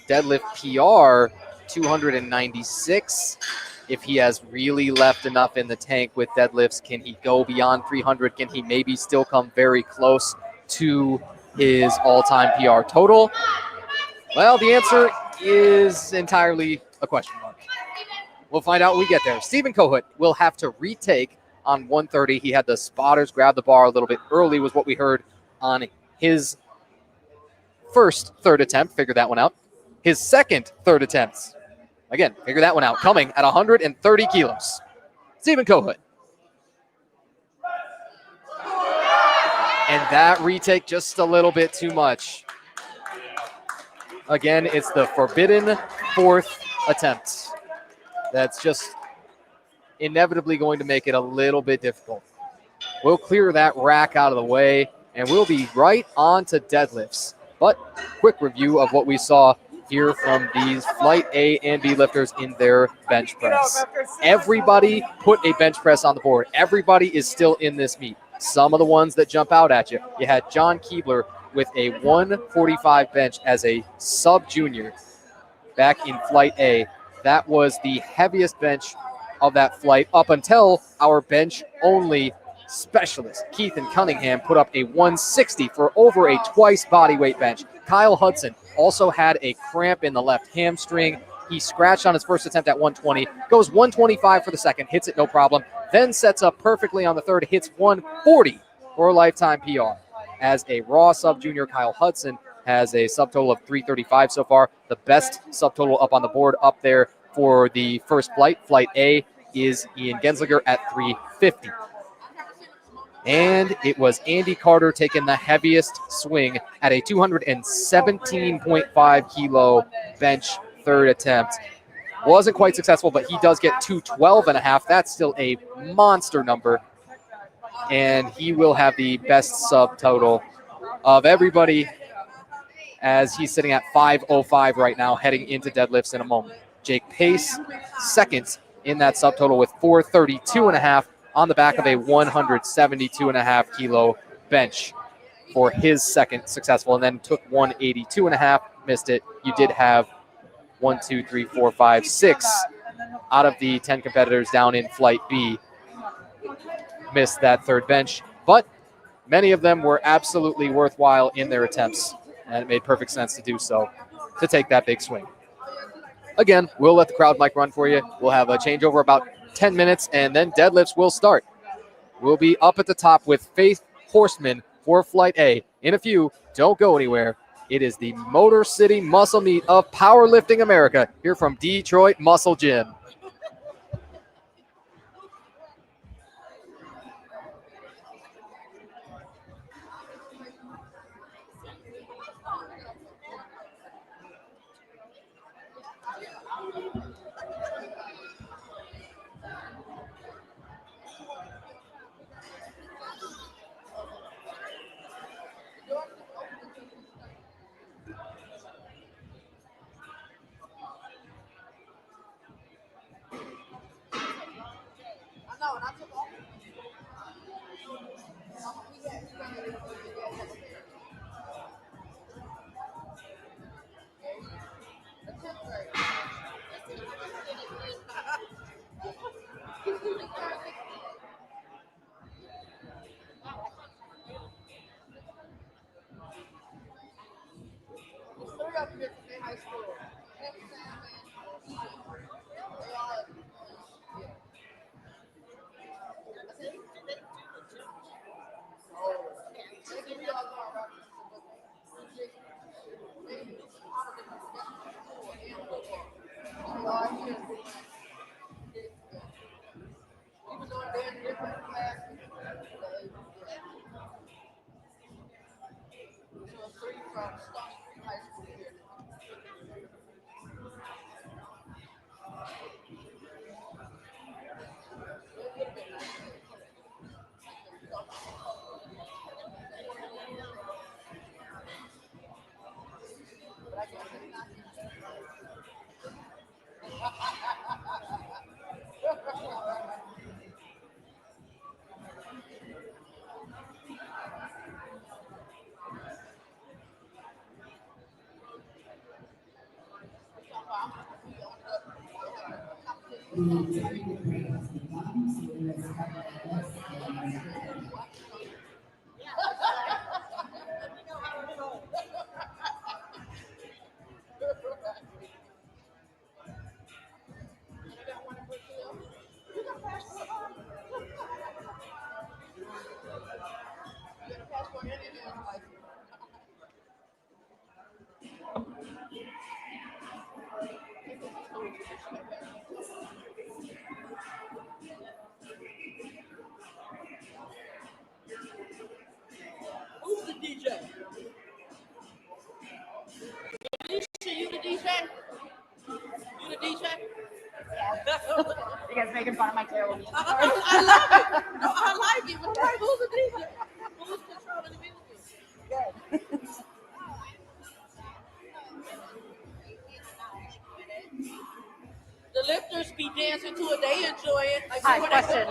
S1: deadlift PR, 296. If he has really left enough in the tank with deadlifts, can he go beyond 300? Can he maybe still come very close to his all-time PR total? Well, the answer is entirely a question mark. We'll find out when we get there. Stephen Kohut will have to retake on 130. He had the spotters grab the bar a little bit early, was what we heard on his first third attempt. Figure that one out. His second third attempt. Again, figure that one out. Coming at 130 kilos. Stephen Kohut. And that retake just a little bit too much. Again, it's the forbidden 4th attempt. That's just inevitably going to make it a little bit difficult. We'll clear that rack out of the way, and we'll be right on to deadlifts. But quick review of what we saw here from these Flight A and B lifters in their bench press. Everybody put a bench press on the board. Everybody is still in this meet. Some of the ones that jump out at you. You had John Keebler with a 145 bench as a sub-junior back in Flight A. That was the heaviest bench of that flight up until our bench-only specialist, Keithan Cunningham, put up a 160 for over a twice body weight bench. Kyle Hudson also had a cramp in the left hamstring. He scratched on his first attempt at 120, goes 125 for the second, hits it no problem, then sets up perfectly on the third, hits 140 for a lifetime PR. As a raw sub-junior, Kyle Hudson has a subtotal of 335 so far. The best subtotal up on the board up there for the first flight, Flight A, is Ian Genslinger at 350. And it was Andy Carter taking the heaviest swing at a 217.5 kilo bench third attempt. Wasn't quite successful, but he does get 212.5. That's still a monster number. And he will have the best subtotal of everybody as he's sitting at 505 right now, heading into deadlifts in a moment. Jake Pace, second in that subtotal with 432.5 on the back of a 172.5 kilo bench for his second successful, and then took 182.5, missed it. You did have 1, 2, 3, 4, 5, 6 out of the 10 competitors down in Flight B missed that third bench, but many of them were absolutely worthwhile in their attempts, and it made perfect sense to do so, to take that big swing. Again, we'll let the crowd mic run for you. We'll have a changeover about 10 minutes, and then deadlifts will start. We'll be up at the top with Faith Horseman for Flight A. In a few, don't go anywhere. It is the Motor City Muscle Meet of Powerlifting America here from Detroit Muscle Gym.
S5: Who's the DJ? You the DJ? You the DJ?
S6: You guys making fun of my terrible music.
S5: I love it. No, I like it. But like, who's the DJ? Who's controlling the music? dancing to it, they enjoy it. Like,
S6: Hi,
S5: when they-
S6: question.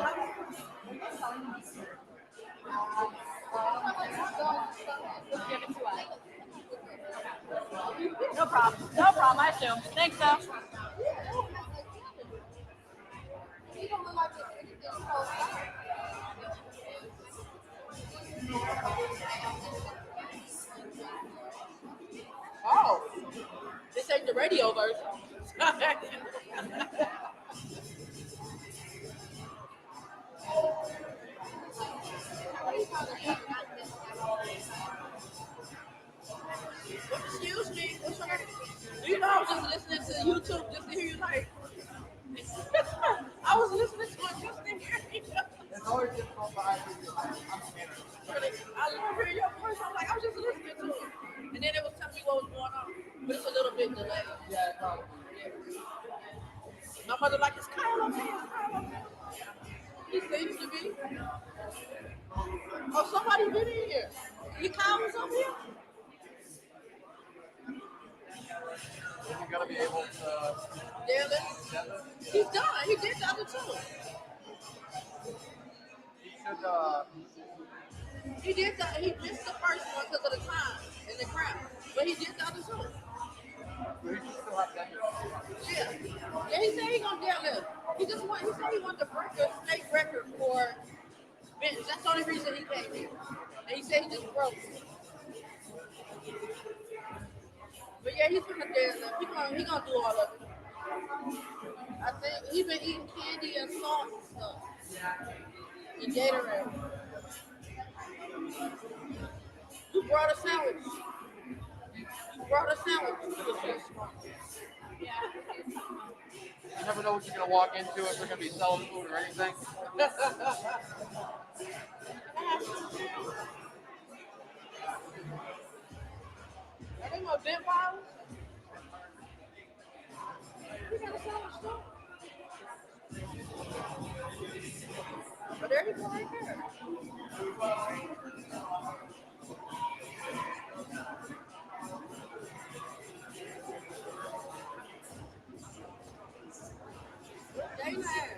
S6: No problem. No problem. I assume. Thanks, though.
S5: Oh, this ain't the radio version. Excuse me. What's your name? You know, I was just listening to YouTube just to hear you like. I was listening to it just to hear you.
S3: It's always difficult behind you. I'm scared.
S5: I love hearing your voice. I'm like, I was just listening to it. And then it was telling me what was going on. But it's a little bit delayed.
S3: Yeah, probably.
S5: My mother like, it's Kyle up here. It's Kyle up here. He seems to be. Oh, somebody been in here. You Kyle was up here?
S3: You gotta be able to.
S5: Deadlift. He's done. He did the other two.
S3: He should.
S5: He missed the first one because of the time and the crowd. But he did the other two.
S3: We should still have that.
S5: Yeah. Yeah, he said he gonna deadlift. He said he wanted to break a state record for bench. That's the only reason he came here. And he said he just broke it. But yeah, he's gonna deadlift. He gonna do all of it. I think he been eating candy and salt and stuff. And Gatorade. You brought a sandwich. You brought a sandwich.
S3: You never know what you're gonna walk into if they're gonna be selling food or anything.
S5: Are they more bent bottles? We got a sandwich too. But there you go right there. They mad.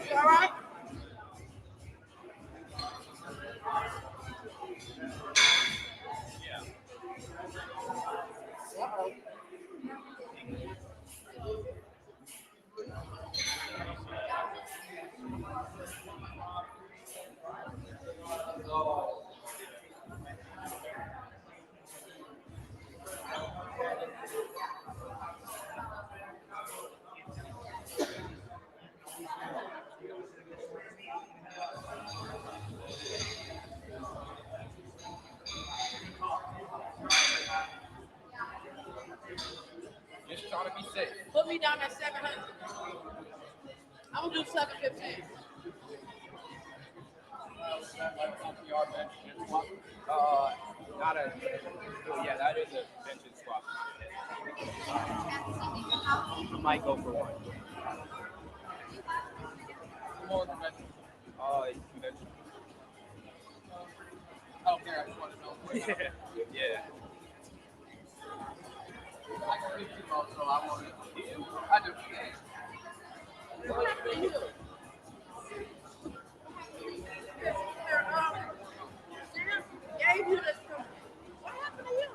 S5: You all right? Uh-oh.
S3: Just trying to be safe.
S5: Put me down at 700. I'm gonna do 715.
S3: Not a. Yeah, that is a bench and squat. I might go for one. More conventional. Conventional. I don't care. I just want to know. Yeah. I can speak too much, so I won't. I do.
S5: What happened to you? Sam gave you this. What happened to you?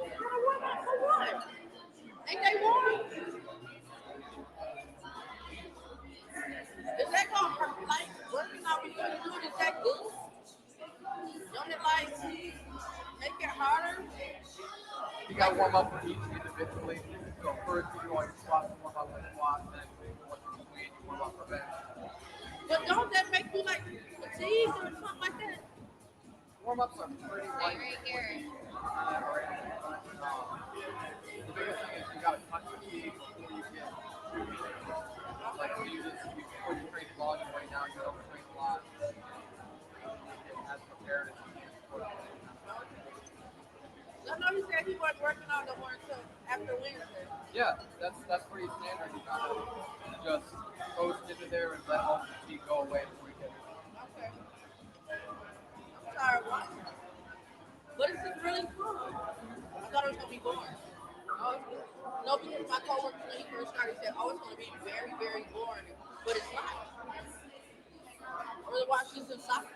S5: What happened for what? Ain't they warm? Is that going to, like, working out before you do it? Is that good? Don't it, like, make it harder?
S3: You got to warm up for each individually. So first you go on your squats, warm up with squats, then you warm up for bench.
S5: But don't that make you, like, fatigued or something like that?
S3: Warm ups are pretty light.
S2: Right here.
S1: The biggest thing is you got to cut fatigue before you get too big. Like you train volume right now, you overtrain a lot. Get as prepared as you can before the fight.
S5: I know he said he wasn't working out no more until after Wednesday.
S1: Yeah, that's pretty standard. You kind of just coast into there and let all the fatigue go away before you get it.
S5: Okay. I'm sorry, what? But it's just really cool. I thought it was going to be boring. No, because my coworker, when he first started, said, oh, it's going to be very, very boring. But it's not. I really watched this in soccer.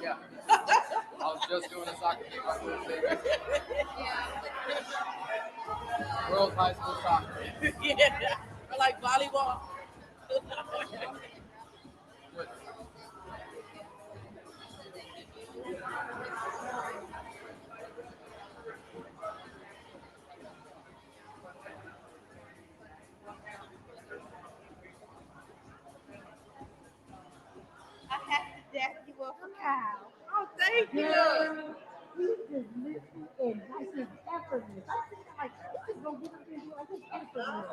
S1: Yeah. I was just doing a soccer game on Thursday. World High School Soccer.
S5: Yeah. Or like volleyball.
S4: I have to deck you up a cow.
S5: Oh, thank you.
S4: You just listen and like it's effortless. I think like you just go get up there and do like it's effortless.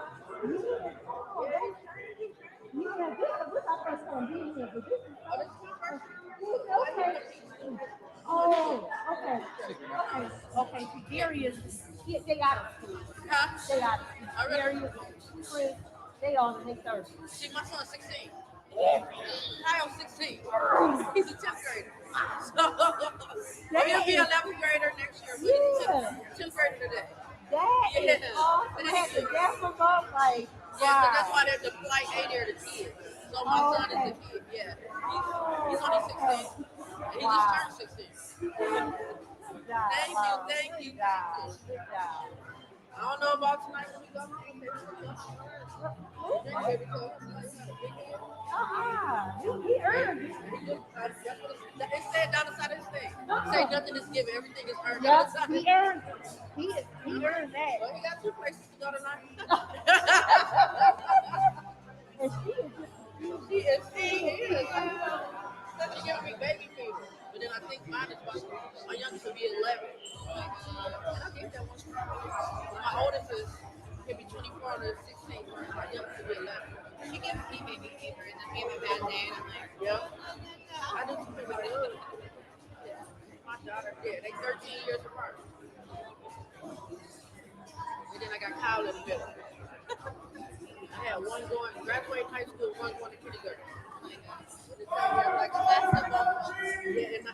S4: Yeah, this is our first time being here, but this is okay. Okay. See, Darius, they out of school.
S5: Huh?
S4: They out of school. Darius, Chris, they on the 30.
S5: See, my son's 16. Kyle's 16. He's a 10th grader. So, he'll be an 11th grader next year. But he's a 10th grader today.
S4: That is awesome. I had to gas them up like,
S5: yeah, but that's why they're the flight A there, the kid. So my son is the kid, yeah. He's only 16. And he just turned 16. Thank you.
S4: Good job.
S5: I don't know about tonight when we go home.
S4: He earned it.
S5: They said down the side of his thing. Say nothing is given, everything is earned.
S4: Yep, he earned it. He earned that.
S5: Well, he got 2 places to go tonight.
S4: And
S5: She is. She's giving me baby fever. But then I think mine is about, my youngest will be 11. And I think that one. My oldest can be 24 and 16. My youngest will be 11.
S2: She gives me baby fever and then we have a bad day and I'm like,
S5: Yep. I do too. My daughter, yeah, they 13 years apart. And then I got Kyle in the middle. I had one going, graduating high school, one going to kindergarten. Like that's the moment. Yeah, and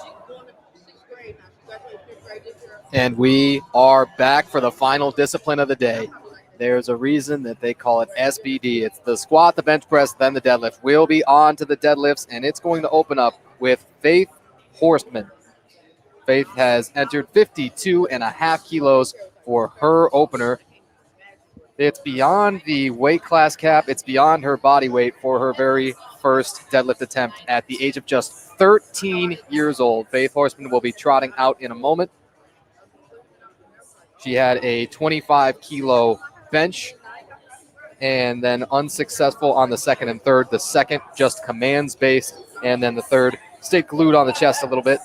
S5: she's going to 6th grade now. She graduated 5th grade this year.
S1: And we are back for the final discipline of the day. There's a reason that they call it SBD. It's the squat, the bench press, then the deadlift. We'll be on to the deadlifts, and it's going to open up with Faith Horstman. Faith has entered 52.5 kilos for her opener. It's beyond the weight class cap. It's beyond her body weight for her very first deadlift attempt at the age of just 13 years old. Faith Horstman will be trotting out in a moment. She had a 25-kilo bench and then unsuccessful on the second and third. The second just commands based, and then the third stayed glued on the chest a little bit.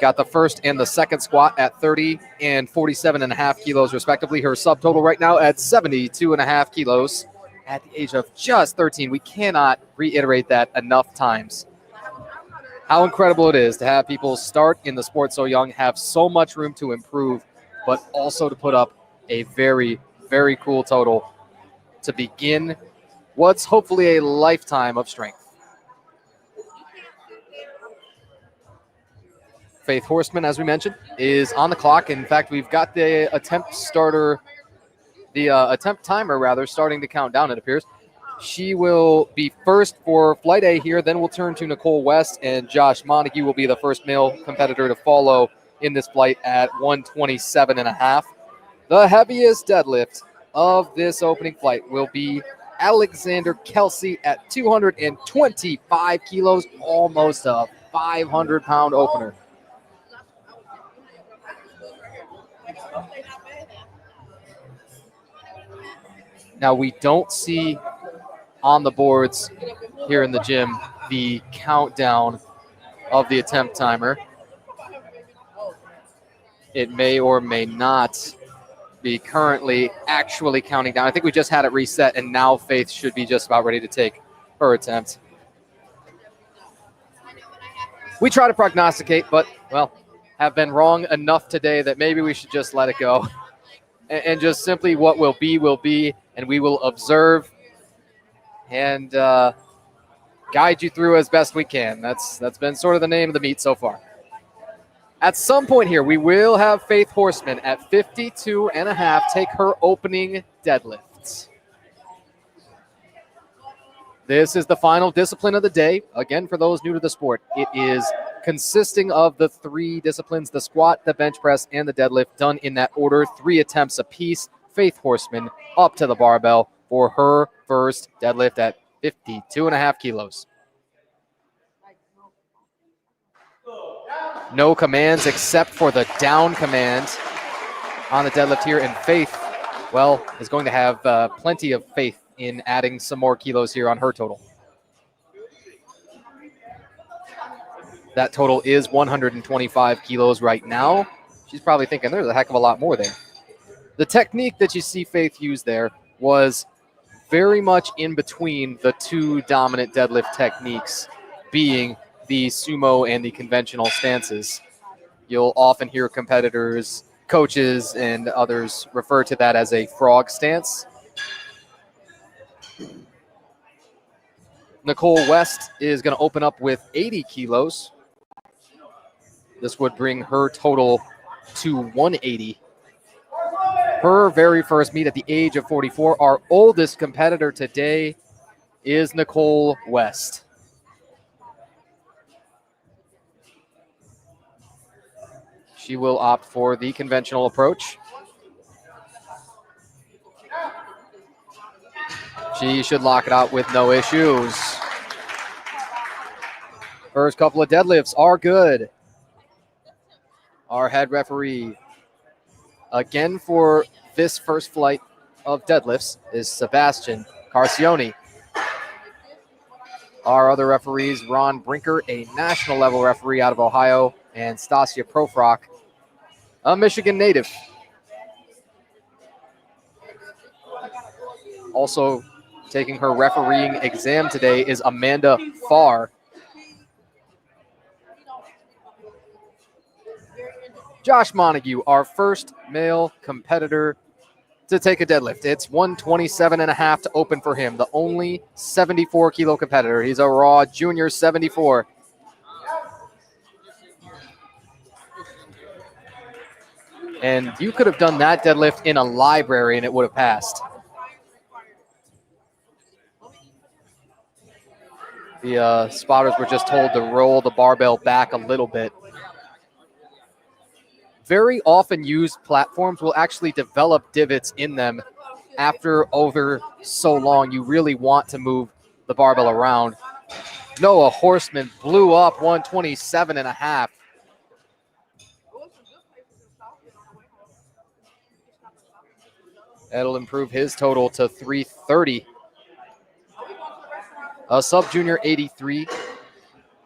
S1: Got the first and the second squat at 30 and 47.5 kilos respectively. Her subtotal right now at 72.5 kilos at the age of just 13. We cannot reiterate that enough times. How incredible it is to have people start in the sport so young, have so much room to improve, but also to put up a very, very cool total to begin what's hopefully a lifetime of strength. Faith Horstman, as we mentioned, is on the clock. In fact, we've got the attempt timer starting to count down, it appears. She will be first for Flight A here, then we'll turn to Nicole West, and Josh Montague will be the first male competitor to follow in this flight at 127.5. The heaviest deadlift of this opening flight will be Alexander Kelsey at 225 kilos, almost a 500-pound opener. Now, we don't see on the boards here in the gym the countdown of the attempt timer. It may or may not be currently actually counting down. I think we just had it reset, and now Faith should be just about ready to take her attempt. We try to prognosticate, but, well, have been wrong enough today that maybe we should just let it go. And just simply what will be, and we will observe and guide you through as best we can. That's been sort of the name of the meet so far. At some point here, we will have Faith Horseman at 52.5 take her opening deadlifts. This is the final discipline of the day. Again, for those new to the sport, it is consisting of the 3 disciplines, the squat, the bench press, and the deadlift, done in that order, 3 attempts apiece. Faith Horseman up to the barbell for her first deadlift at 52.5 kilos. No commands except for the down command on the deadlift here, and Faith, well, is going to have plenty of faith in adding some more kilos here on her total. That total is 125 kilos right now. She's probably thinking there's a heck of a lot more there. The technique that you see Faith use there was very much in between the 2 dominant deadlift techniques, being the sumo and the conventional stances. You'll often hear competitors, coaches, and others refer to that as a frog stance. Nicole West is going to open up with 80 kilos. This would bring her total to 180. Her very first meet at the age of 44. Our oldest competitor today is Nicole West. She will opt for the conventional approach. She should lock it out with no issues. First couple of deadlifts are good. Our head referee, again for this first flight of deadlifts, is Sebastian Carcioni. Our other referees, Ron Brinker, a national level referee out of Ohio, and Stasia Profrock, a Michigan native. Also taking her refereeing exam today is Amanda Farr. Josh Montague, our first male competitor to take a deadlift. It's 127.5 to open for him, the only 74-kilo competitor. He's a raw junior 74. And you could have done that deadlift in a library and it would have passed. The spotters were just told to roll the barbell back a little bit. Very often used platforms will actually develop divots in them after over so long. You really want to move the barbell around. Noah Horseman blew up 127.5. That'll improve his total to 330. A sub-junior 83.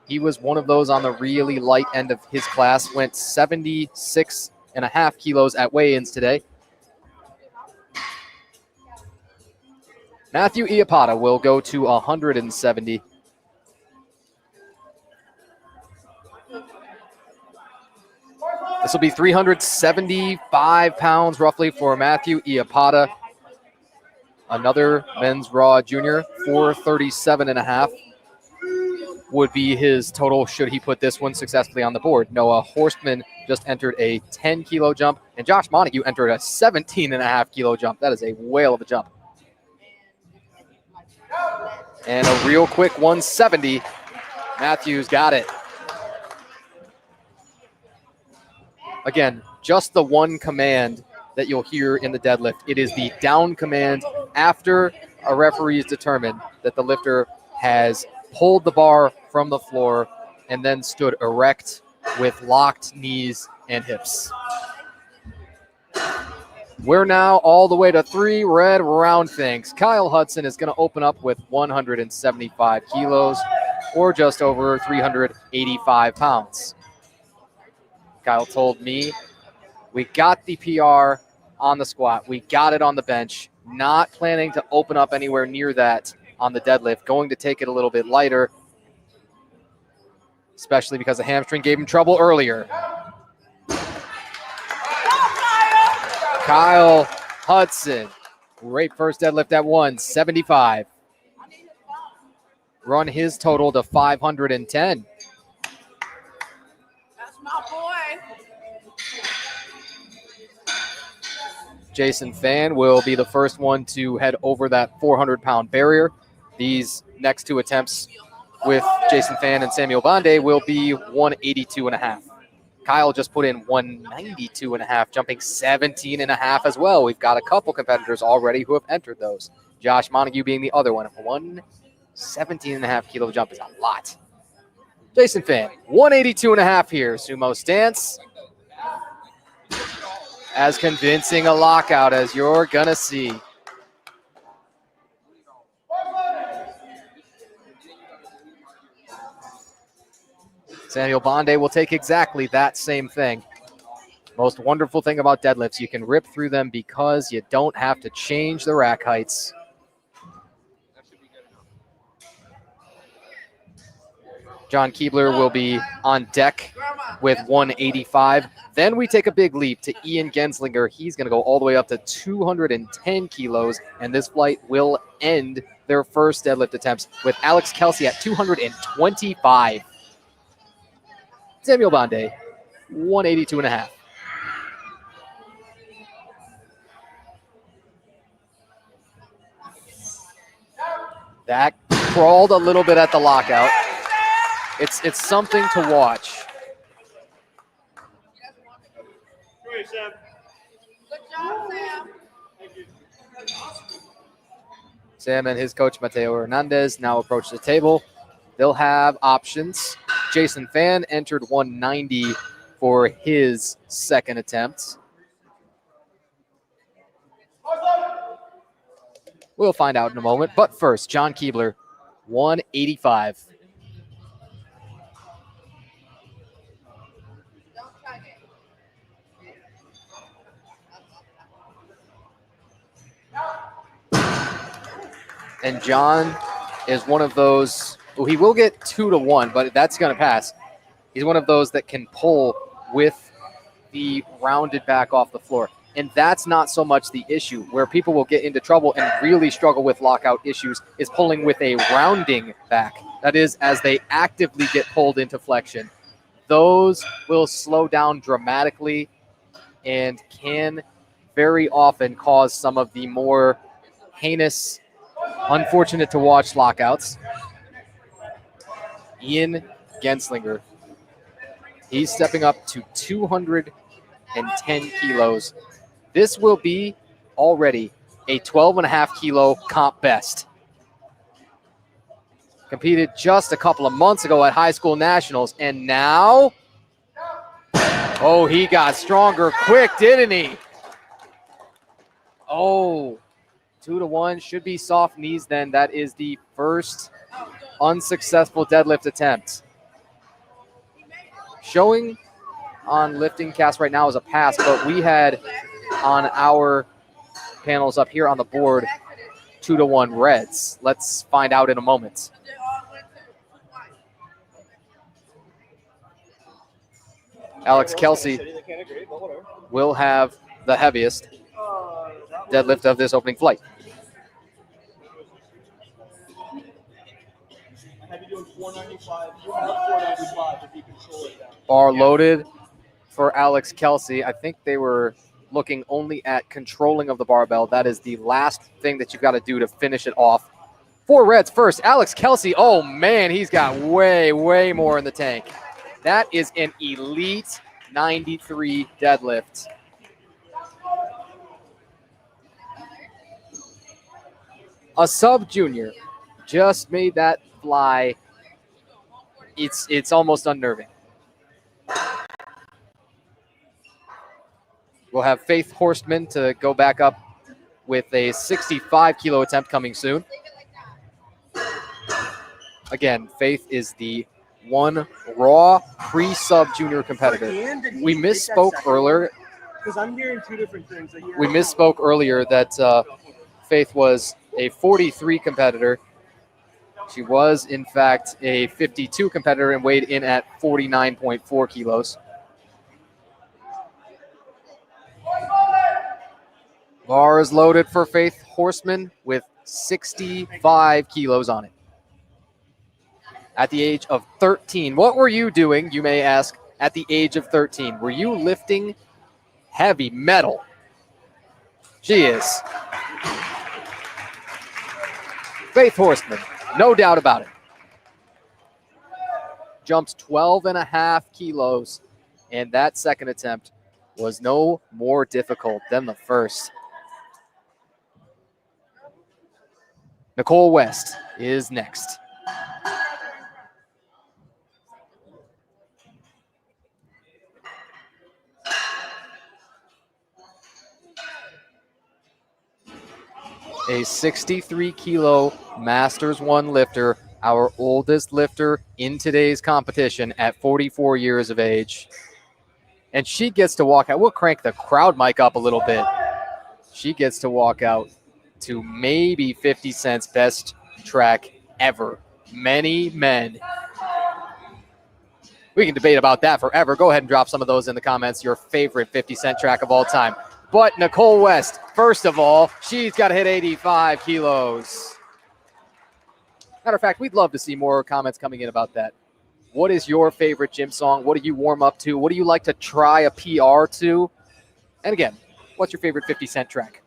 S1: He was one of those on the really light end of his class, went 76.5 kilos at weigh-ins today. Matthew Iapata will go to 170. This will be 375 pounds roughly for Matthew Iapata. Another men's raw junior, 437.5 would be his total should he put this one successfully on the board. Noah Horstman just entered a 10-kilo jump, and Josh Montague entered a 17.5-kilo jump. That is a whale of a jump. And a real quick 170. Matthews got it. Again, just the one command that you'll hear in the deadlift. It is the down command after a referee is determined that the lifter has pulled the bar from the floor and then stood erect with locked knees and hips. We're now all the way to 3 red round things. Kyle Hudson is going to open up with 175 kilos or just over 385 pounds. Kyle told me We got the PR on the squat. We got it on the bench. Not planning to open up anywhere near that on the deadlift. Going to take it a little bit lighter, especially because the hamstring gave him trouble earlier. Kyle Hudson, great first deadlift at 175. Run his total to 510.
S5: That's my boy.
S1: Jason Fan will be the first one to head over that 400-pound barrier. These next two attempts with Jason Fan and Samuel Bande will be 182.5. Kyle just put in 192.5, jumping 17.5 as well. We've got a couple competitors already who have entered those. Josh Montague being the other one. 117.5 kilo jump is a lot. Jason Fan, 182.5 here. Sumo stance. As convincing a lockout as you're gonna see. Samuel Bande will take exactly that same thing. Most wonderful thing about deadlifts, you can rip through them because you don't have to change the rack heights. John Keebler will be on deck with 185. Then we take a big leap to Ian Genslinger. He's going to go all the way up to 210 kilos, and this flight will end their first deadlift attempts with Alex Kelsey at 225. Samuel Bande, 182.5. That crawled a little bit at the lockout. It's something to watch.
S5: Good job, Sam.
S1: Sam and his coach, Mateo Hernandez, now approach the table. They'll have options. Jason Fan entered 190 for his second attempt. We'll find out in a moment. But first, John Keebler, 185. And John is one of those, well, he will get 2-1, but that's going to pass. He's one of those that can pull with the rounded back off the floor. And that's not so much the issue. Where people will get into trouble and really struggle with lockout issues is pulling with a rounding back. That is, as they actively get pulled into flexion. Those will slow down dramatically and can very often cause some of the more heinous, unfortunate to watch lockouts. Ian Genslinger, he's stepping up to 210 kilos. This will be already a 12.5 kilo comp best. Competed just a couple of months ago at high school nationals, and now, oh, he got stronger quick, didn't he? Oh, 2-1 should be soft knees then. That is the first unsuccessful deadlift attempt. Showing on lifting cast right now is a pass, but we had on our panels up here on the board 2-1 reds. Let's find out in a moment. Alex Kelsey will have the heaviest deadlift of this opening flight. Bar loaded for Alex Kelsey. I think they were looking only at controlling of the barbell. That is the last thing that you've got to do to finish it off. 4 reds first. Alex Kelsey, oh man, he's got way, way more in the tank. That is an elite 93 deadlift. A sub-junior just made that fly. It's almost unnerving. We'll have Faith Horstman to go back up with a 65 kilo attempt coming soon. Again, Faith is the one raw pre-sub junior competitor. We misspoke
S3: Because I'm hearing two different things.
S1: We misspoke earlier that Faith was a 43 competitor. She was, in fact, a 52 competitor and weighed in at 49.4 kilos. Bar is loaded for Faith Horseman with 65 kilos on it. At the age of 13, what were you doing, you may ask, at the age of 13? Were you lifting heavy metal? She is. Faith Horseman, no doubt about it. Jumps 12.5 kilos, and that second attempt was no more difficult than the first. Nicole West is next. A 63 kilo Masters 1 lifter, our oldest lifter in today's competition at 44 years of age. And she gets to walk out. We'll crank the crowd mic up a little bit. She gets to walk out to maybe 50 Cent's best track ever. Many men. We can debate about that forever. Go ahead and drop some of those in the comments. Your favorite 50 Cent track of all time. But Nicole West, first of all, she's got to hit 85 kilos. Matter of fact, we'd love to see more comments coming in about that. What is your favorite gym song? What do you warm up to? What do you like to try a PR to? And again, what's your favorite 50 Cent track?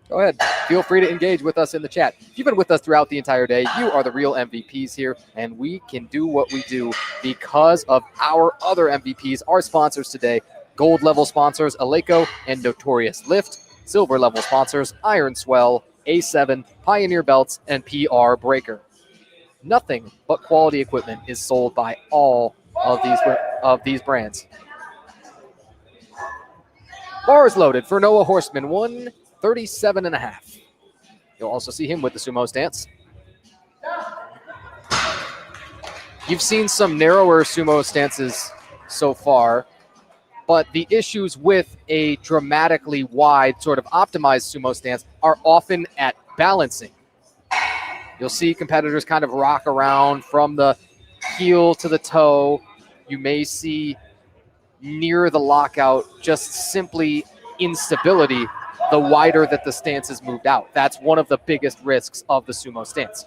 S1: Go ahead. Feel free to engage with us in the chat. If you've been with us throughout the entire day, you are the real MVPs here, and we can do what we do because of our other MVPs, our sponsors today. Gold level sponsors, Eleiko and Notorious Lift. Silver level sponsors, Iron Swell, A7, Pioneer Belts, and PR Breaker. Nothing but quality equipment is sold by all of these brands. Bar is loaded for Noah Horseman, 137.5. You'll also see him with the sumo stance. You've seen some narrower sumo stances so far, but the issues with a dramatically wide, sort of optimized sumo stance are often at balancing. You'll see competitors kind of rock around from the heel to the toe. You may see near the lockout just simply instability the wider that the stance is moved out. That's one of the biggest risks of the sumo stance.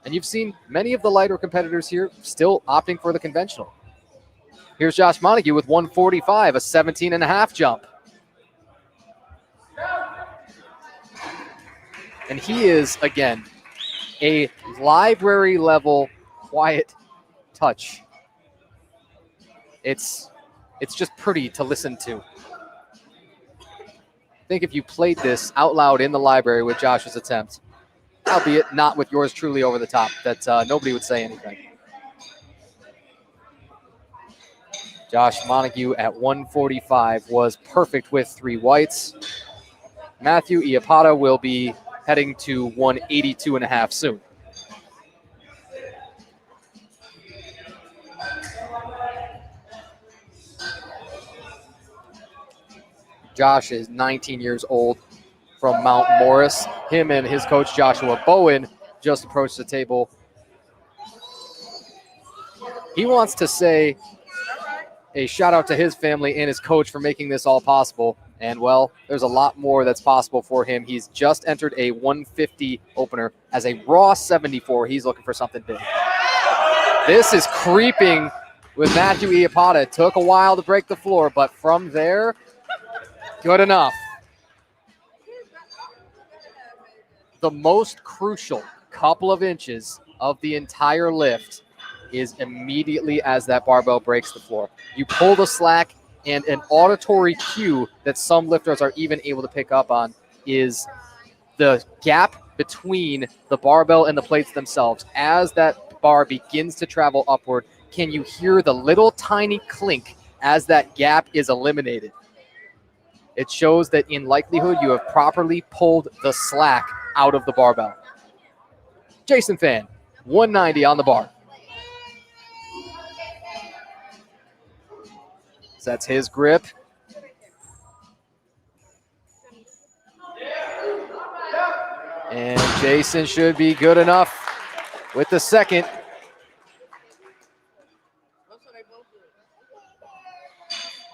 S1: And you've seen many of the lighter competitors here still opting for the conventional. Here's Josh Montague with 145, a 17.5 jump. And he is, again, a library-level quiet touch. It's just pretty to listen to. I think if you played this out loud in the library with Josh's attempt, albeit not with yours truly over the top, that nobody would say anything. Josh Montague at 145 was perfect with 3 whites. Matthew Iapata will be heading to 182.5 soon. Josh is 19 years old from Mount Morris. Him and his coach Joshua Bowen just approached the table. He wants to say a shout out to his family and his coach for making this all possible. And well, there's a lot more that's possible for him. He's just entered a 150 opener as a raw 74. He's looking for something big. This is creeping with Matthew Iapata. It took a while to break the floor, but from there, good enough. The most crucial couple of inches of the entire lift is immediately as that barbell breaks the floor. You pull the slack, and an auditory cue that some lifters are even able to pick up on is the gap between the barbell and the plates themselves. As that bar begins to travel upward, can you hear the little tiny clink as that gap is eliminated? It shows that in likelihood you have properly pulled the slack out of the barbell. Jason Fan, 190 on the bar. Sets his grip. And Jason should be good enough with the second.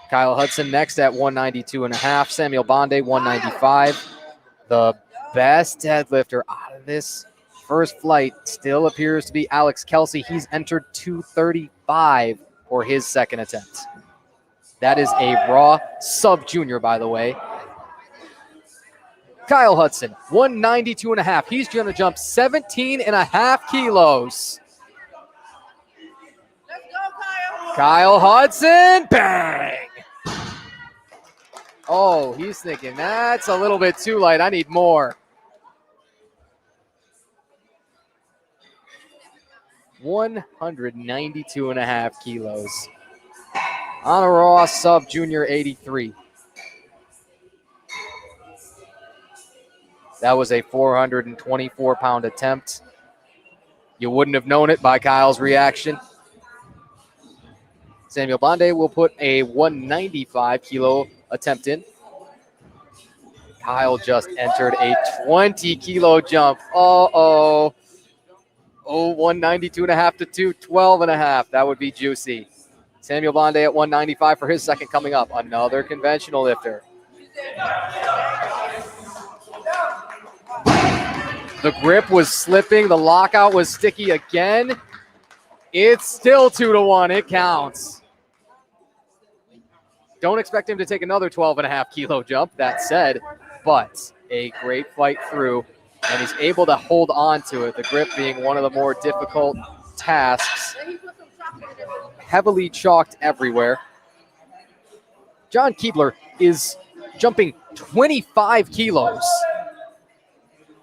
S1: Kyle Hudson next at 192.5. Samuel Bonde, 195. The best deadlifter out of this first flight still appears to be Alex Kelsey. He's entered 235 for his second attempt. That is a raw sub-junior, by the way. Kyle Hudson, 192.5. He's going to jump 17.5 kilos.
S5: Let's go, Kyle.
S1: Kyle Hudson, bang! Oh, he's thinking, that's a little bit too light. I need more. 192.5 kilos. On a raw sub-junior 83. That was a 424-pound attempt. You wouldn't have known it by Kyle's reaction. Samuel Bonde will put a 195-kilo attempt in. Kyle just entered a 20-kilo jump. Uh-oh. Oh, 192.5 to 212.5. That would be juicy. Samuel Bonde at 195 for his second coming up. Another conventional lifter. The grip was slipping. The lockout was sticky again. It's still 2-1. It counts. Don't expect him to take another 12.5-kilo jump, that said, but a great fight through, and he's able to hold on to it, the grip being one of the more difficult tasks, heavily chalked everywhere. John Keebler is jumping 25 kilos.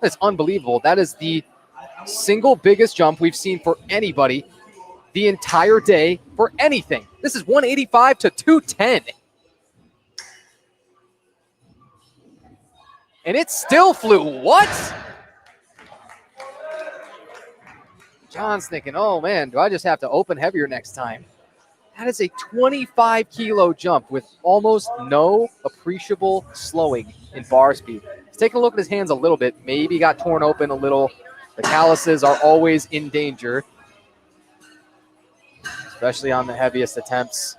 S1: That's unbelievable. That is the single biggest jump we've seen for anybody the entire day for anything. This is 185 to 210. And it still flew. What? John's thinking, oh man, do I just have to open heavier next time? That is a 25-kilo jump with almost no appreciable slowing in bar speed. He's taking a look at his hands a little bit. Maybe got torn open a little. The calluses are always in danger, especially on the heaviest attempts.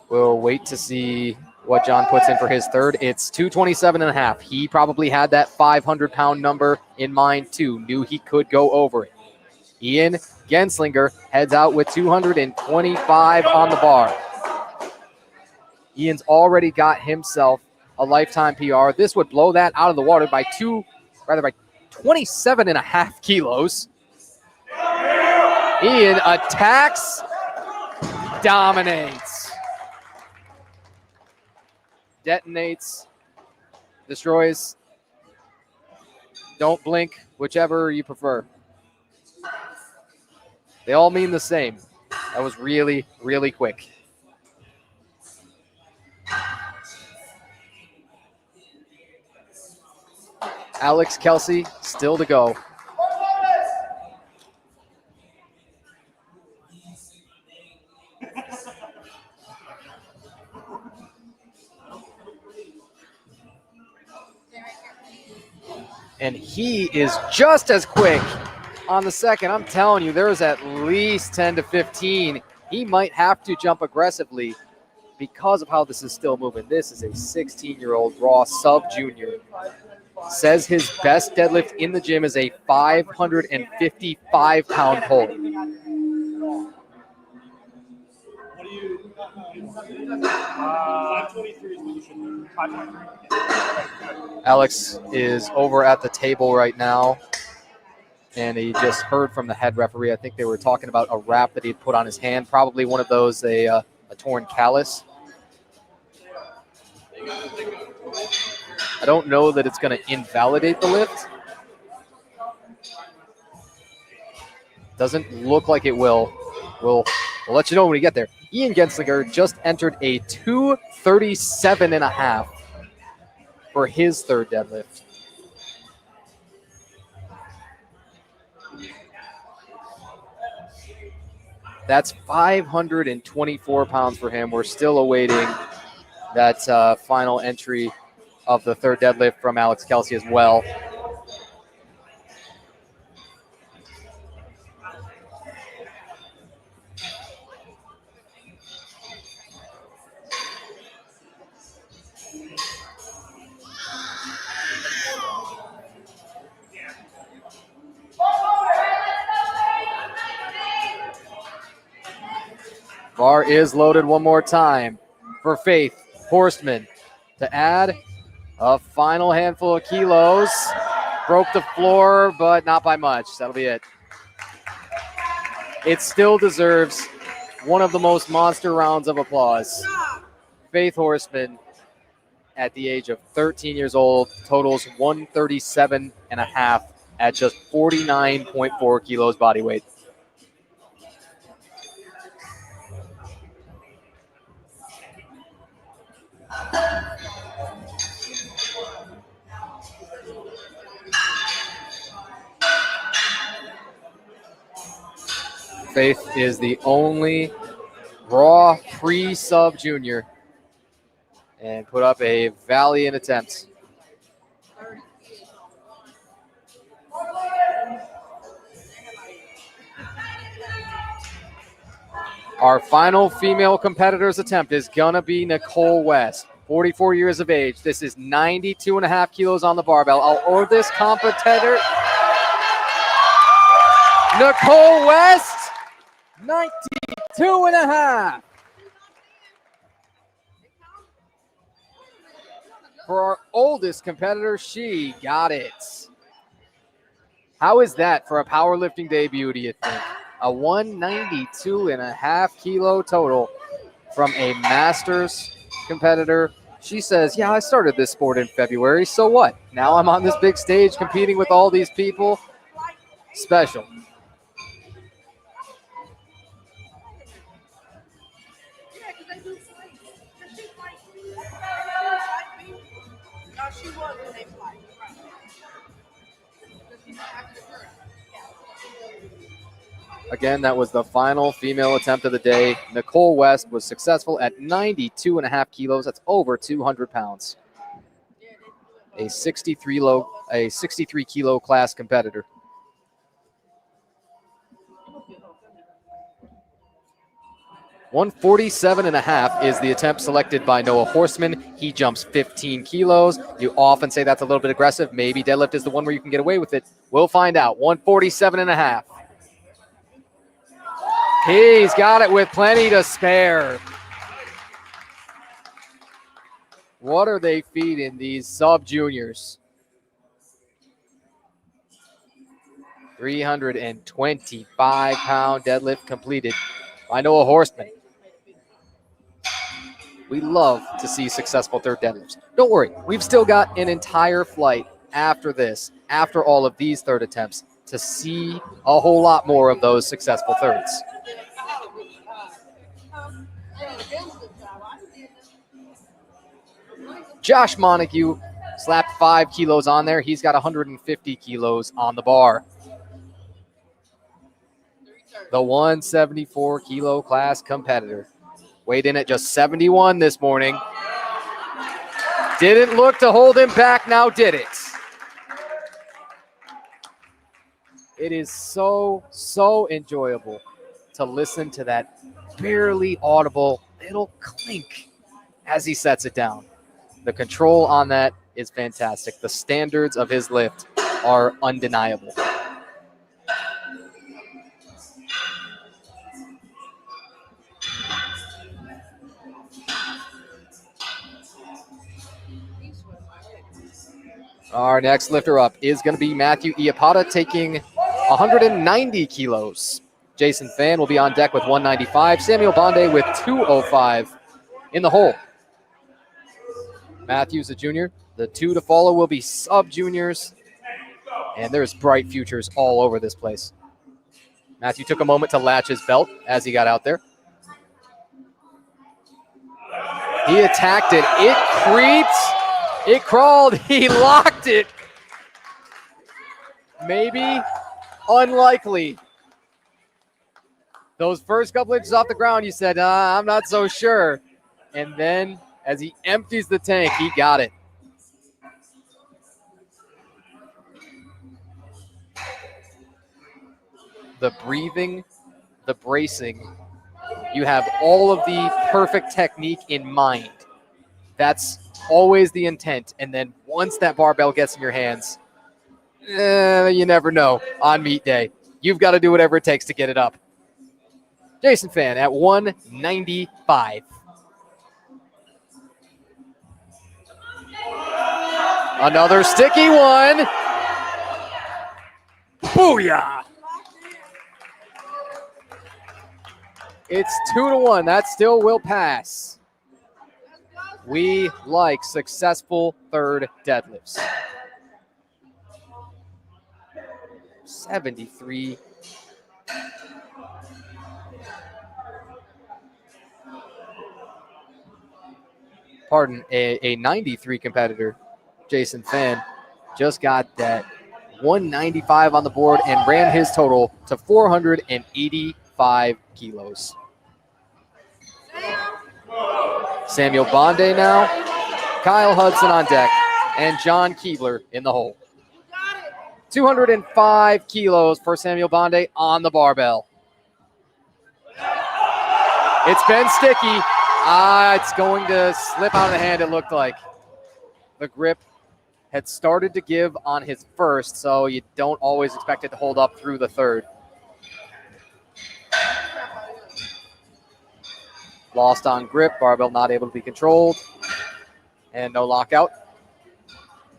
S1: We'll wait to see what John puts in for his third. It's 227.5. He probably had that 500-pound number in mind too. Knew he could go over it. Ian Genslinger heads out with 225 on the bar. Ian's already got himself a lifetime PR. This would blow that out of the water by 27.5 kilos. Ian attacks, dominates. Detonates, destroys. Don't blink, whichever you prefer. They all mean the same. That was really, really quick. Alex Kelsey still to go. And he is just as quick on the second. I'm telling you, there's at least 10 to 15. He might have to jump aggressively because of how this is still moving. This is a 16-year-old raw sub-junior. Says his best deadlift in the gym is a 555-pound pull. Alex is over at the table right now, and he just heard from the head referee. I think they were talking about a wrap that he'd put on his hand, probably one of those, a torn callus. I don't know that it's going to invalidate the lift. Doesn't look like it will. We'll let you know when we get there. Ian Genslinger just entered a 237.5 for his third deadlift. That's 524 pounds for him. We're still awaiting that final entry of the third deadlift from Alex Kelsey as well. Bar is loaded one more time for Faith Horstman to add a final handful of kilos. Broke the floor, but not by much. That'll be it. It still deserves one of the most monster rounds of applause. Faith Horstman, at the age of 13 years old, totals 137.5 at just 49.4 kilos body weight. Faith is the only raw pre-sub junior and put up a valiant attempt. Our final female competitor's attempt is gonna be Nicole West, 44 years of age. This is 92.5 kilos on the barbell. Our oldest competitor, Nicole West, 92.5. For our oldest competitor, she got it. How is that for a powerlifting debut, do you think? A 192.5 kilo total from a Masters competitor. She says, yeah, I started this sport in February, so what? Now I'm on this big stage competing with all these people. Special.
S5: She was when they fly.
S1: Again, that was the final female attempt of the day. Nicole West was successful at 92.5 kilos. That's over 200 pounds. A 63 kilo class competitor. $147.5 is the attempt selected by Noah Horstman. He jumps 15 kilos. You often say that's a little bit aggressive. Maybe deadlift is the one where you can get away with it. We'll find out. 147.5. He's got it with plenty to spare. What are they feeding these sub-juniors? 325-pound deadlift completed by Noah Horstman. We love to see successful third deadlifts. Don't worry, we've still got an entire flight after this, after all of these third attempts, to see a whole lot more of those successful thirds. Josh Montague slapped 5 kilos on there. He's got 150 kilos on the bar. The 174 kilo class competitor weighed in at just 71 this morning. Didn't look to hold him back, now did it. It is so enjoyable to listen to that barely audible little clink as he sets it down. The control on that is fantastic. The standards of his lift are undeniable. Our next lifter up is going to be Matthew Iapata, taking 190 kilos. Jason Fan will be on deck with 195. Samuel Bonde with 205 in the hole. Matthew's a junior. The two to follow will be sub-juniors. And there's bright futures all over this place. Matthew took a moment to latch his belt as he got out there. He attacked it. It creeped. It crawled. He locked it. Maybe. Unlikely. Those first couple inches off the ground, you said, I'm not so sure. And then as he empties the tank, he got it. The breathing, the bracing, you have all of the perfect technique in mind. That's always the intent. And then once that barbell gets in your hands, you never know on meet day. You've got to do whatever it takes to get it up. Jason Fan at 195. Another sticky one. Booyah! It's 2-1. That still will pass. We like successful third deadlifts. 73. Pardon, a 93 competitor, Jason Fan, just got that 195 on the board and ran his total to 485 kilos. Samuel Bonde now, Kyle Hudson on deck, and John Keebler in the hole. 205 kilos for Samuel Bonde on the barbell. It's been sticky. It's going to slip out of the hand, it looked like. The grip had started to give on his first, so you don't always expect it to hold up through the third. Lost on grip, barbell not able to be controlled, and no lockout.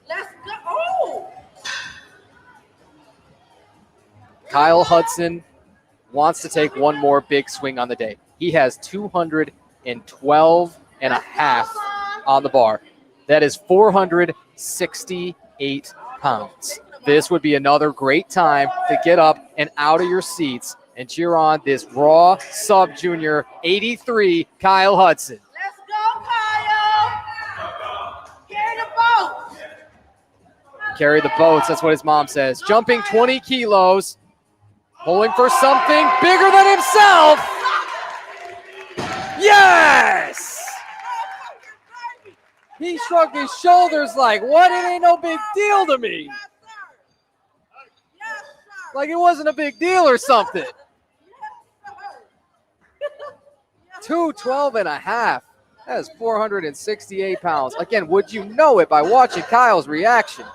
S5: Let's go. Oh!
S1: Kyle Hudson wants to take one more big swing on the day. He has 212 and a half on the bar. That is 468 pounds. This would be another great time to get up and out of your seats and cheer on this raw sub-junior 83 Kyle Hudson.
S5: Let's go, Kyle. Carry the boat.
S1: Carry the boats, that's what his mom says. Jumping 20 kilos, pulling for something bigger than himself. Yes! He shrugged his shoulders like, what? It ain't no big deal to me.
S5: Yes, sir. Yes, sir.
S1: Like it wasn't a big deal or something.
S5: Yes, sir.
S1: 212 and a half. That is 468 pounds. Again, would you know it by watching Kyle's reaction?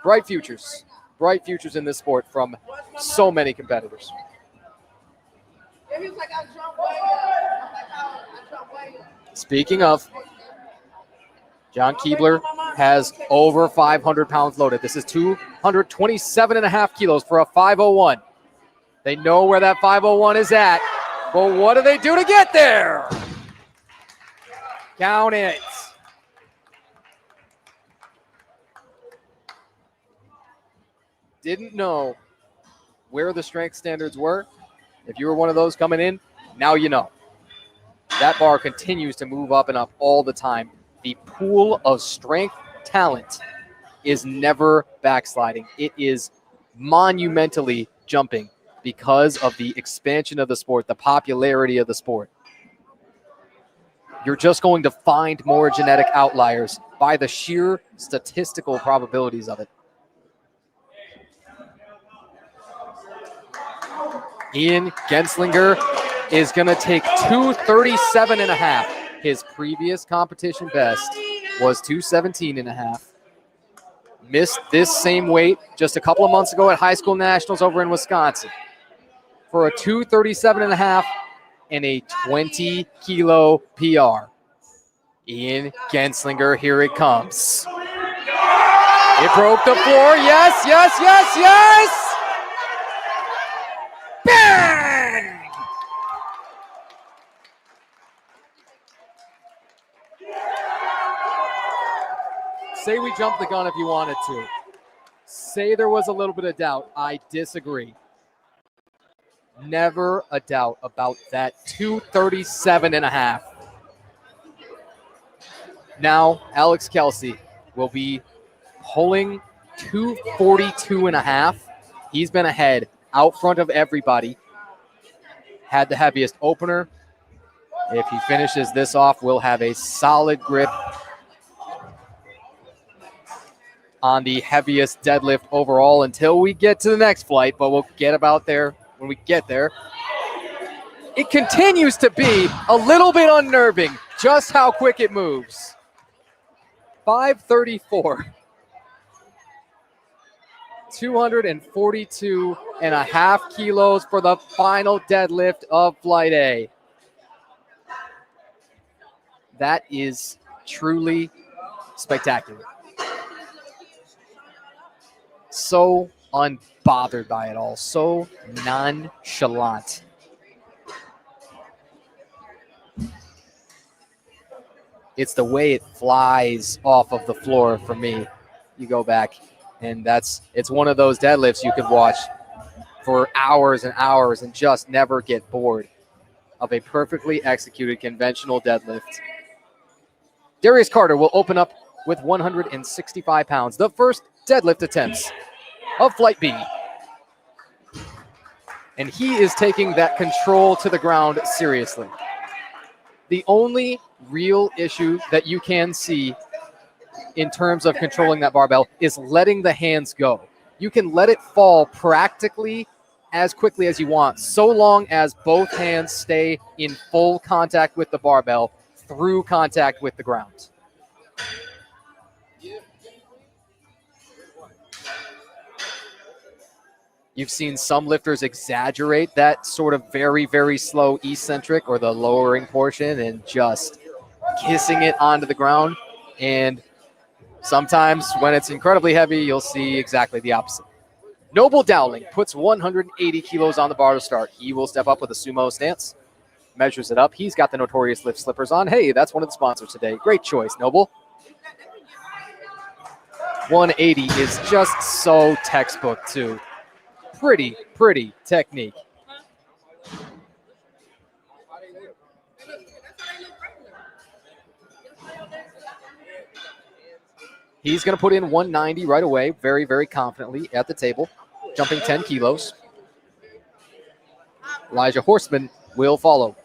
S1: Bright futures. Bright futures in this sport from so many competitors.
S5: Yeah, he was like, I jumped way up. I'm like, I jumped way up.
S1: Speaking of, John Keebler has over 500 pounds loaded. This is 227 and a half kilos for a 501. They know where that 501 is at, but what do they do to get there? Count it. Didn't know where the strength standards were. If you were one of those coming in, now you know. That bar continues to move up and up all the time. The pool of strength talent is never backsliding. It is monumentally jumping because of the expansion of the sport, the popularity of the sport. You're just going to find more genetic outliers by the sheer statistical probabilities of it. Ian Genslinger is going to take 237 and a half. His previous competition best was 217 and a half. Missed this same weight just a couple of months ago at high school nationals over in Wisconsin for a 237 and a half and a 20 kilo PR. Ian Genslinger, here it comes. It broke the floor. Yes, yes, yes, yes. Bang! Say we jumped the gun if you wanted to. Say there was a little bit of doubt. I disagree. Never a doubt about that 237 and a half. Now, Alex Kelsey will be pulling 242 and a half He's been ahead, out front of everybody. Had the heaviest opener. If he finishes this off, we'll have a solid grip on the heaviest deadlift overall until we get to the next flight, but we'll get about there when we get there. It continues to be a little bit unnerving just how quick it moves. 534. 242.5 kilos for the final deadlift of Flight A. That is truly spectacular. So unbothered by it all, so nonchalant. It's the way it flies off of the floor for me. You go back, and it's one of those deadlifts you could watch for hours and hours and just never get bored of a perfectly executed conventional deadlift. Darius Carter will open up with 165 pounds, the first deadlift attempts of Flight B. And he is taking that control to the ground seriously. The only real issue that you can see in terms of controlling that barbell is letting the hands go. You can let it fall practically as quickly as you want, so long as both hands stay in full contact with the barbell through contact with the ground. You've seen some lifters exaggerate that sort of very, very slow eccentric or the lowering portion and just kissing it onto the ground. And sometimes when it's incredibly heavy, you'll see exactly the opposite. Noble Dowling puts 180 kilos on the bar to start. He will step up with a sumo stance, measures it up. He's got the Notorious Lift slippers on. Hey, that's one of the sponsors today. Great choice, Noble. 180 is just so textbook, too. Pretty technique. He's going to put in 190 right away, very, very confidently at the table, jumping 10 kilos. Elijah Horseman will follow.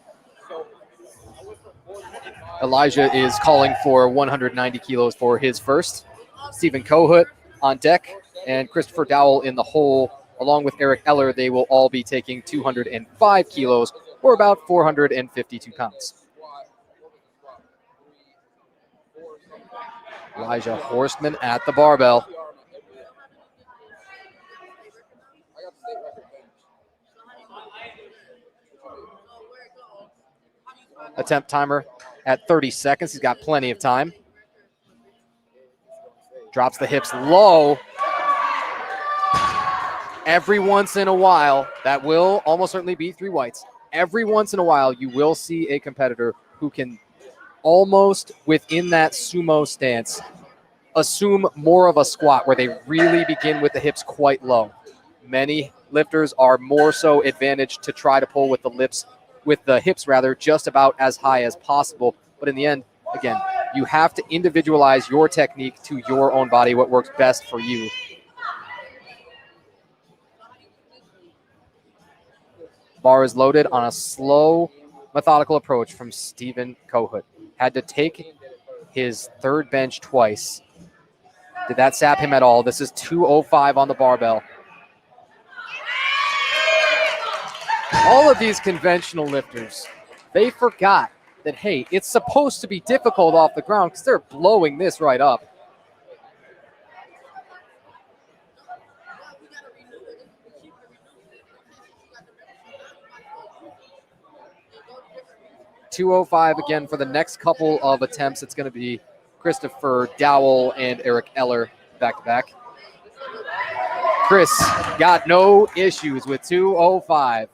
S1: Elijah is calling for 190 kilos for his first. Stephen Kohut on deck, and Christopher Dowell in the hole. Along with Eric Eller, they will all be taking 205 kilos, or about 452 pounds. Elijah Horseman at the barbell. Attempt timer at 30 seconds. He's got plenty of time. Drops the hips low. Every once in a while, that will almost certainly be 3 whites. Every once in a while, you will see a competitor who can almost within that sumo stance assume more of a squat where they really begin with the hips quite low. Many lifters are more so advantaged to try to pull with the hips just about as high as possible. But in the end, again, you have to individualize your technique to your own body, what works best for you. Bar is loaded on a slow, methodical approach from Stephen Kohut. Had to take his third bench twice. Did that sap him at all? This is 205 on the barbell. All of these conventional lifters, they forgot that, hey, it's supposed to be difficult off the ground because they're blowing this right up. .205 again for the next couple of attempts. It's going to be Christopher Dowell and Eric Eller back-to-back. Chris got no issues with 205.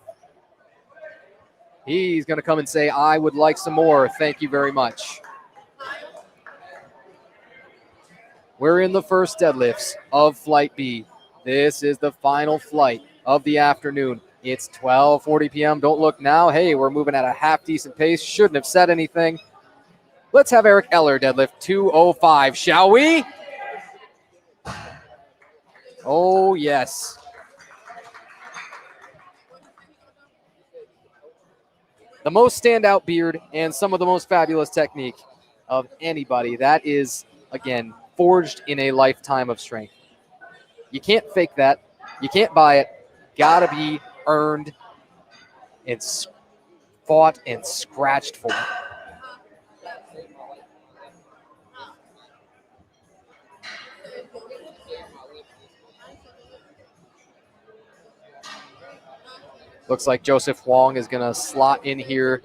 S1: He's going to come and say, I would like some more. Thank you very much. We're in the first deadlifts of Flight B. This is the final flight of the afternoon. It's 12:40 p.m. Don't look now. Hey, we're moving at a half-decent pace. Shouldn't have said anything. Let's have Eric Eller deadlift 205, shall we? Oh, yes. the most standout beard and some of the most fabulous technique of anybody. That is, again, forged in a lifetime of strength. You can't fake that. You can't buy it. Gotta be earned and fought and scratched for. Looks like Joseph Wong is going to slot in here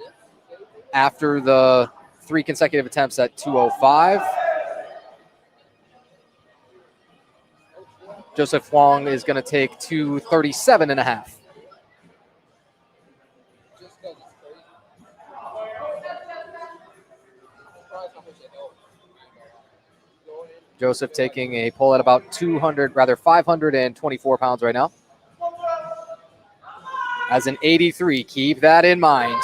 S1: after the 3 consecutive attempts at 205. Joseph Wong is going to take 237.5. Joseph taking a pull at about 524 pounds right now. As an 83, keep that in mind.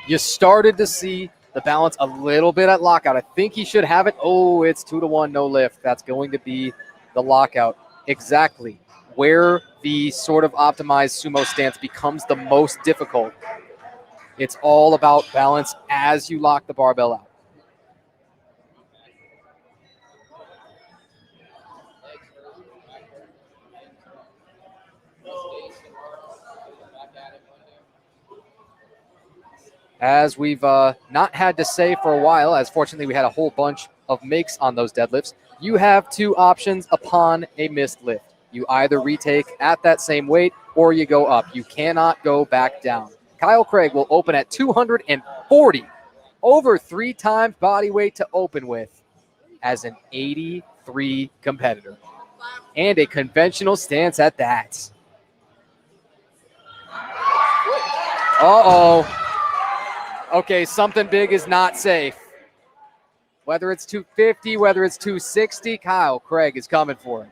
S1: You started to see the balance a little bit at lockout. I think he should have it. Oh, it's 2-1, no lift. That's going to be the lockout. Exactly where the sort of optimized sumo stance becomes the most difficult. It's all about balance as you lock the barbell out. As we've not had to say for a while, as fortunately we had a whole bunch of makes on those deadlifts, you have 2 options upon a missed lift. You either retake at that same weight or you go up. You cannot go back down. Kyle Craig will open at 240, over 3 times body weight to open with, as an 83 competitor. And a conventional stance at that. Uh-oh. Okay, something big is not safe. Whether it's 250, whether it's 260, Kyle Craig is coming for it.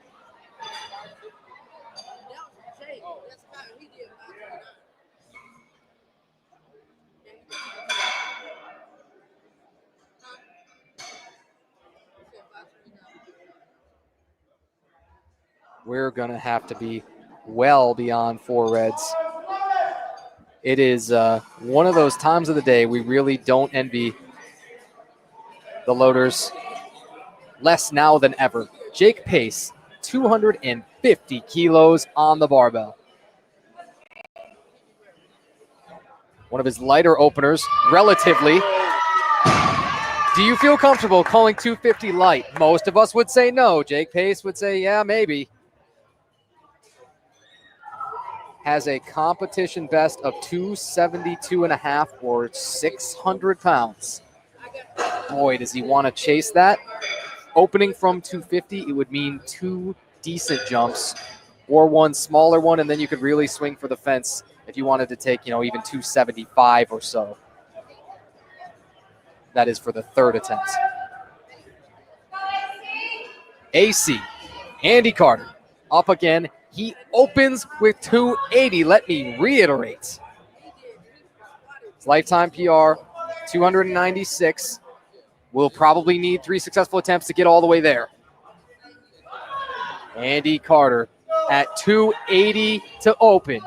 S1: We're going to have to be well beyond 4 reds. It is one of those times of the day we really don't envy the loaders, less now than ever. Jake Pace, 250 kilos on the barbell. One of his lighter openers, relatively. Do you feel comfortable calling 250 light? Most of us would say no. Jake Pace would say, yeah, maybe. Has a competition best of 272.5 or 600 pounds. Boy, does he want to chase that. Opening from 250, it would mean 2 decent jumps or 1 smaller one, and then you could really swing for the fence if you wanted to take, even 275 or so. That is for the 3rd attempt. AC, Andy Carter, up again. He opens with 280. Let me reiterate. His lifetime PR, 296. Will probably need 3 successful attempts to get all the way there. Andy Carter at 280 to open.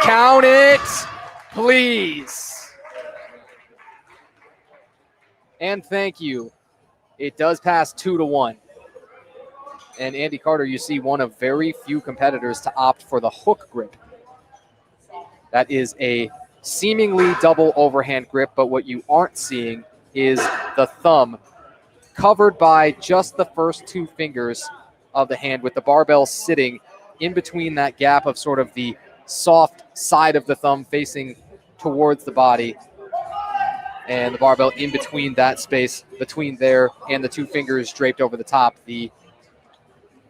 S1: Count it, please. And thank you. It does pass 2-1. And Andy Carter, you see, one of very few competitors to opt for the hook grip. That is a seemingly double overhand grip, but what you aren't seeing is the thumb covered by just the first 2 fingers of the hand, with the barbell sitting in between that gap of sort of the soft side of the thumb facing towards the body, and the barbell in between that space between there and the 2 fingers draped over the top, the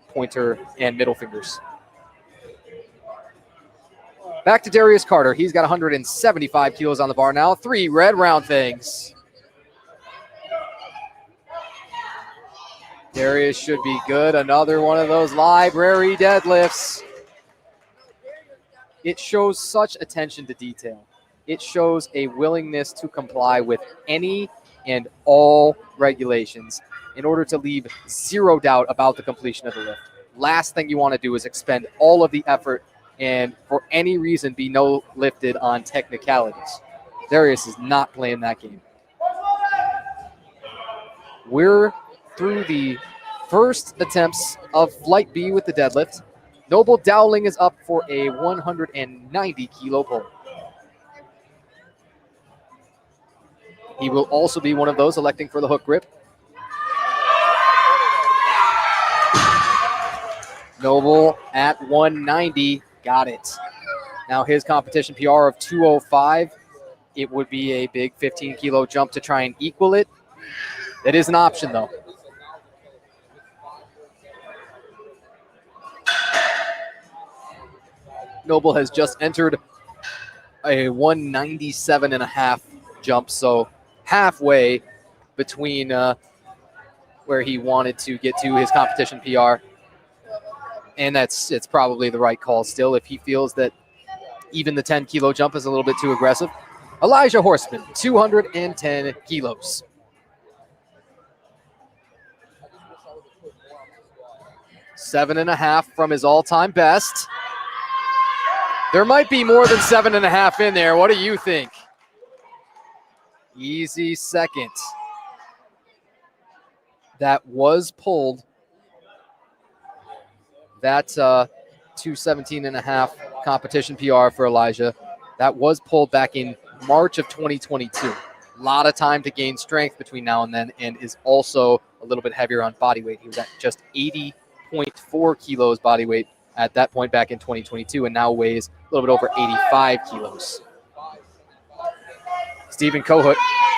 S1: pointer and middle fingers. Back to Darius Carter. He's got 175 kilos on the bar now. 3 red round things. Darius should be good. Another one of those library deadlifts. It shows such attention to detail. It shows a willingness to comply with any and all regulations in order to leave 0 doubt about the completion of the lift. last thing you want to do is expend all of the effort and for any reason be no lifted on technicalities. Darius is not playing that game. We're through the first attempts of Flight B with the deadlift. Noble Dowling is up for a 190 kilo pull. He will also be one of those electing for the hook grip. Noble at 190, got it. Now his competition PR of 205, it would be a big 15 kilo jump to try and equal it. That is an option though. Noble has just entered a 197.5 jump, so halfway between where he wanted to get to his competition PR. And it's probably the right call still if he feels that even the 10 kilo jump is a little bit too aggressive. Elijah Horseman, 210 kilos. Seven and a half from his all-time best. There might be more than 7.5 in there. What do you think? Easy second. That was pulled. That 217.5 competition PR for Elijah. That was pulled back in March of 2022. A lot of time to gain strength between now and then, and is also a little bit heavier on body weight. He was at just 80.4 kilos body weight at that point back in 2022, and now weighs a little bit over 85 kilos. Stephen Kohut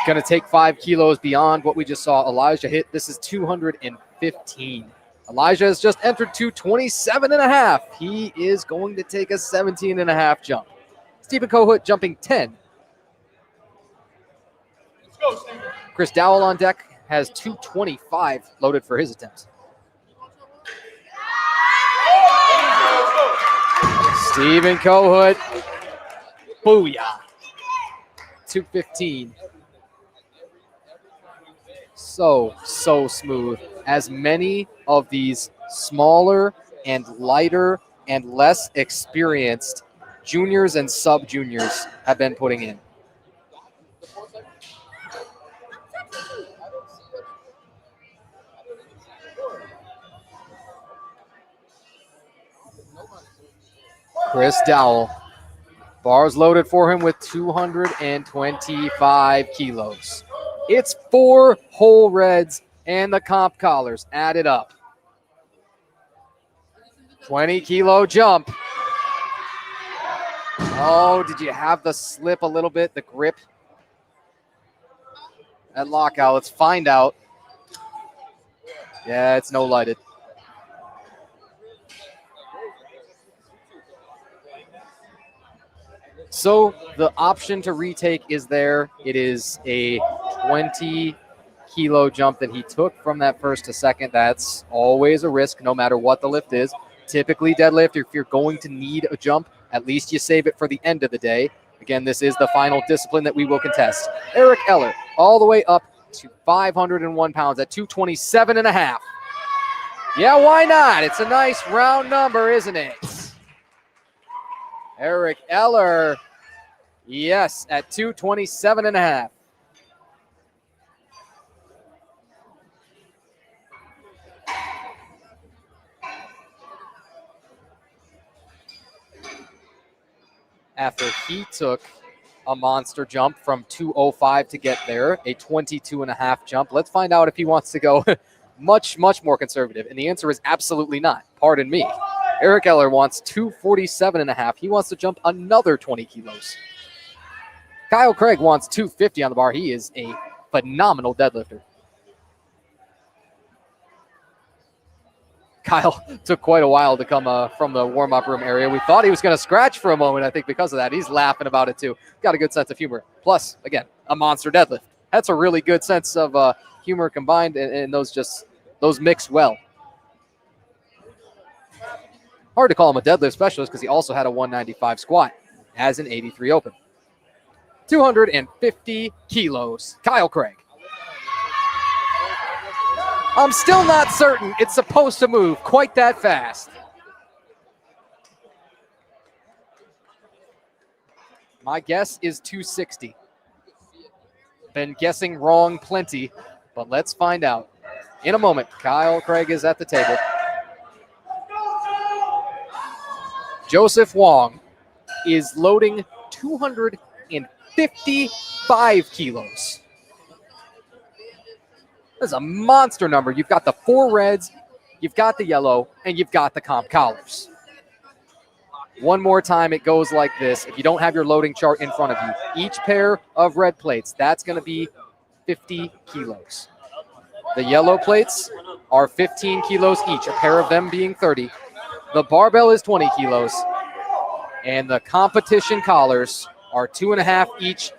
S1: going to take 5 kilos beyond what we just saw Elijah hit. This is 215. Elijah has just entered 227.5. He is going to take a 17.5 jump. Stephen Kohut jumping 10.
S3: Let's go, Stephen.
S1: Chris Dowell on deck has 225 loaded for his attempts. Stephen Kohut, booyah, 215. So smooth. As many of these smaller and lighter and less experienced juniors and sub-juniors have been putting in. Chris Dowell. Bars loaded for him with 225 kilos. It's 4 whole reds and the comp collars added up. 20 kilo jump. Oh, did you have the slip a little bit, the grip at lockout? Let's find out. Yeah, it's no lighted. So the option to retake is there. It is a 20 kilo jump that he took from that first to second. That's always a risk no matter what the lift is. Typically deadlift, if you're going to need a jump, at least you save it for the end of the day. Again, this is the final discipline that we will contest. Eric Eller all the way up to 501 pounds at 227.5. Yeah, why not? It's a nice round number, isn't it? Eric Eller, yes, at 227.5. After he took a monster jump from 205 to get there, a 22.5 jump. Let's find out if he wants to go much more conservative. And the answer is absolutely not. Pardon me. Eric Eller wants 247.5. He wants to jump another 20 kilos. Kyle Craig wants 250 on the bar. He is a phenomenal deadlifter. Kyle took quite a while to come from the warm-up room area. We thought he was going to scratch for a moment, I think, because of that. He's laughing about it, too. Got a good sense of humor. Plus, again, a monster deadlift. That's a really good sense of humor combined, and those mix well. Hard to call him a deadlift specialist because he also had a 195 squat as an 83 open. 250 kilos. Kyle Craig. I'm still not certain it's supposed to move quite that fast. My guess is 260. Been guessing wrong plenty, but let's find out. In a moment, Kyle Craig is at the table. Joseph Wong is loading 255 kilos. That's a monster number. You've got the 4 reds, you've got the yellow, and you've got the comp collars. One more time, it goes like this. If you don't have your loading chart in front of you, each pair of red plates, that's going to be 50 kilos. The yellow plates are 15 kilos each, a pair of them being 30. The barbell is 20 kilos, and the competition collars are 2.5 each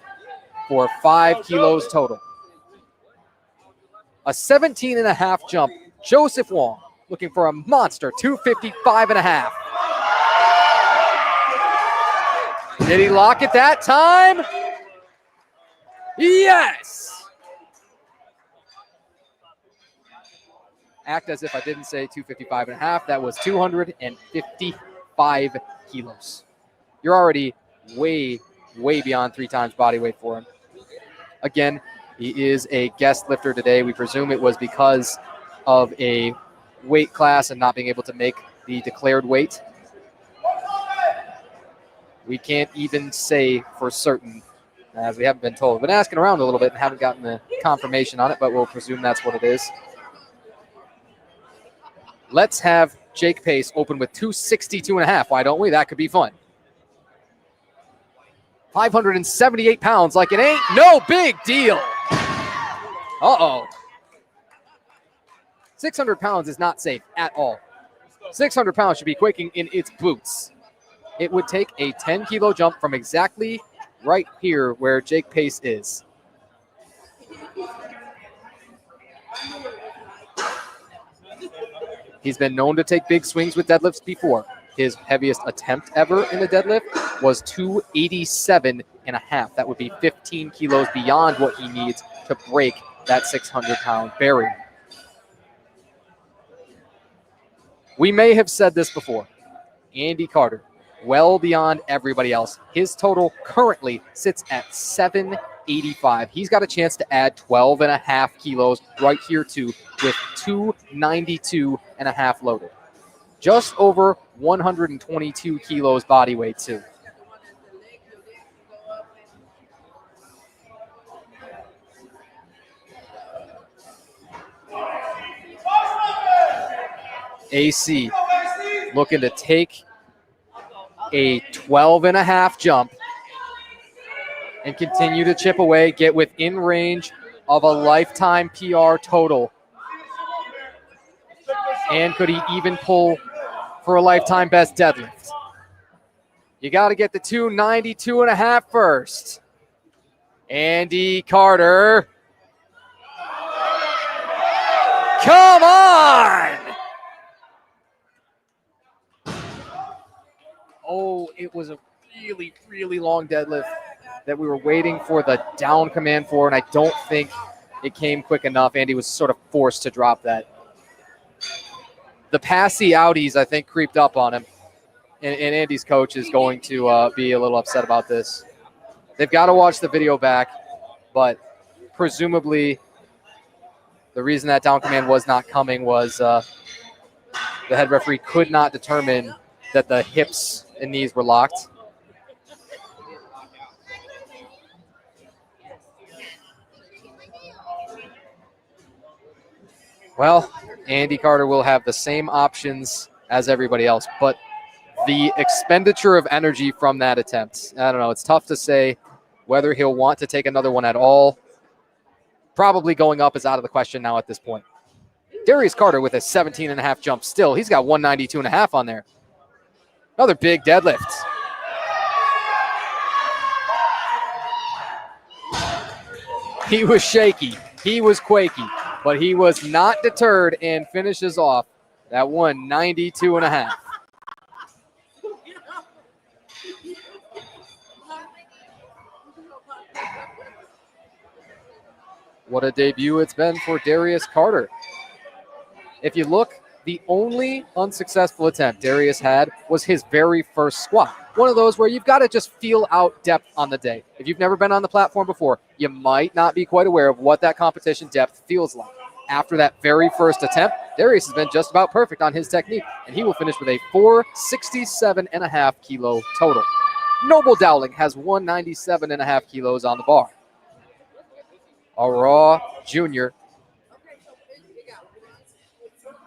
S1: for 5 kilos total. A 17.5 jump. Joseph Wong looking for a monster 255.5. Did he lock it that time? Yes! Act as if I didn't say 255.5. That was 255 kilos. You're already way, way beyond 3 times body weight for him. Again, he is a guest lifter today. We presume it was because of a weight class and not being able to make the declared weight. We can't even say for certain, as we haven't been told. Been asking around a little bit and haven't gotten the confirmation on it, but we'll presume that's what it is. Let's have Jake Pace open with 262.5. Why don't we? That could be fun. 578 pounds like it ain't no big deal. Uh-oh. 600 pounds is not safe at all. 600 pounds should be quaking in its boots. It would take a 10-kilo jump from exactly right here where Jake Pace is. He's been known to take big swings with deadlifts before. His heaviest attempt ever in a deadlift was 287.5. That would be 15 kilos beyond what he needs to break that 600-pound barrier. We may have said this before. Andy Carter, well beyond everybody else. His total currently sits at 785. He's got a chance to add 12.5 kilos right here too, with 292.5 loaded. Just over 122 kilos body weight too. AC looking to take a 12.5 jump and continue to chip away, get within range of a lifetime PR total. And could he even pull for a lifetime best deadlift? You got to get the 292.5 first. Andy Carter. Come on! Oh, it was a really, really long deadlift that we were waiting for the down command for, and I don't think it came quick enough. Andy was sort of forced to drop that. The passy outies, I think, creeped up on him, and Andy's coach is going to be a little upset about this. They've got to watch the video back, but presumably the reason that down command was not coming was the head referee could not determine that the hips and knees were locked. Well, Andy Carter will have the same options as everybody else, but the expenditure of energy from that attempt, I don't know, it's tough to say whether he'll want to take another one at all. Probably going up is out of the question now at this point. Darius Carter with a 17.5 jump still. He's got 192.5 on there. Another big deadlift. He was shaky. He was quaky, but he was not deterred and finishes off that 192.5. What a debut it's been for Darius Carter. If you look, the only unsuccessful attempt Darius had was his very first squat. One of those where you've got to just feel out depth on the day. If you've never been on the platform before, you might not be quite aware of what that competition depth feels like. After that very first attempt, Darius has been just about perfect on his technique, and he will finish with a 467.5 kilo total. Noble Dowling has 197.5 kilos on the bar. A raw junior.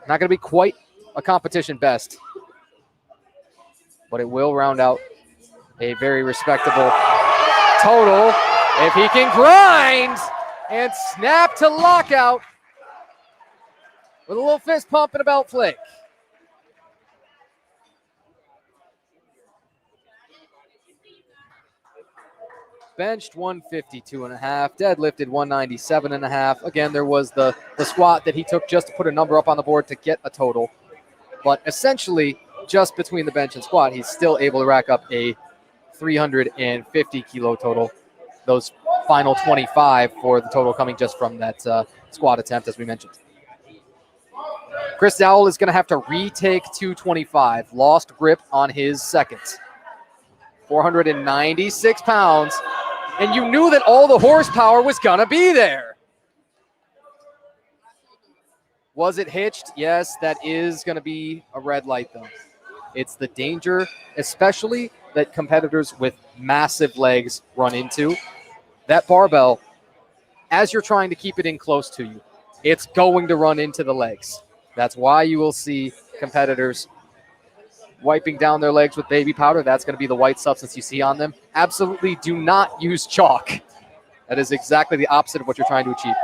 S1: Not going to be quite a competition best, but it will round out a very respectable total if he can grind and snap to lockout with a little fist pump and a belt flick. Benched 152.5, deadlifted 197.5. Again, there was the squat that he took just to put a number up on the board to get a total. But essentially, just between the bench and squat, he's still able to rack up a 350 kilo total. Those final 25 for the total coming just from that squat attempt, as we mentioned. Chris Dowell is going to have to retake 225. Lost grip on his second. 496 pounds. And you knew that all the horsepower was going to be there. Was it hitched? Yes, that is going to be a red light, though. It's the danger, especially that competitors with massive legs run into. That barbell, as you're trying to keep it in close to you, it's going to run into the legs. That's why you will see competitors wiping down their legs with baby powder. That's going to be the white substance you see on them. Absolutely do not use chalk. That is exactly the opposite of what you're trying to achieve.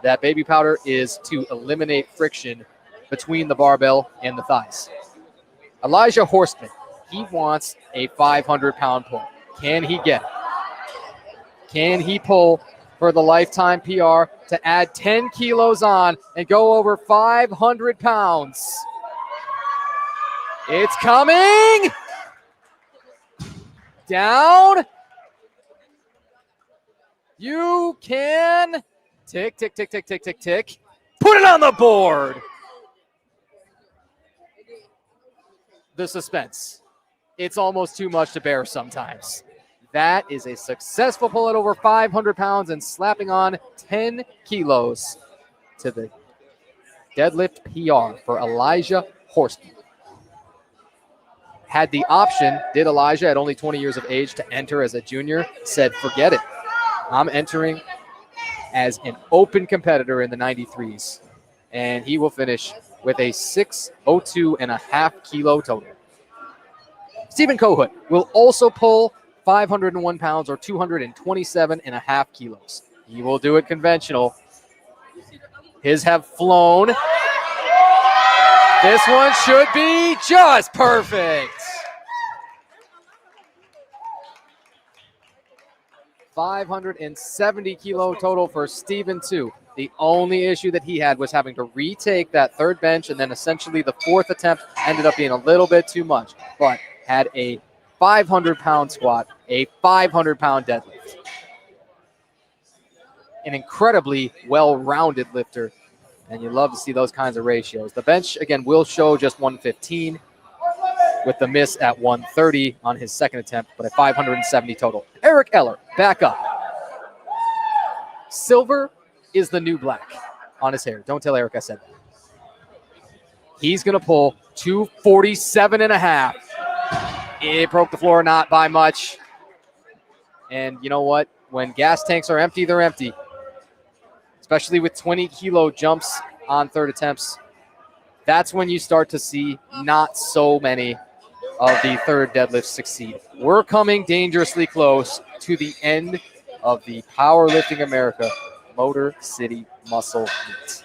S1: That baby powder is to eliminate friction between the barbell and the thighs. Elijah Horstman, he wants a 500-pound pull. Can he get it? Can he pull for the lifetime PR to add 10 kilos on and go over 500 pounds? It's coming! Down. You can tick, tick, tick, tick, tick, tick, tick. Put it on the board. The suspense. It's almost too much to bear sometimes. That is a successful pull at over 500 pounds and slapping on 10 kilos to the deadlift PR for Elijah Horstman. Had the option, did Elijah at only 20 years of age to enter as a junior, said, forget it. I'm entering as an open competitor in the 93s. And he will finish with a 602.5 kilo total. Stephen Kohut will also pull 501 pounds or 227.5 kilos. He will do it conventional. His have flown. This one should be just perfect. 570 kilo total for Stephen 2. The only issue that he had was having to retake that third bench, and then essentially the fourth attempt ended up being a little bit too much, but had a 500-pound squat, a 500-pound deadlift. An incredibly well-rounded lifter, and you love to see those kinds of ratios. The bench, again, will show just 115 with the miss at 130 on his second attempt, but a 570 total. Eric Eller, back up. Silver is the new black on his hair. Don't tell Eric I said that. He's going to pull 247.5. It broke the floor, not by much. And you know what? When gas tanks are empty, they're empty. Especially with 20-kilo jumps on third attempts. That's when you start to see not so many of the third deadlifts succeed. We're coming dangerously close to the end of the Powerlifting America Motor City Muscle Meet.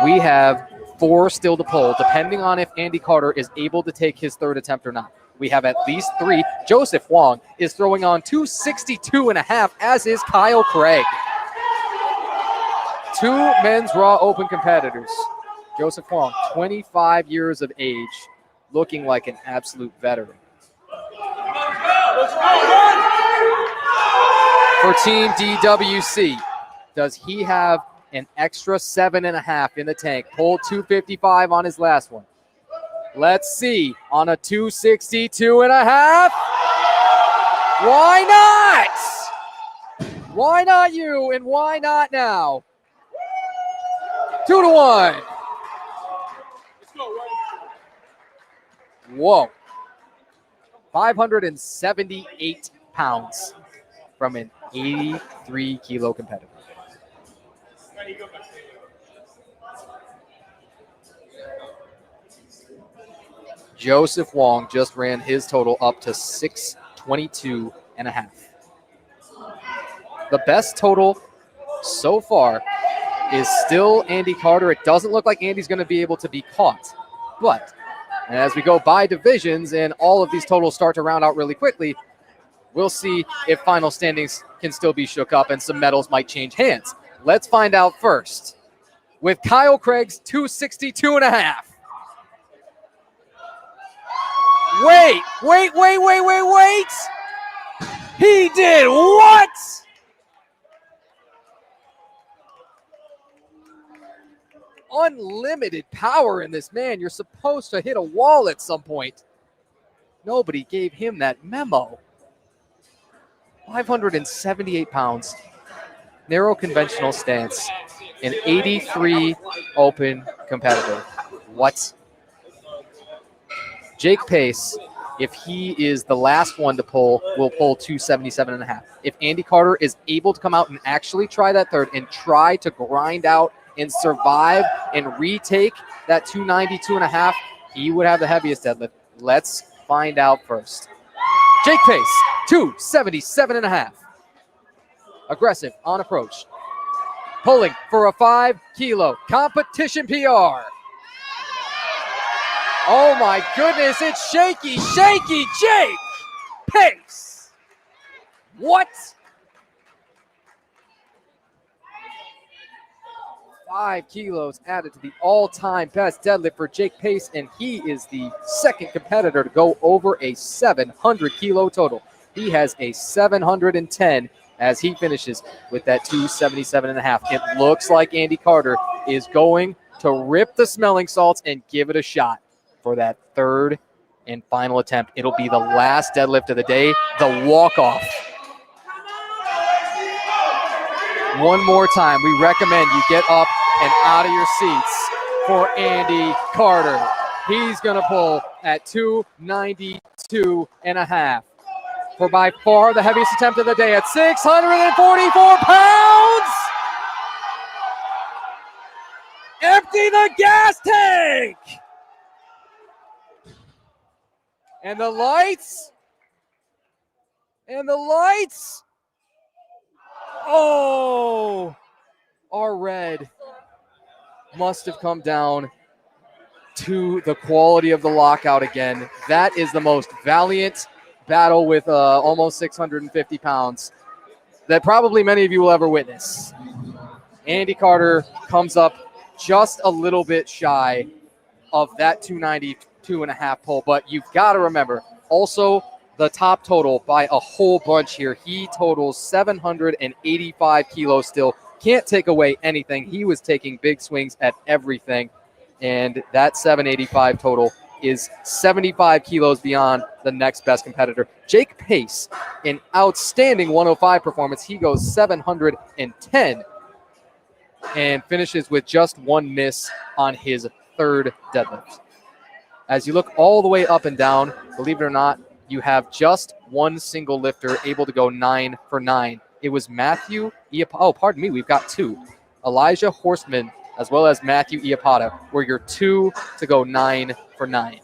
S1: We have 4 still to pull, depending on if Andy Carter is able to take his third attempt or not. We have at least 3. Joseph Wong is throwing on 262.5, as is Kyle Craig. 2 men's raw open competitors. Joseph Wong, 25 years of age, looking like an absolute veteran. For Team DWC, does he have an extra 7.5 in the tank. Pulled 255 on his last one. Let's see, on a 262.5. Why not? Why not you, and why not now? 2-1. Whoa. 578 pounds from an 83 kilo competitor. Joseph Wong just ran his total up to 622.5. The best total so far is still Andy Carter. It doesn't look like Andy's going to be able to be caught. But as we go by divisions and all of these totals start to round out really quickly, we'll see if final standings can still be shook up and some medals might change hands. Let's find out first with Kyle Craig's 262.5. Wait. He did what? Unlimited power in this man. You're supposed to hit a wall at some point. Nobody gave him that memo. 578 pounds, narrow conventional stance, an 83 open competitor. What? Jake Pace, if he is the last one to pull, will pull 277.5. If Andy Carter is able to come out and actually try that third and try to grind out and survive and retake that 292.5, he would have the heaviest deadlift. Let's find out first. Jake Pace, 277.5. Aggressive on approach. Pulling for a 5 kilo competition PR. Oh my goodness, it's shaky Jake Pace. What? 5 kilos added to the all-time best deadlift for Jake Pace, and he is the second competitor to go over a 700 kilo total. He has a 710 as he finishes with that 277.5. It looks like Andy Carter is going to rip the smelling salts and give it a shot for that third and final attempt. It'll be the last deadlift of the day, the walk-off. One more time, we recommend you get up and out of your seats for Andy Carter. He's going to pull at 292.5 for by far the heaviest attempt of the day at 644 pounds. Empty the gas tank. And the lights. Oh, our red must have come down to the quality of the lockout again. That is the most valiant battle with almost 650 pounds that probably many of you will ever witness. Andy Carter comes up just a little bit shy of that 292.5 pull, but you've got to remember also the top total by a whole bunch here. He totals 785 kilos still. Can't take away anything. He was taking big swings at everything, and that 785 total is 75 kilos beyond the next best competitor. Jake Pace, an outstanding 105 performance. He goes 710 and finishes with just one miss on his third deadlift. As you look all the way up and down, believe it or not, you have just one single lifter able to go 9 for 9. It was Matthew we've got two. Elijah Horstman as well as Matthew Iapata were your two to go 9 for 9.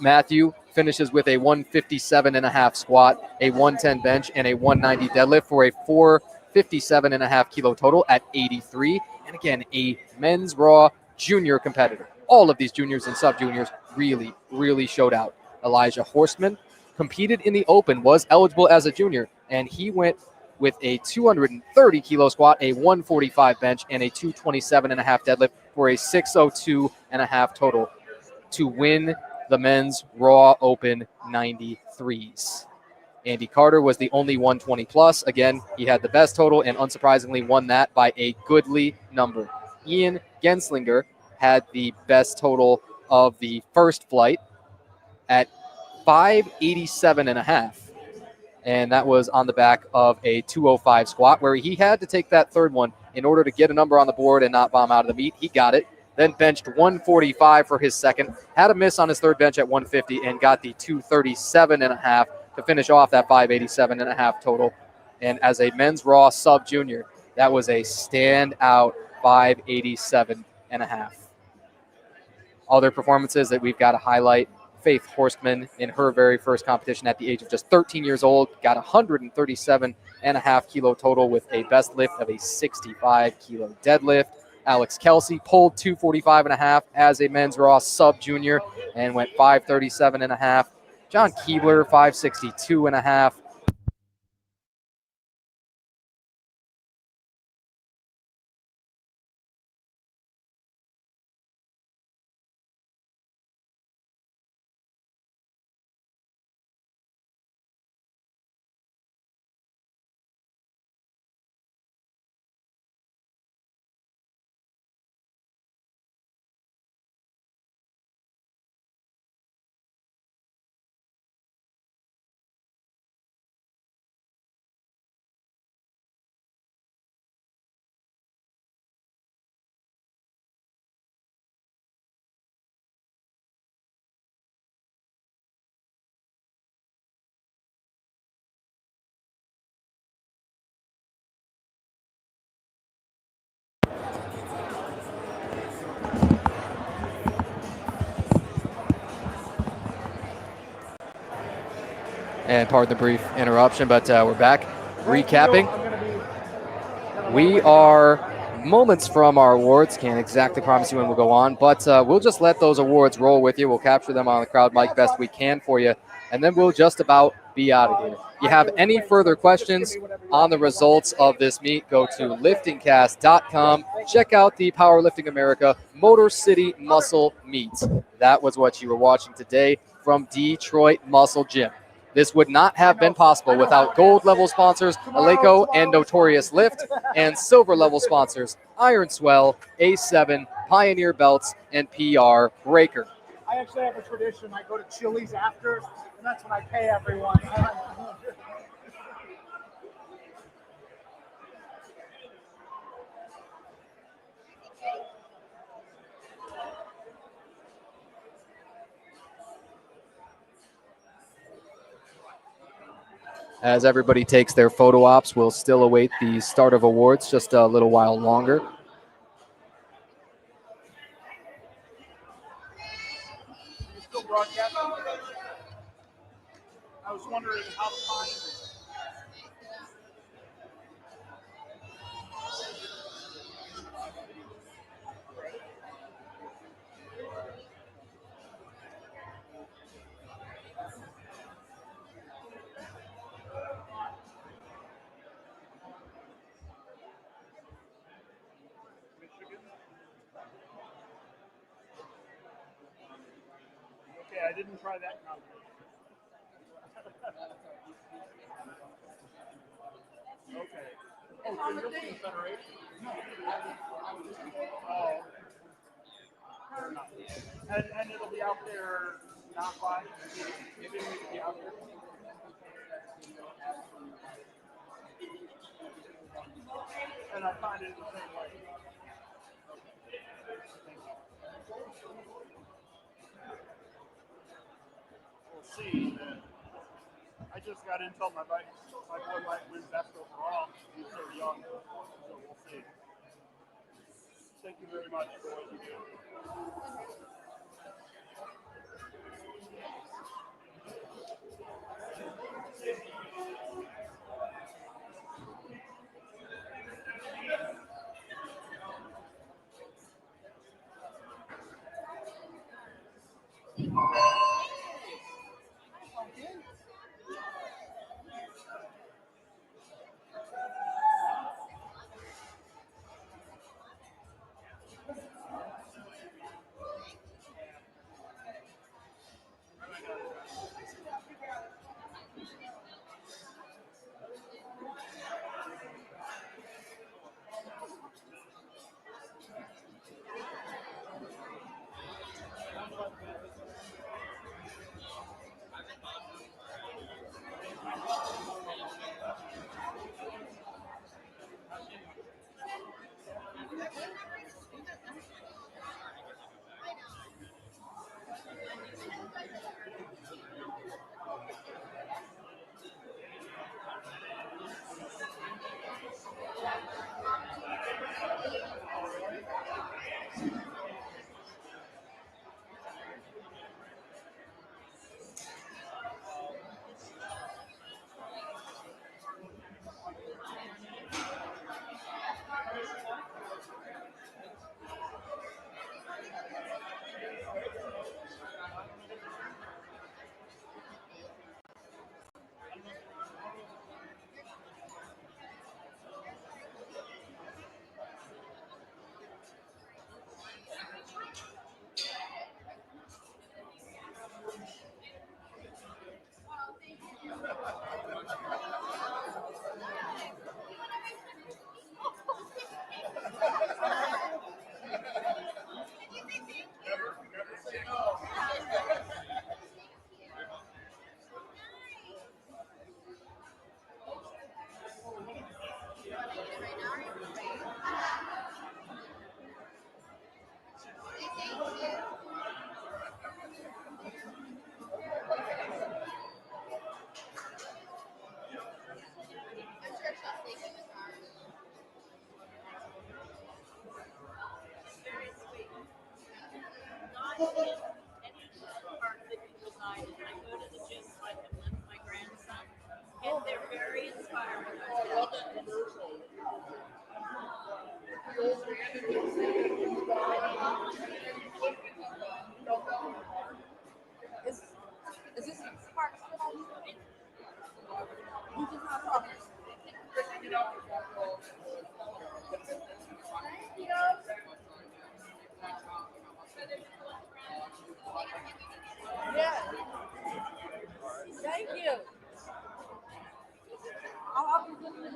S1: Matthew finishes with a 157.5 squat, a 110 bench, and a 190 deadlift for a 457.5 kilo total at 83. And again, a men's raw junior competitor. All of these juniors and sub-juniors really, really showed out. Elijah Horstman competed in the Open, was eligible as a junior, and he went with a 230 kilo squat, a 145 bench, and a 227.5 deadlift for a 602.5 total to win the men's raw Open 93s. Andy Carter was the only 120 plus. Again, he had the best total and unsurprisingly won that by a goodly number. Ian Genslinger had the best total of the first flight at 587.5. And that was on the back of a 205 squat where he had to take that third one in order to get a number on the board and not bomb out of the meet. He got it. Then benched 145 for his second. Had a miss on his third bench at 150 and got the 237.5 to finish off that 587.5 total. And as a men's raw sub junior, that was a standout 587.5. Other performances that we've got to highlight: Faith Horstman in her very first competition at the age of just 13 years old, got 137.5 kilo total with a best lift of a 65 kilo deadlift. Alex Kelsey pulled 245.5 as a men's raw sub junior and went 537.5. John Keebler, 562.5. And pardon the brief interruption, but we're back recapping. We are moments from our awards. Can't exactly promise you when we'll go on, but we'll just let those awards roll with you. We'll capture them on the crowd mic best we can for you, and then we'll just about be out of here. If you have any further questions on the results of this meet, go to liftingcast.com. Check out the Powerlifting America Motor City Muscle Meet. That was what you were watching today from Detroit Muscle Gym. This would not have been possible without gold level sponsors Eleiko and Notorious Lift, and silver level sponsors Iron Swell, A7, Pioneer Belts, and PR Breaker.
S3: I actually have a tradition. I go to Chili's after, and that's when I pay everyone.
S1: As everybody takes their photo ops, we'll still await the start of awards just a little while longer.
S3: You still broadcasting? I was wondering how fine. Okay, I didn't try that combination. Okay. Oh, so you're Confederation? No. Oh. Fair enough. And it'll be out there not by. It didn't need to be out there. And I find it the same way. We'll see. I just got intel my boy might win best overall. He's so young, so we'll see. Thank you very much for what you do.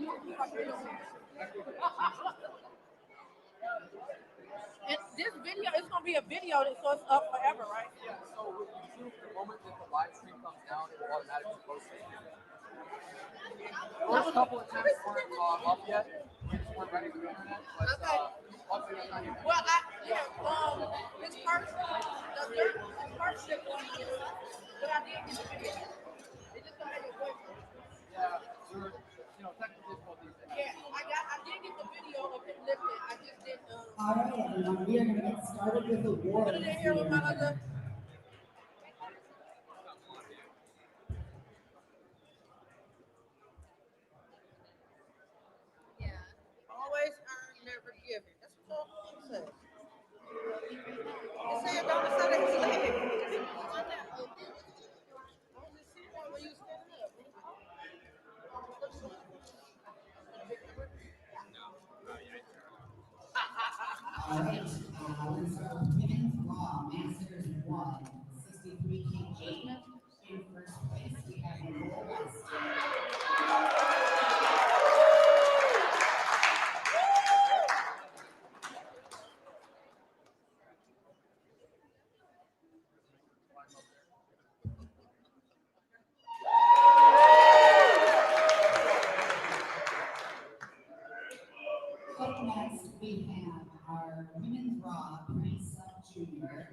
S5: And this video, it's gonna be a video, so it's up forever, right?
S1: Yeah, so with YouTube, the moment that the live stream comes down, it will automatically post it. First couple of attempts weren't up yet. We just weren't ready for the internet, but
S5: Okay.
S1: luckily that's not even.
S5: Well, his first shit was, but I did get the video. It just don't have your voice.
S1: Yeah, we're, technical difficulties.
S5: Yeah, I did get the video of him lifting. I just didn't.
S4: All right, everyone, we are going to get started with awards.
S5: Put it in here with my other. Always earn, never given. That's what your phone says. It said don't set his leg. I was just sitting there when you was standing up.
S4: All right, let's start with women's raw, masters 1, 63 kg. In first place, we have Nicole West. Up next, we have our women's raw pre-sub junior.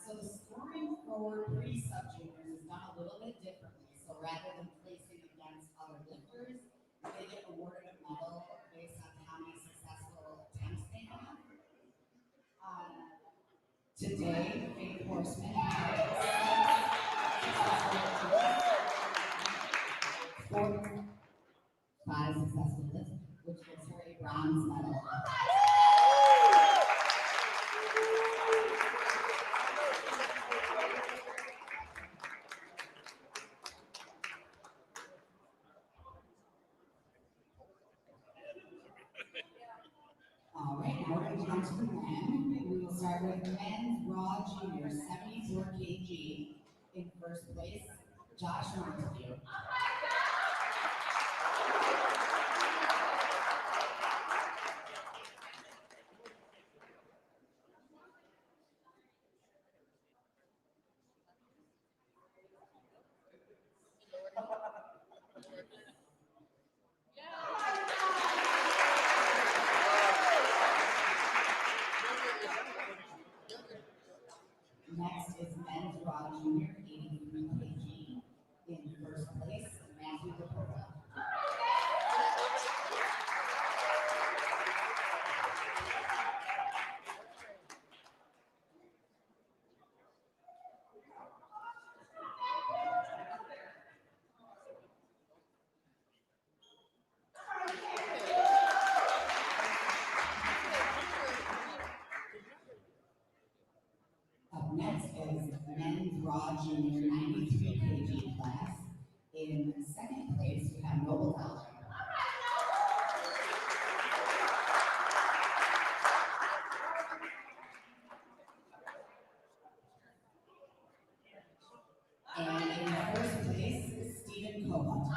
S4: So the scoring for pre-sub juniors is done a little bit differently. So rather than placing against other lifters, they get awarded a medal based on how many successful attempts they have. Today, Faith Horseman had 5 successful lifts, which gives her a bronze medal. All right, now we're going to jump to the men. We will start with men's raw junior, 74 kg. In first place, Josh Montague. Next is men's raw junior, 83 kg. In first place, Matthew Laporta. Up next is men's raw junior, 93 kg class. In second place, we have Noble Dollar. And in first place, Stephen Cobalt.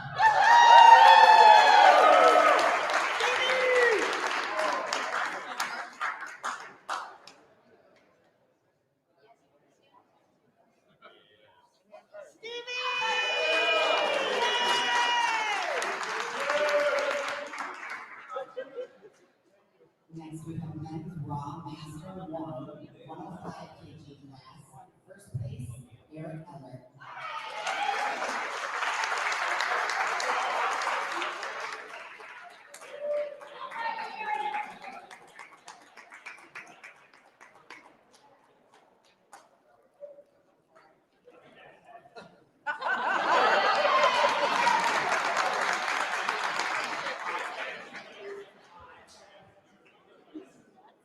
S4: Next, we have men's raw master 1, 105 kg class. First place, Eric Eller.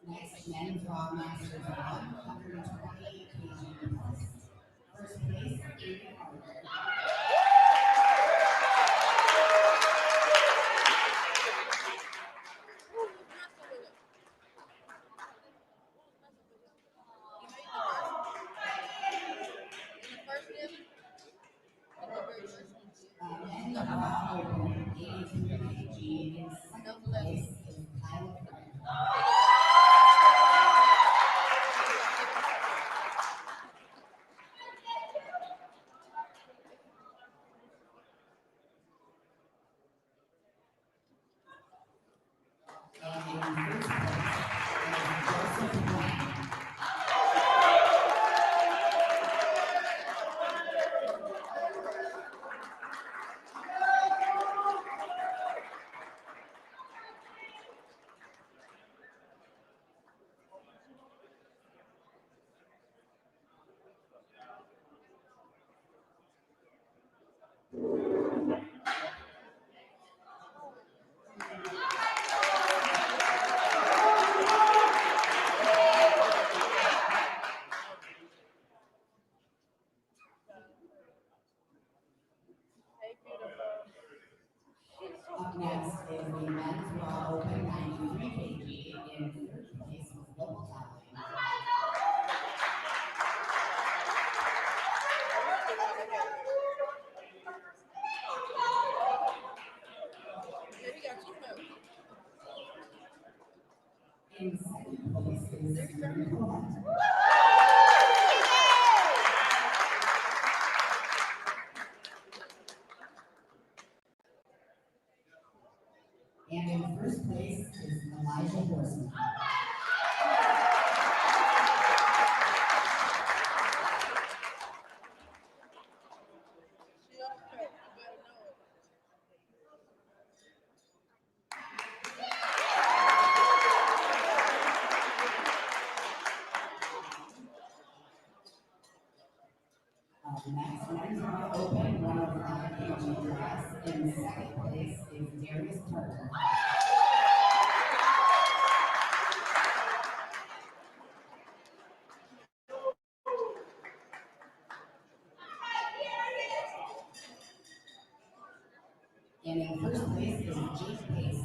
S4: Next, men's raw master the raw open 83 kg in second place is Kyle Craig. Up next is the men's raw open 93 kg. In third place was double toppling. In second place is Nicole. And in first place is Elijah Horseman. Next, men's raw open 105 kg class. In second place is Darius Parker. And in first place is Jake Pace.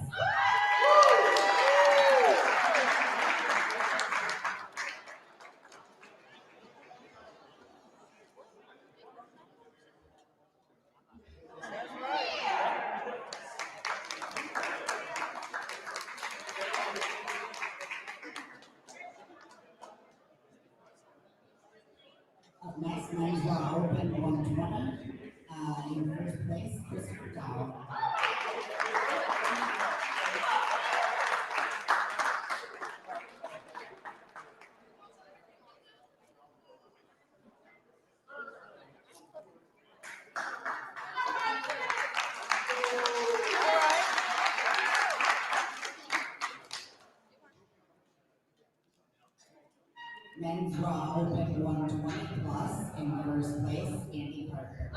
S4: Up next, men's raw open 120. In first place, Christopher Dow. Men's raw open 120 plus. In first place, Andy Parker.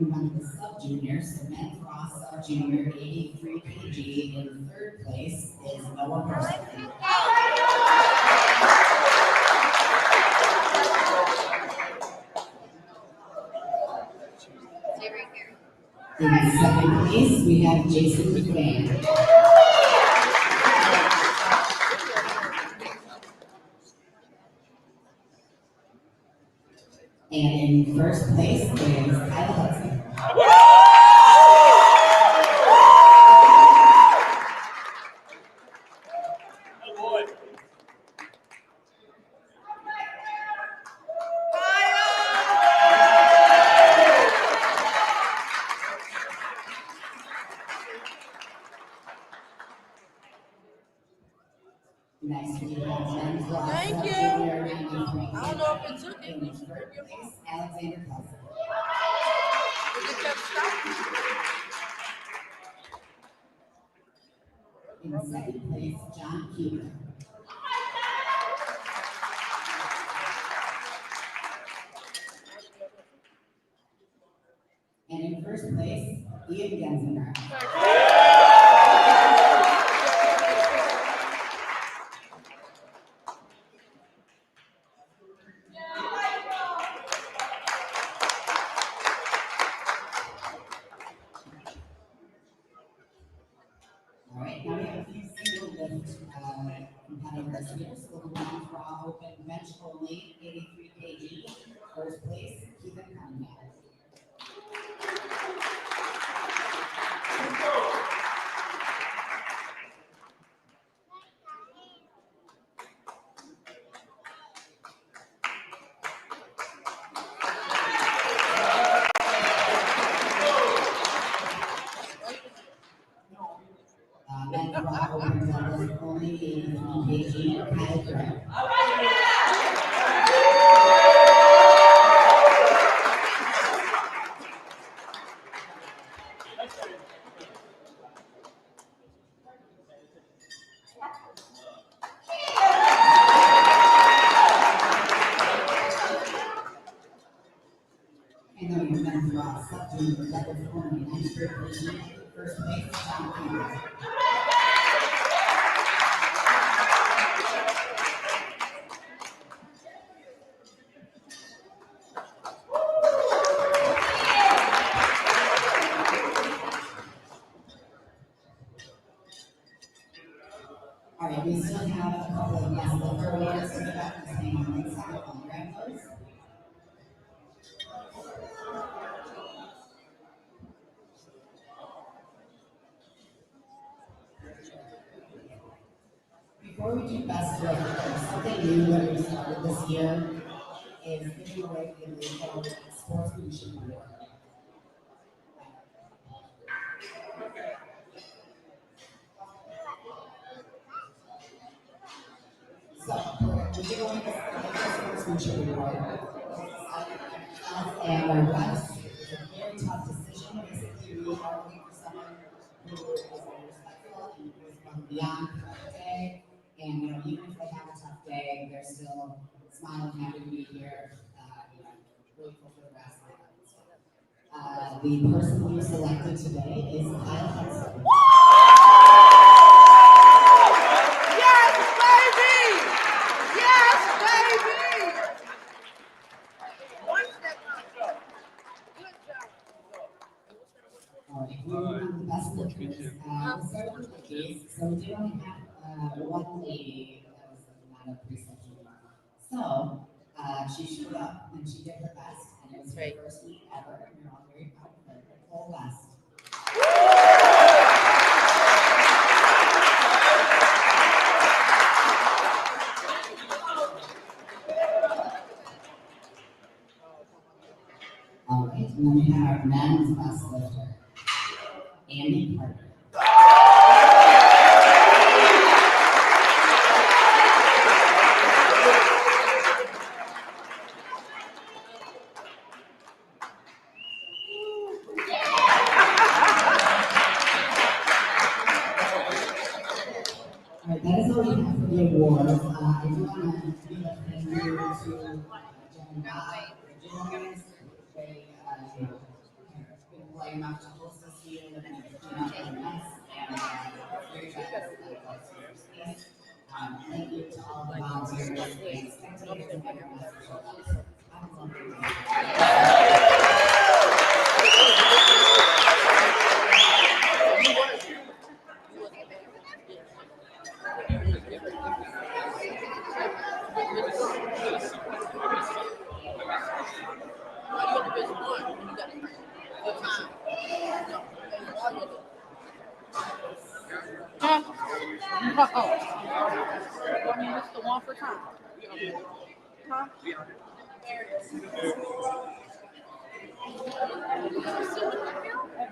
S4: Move on to the sub-juniors. So men's raw sub-junior 83 kg. In third place is Noah Person. In second place, we have Jason McVan. And in first place is Kyle Hudson. Next, we have men's raw sub-junior 93
S5: I don't know if it took it.
S4: in third place, Alexander Cousins. In second place, John Keeler. And in first place, Ian Genzinger. here. So the women's raw open bench only, 83 kg. First place, keep it coming back. Men's raw open deadlift only, 83 kg. Kyle Gray. And then your men's raw sub-junior deadlift only, 93 kg. First place, John Peters. All right, we still have a couple of guest lifter awards to give out. Just hang on one second while I grab those. Before we do best lifter, something new that we started this year is giving away the illegal sportsmanship award. So, we're giving away the sportsmanship award. And our reps, it's a very tough decision. Basically, we are looking for someone who is respectful and goes above and beyond throughout the day. And even if they have a tough day, they're still smiling, happy to be here. Really cool for the rest of them. The person we selected today is Kyle Hudson.
S5: Yes, baby! Yes, baby! One step up. Good job.
S4: All right, moving on to the best lifters. We'll start with ladies. So we did only have one lady that was not a preception. So she showed up and she did her best, and it was her first week ever, and we're all very proud of her. Nicole West. All right, and then we have our men's best lifter, Andy Parker. All right, that is all we have for the awards. I do want to give a thank you to Jen and Bob, the gym owners. They have been polite enough to host us here and clean up the mess, and very glad to see that space. Thank you to all the volunteers and spectators and everyone else who showed up. Have a lovely day.
S5: It's the one for time. Huh?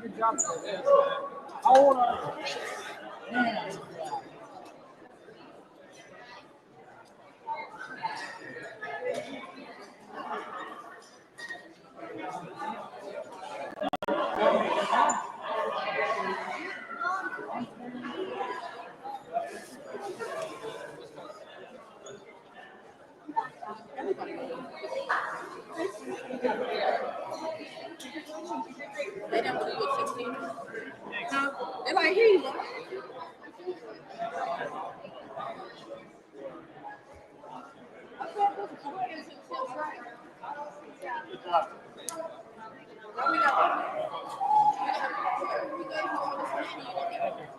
S3: Good job. How old are you?
S5: They never took you at 16. Huh? They're like, here you go.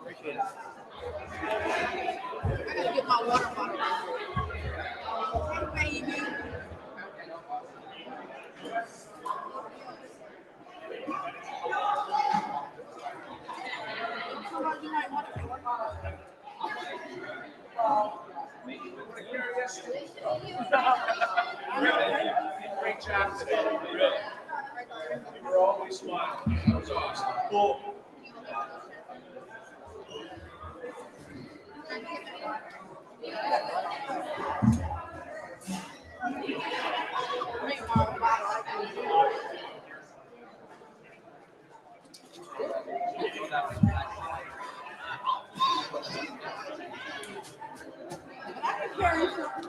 S3: Appreciate it.
S5: I gotta get my water bottle. Hey, baby. Sometimes you might want to work on
S3: Great job today. Really. You were always smiling. That was awesome. Cool.
S5: I can carry some.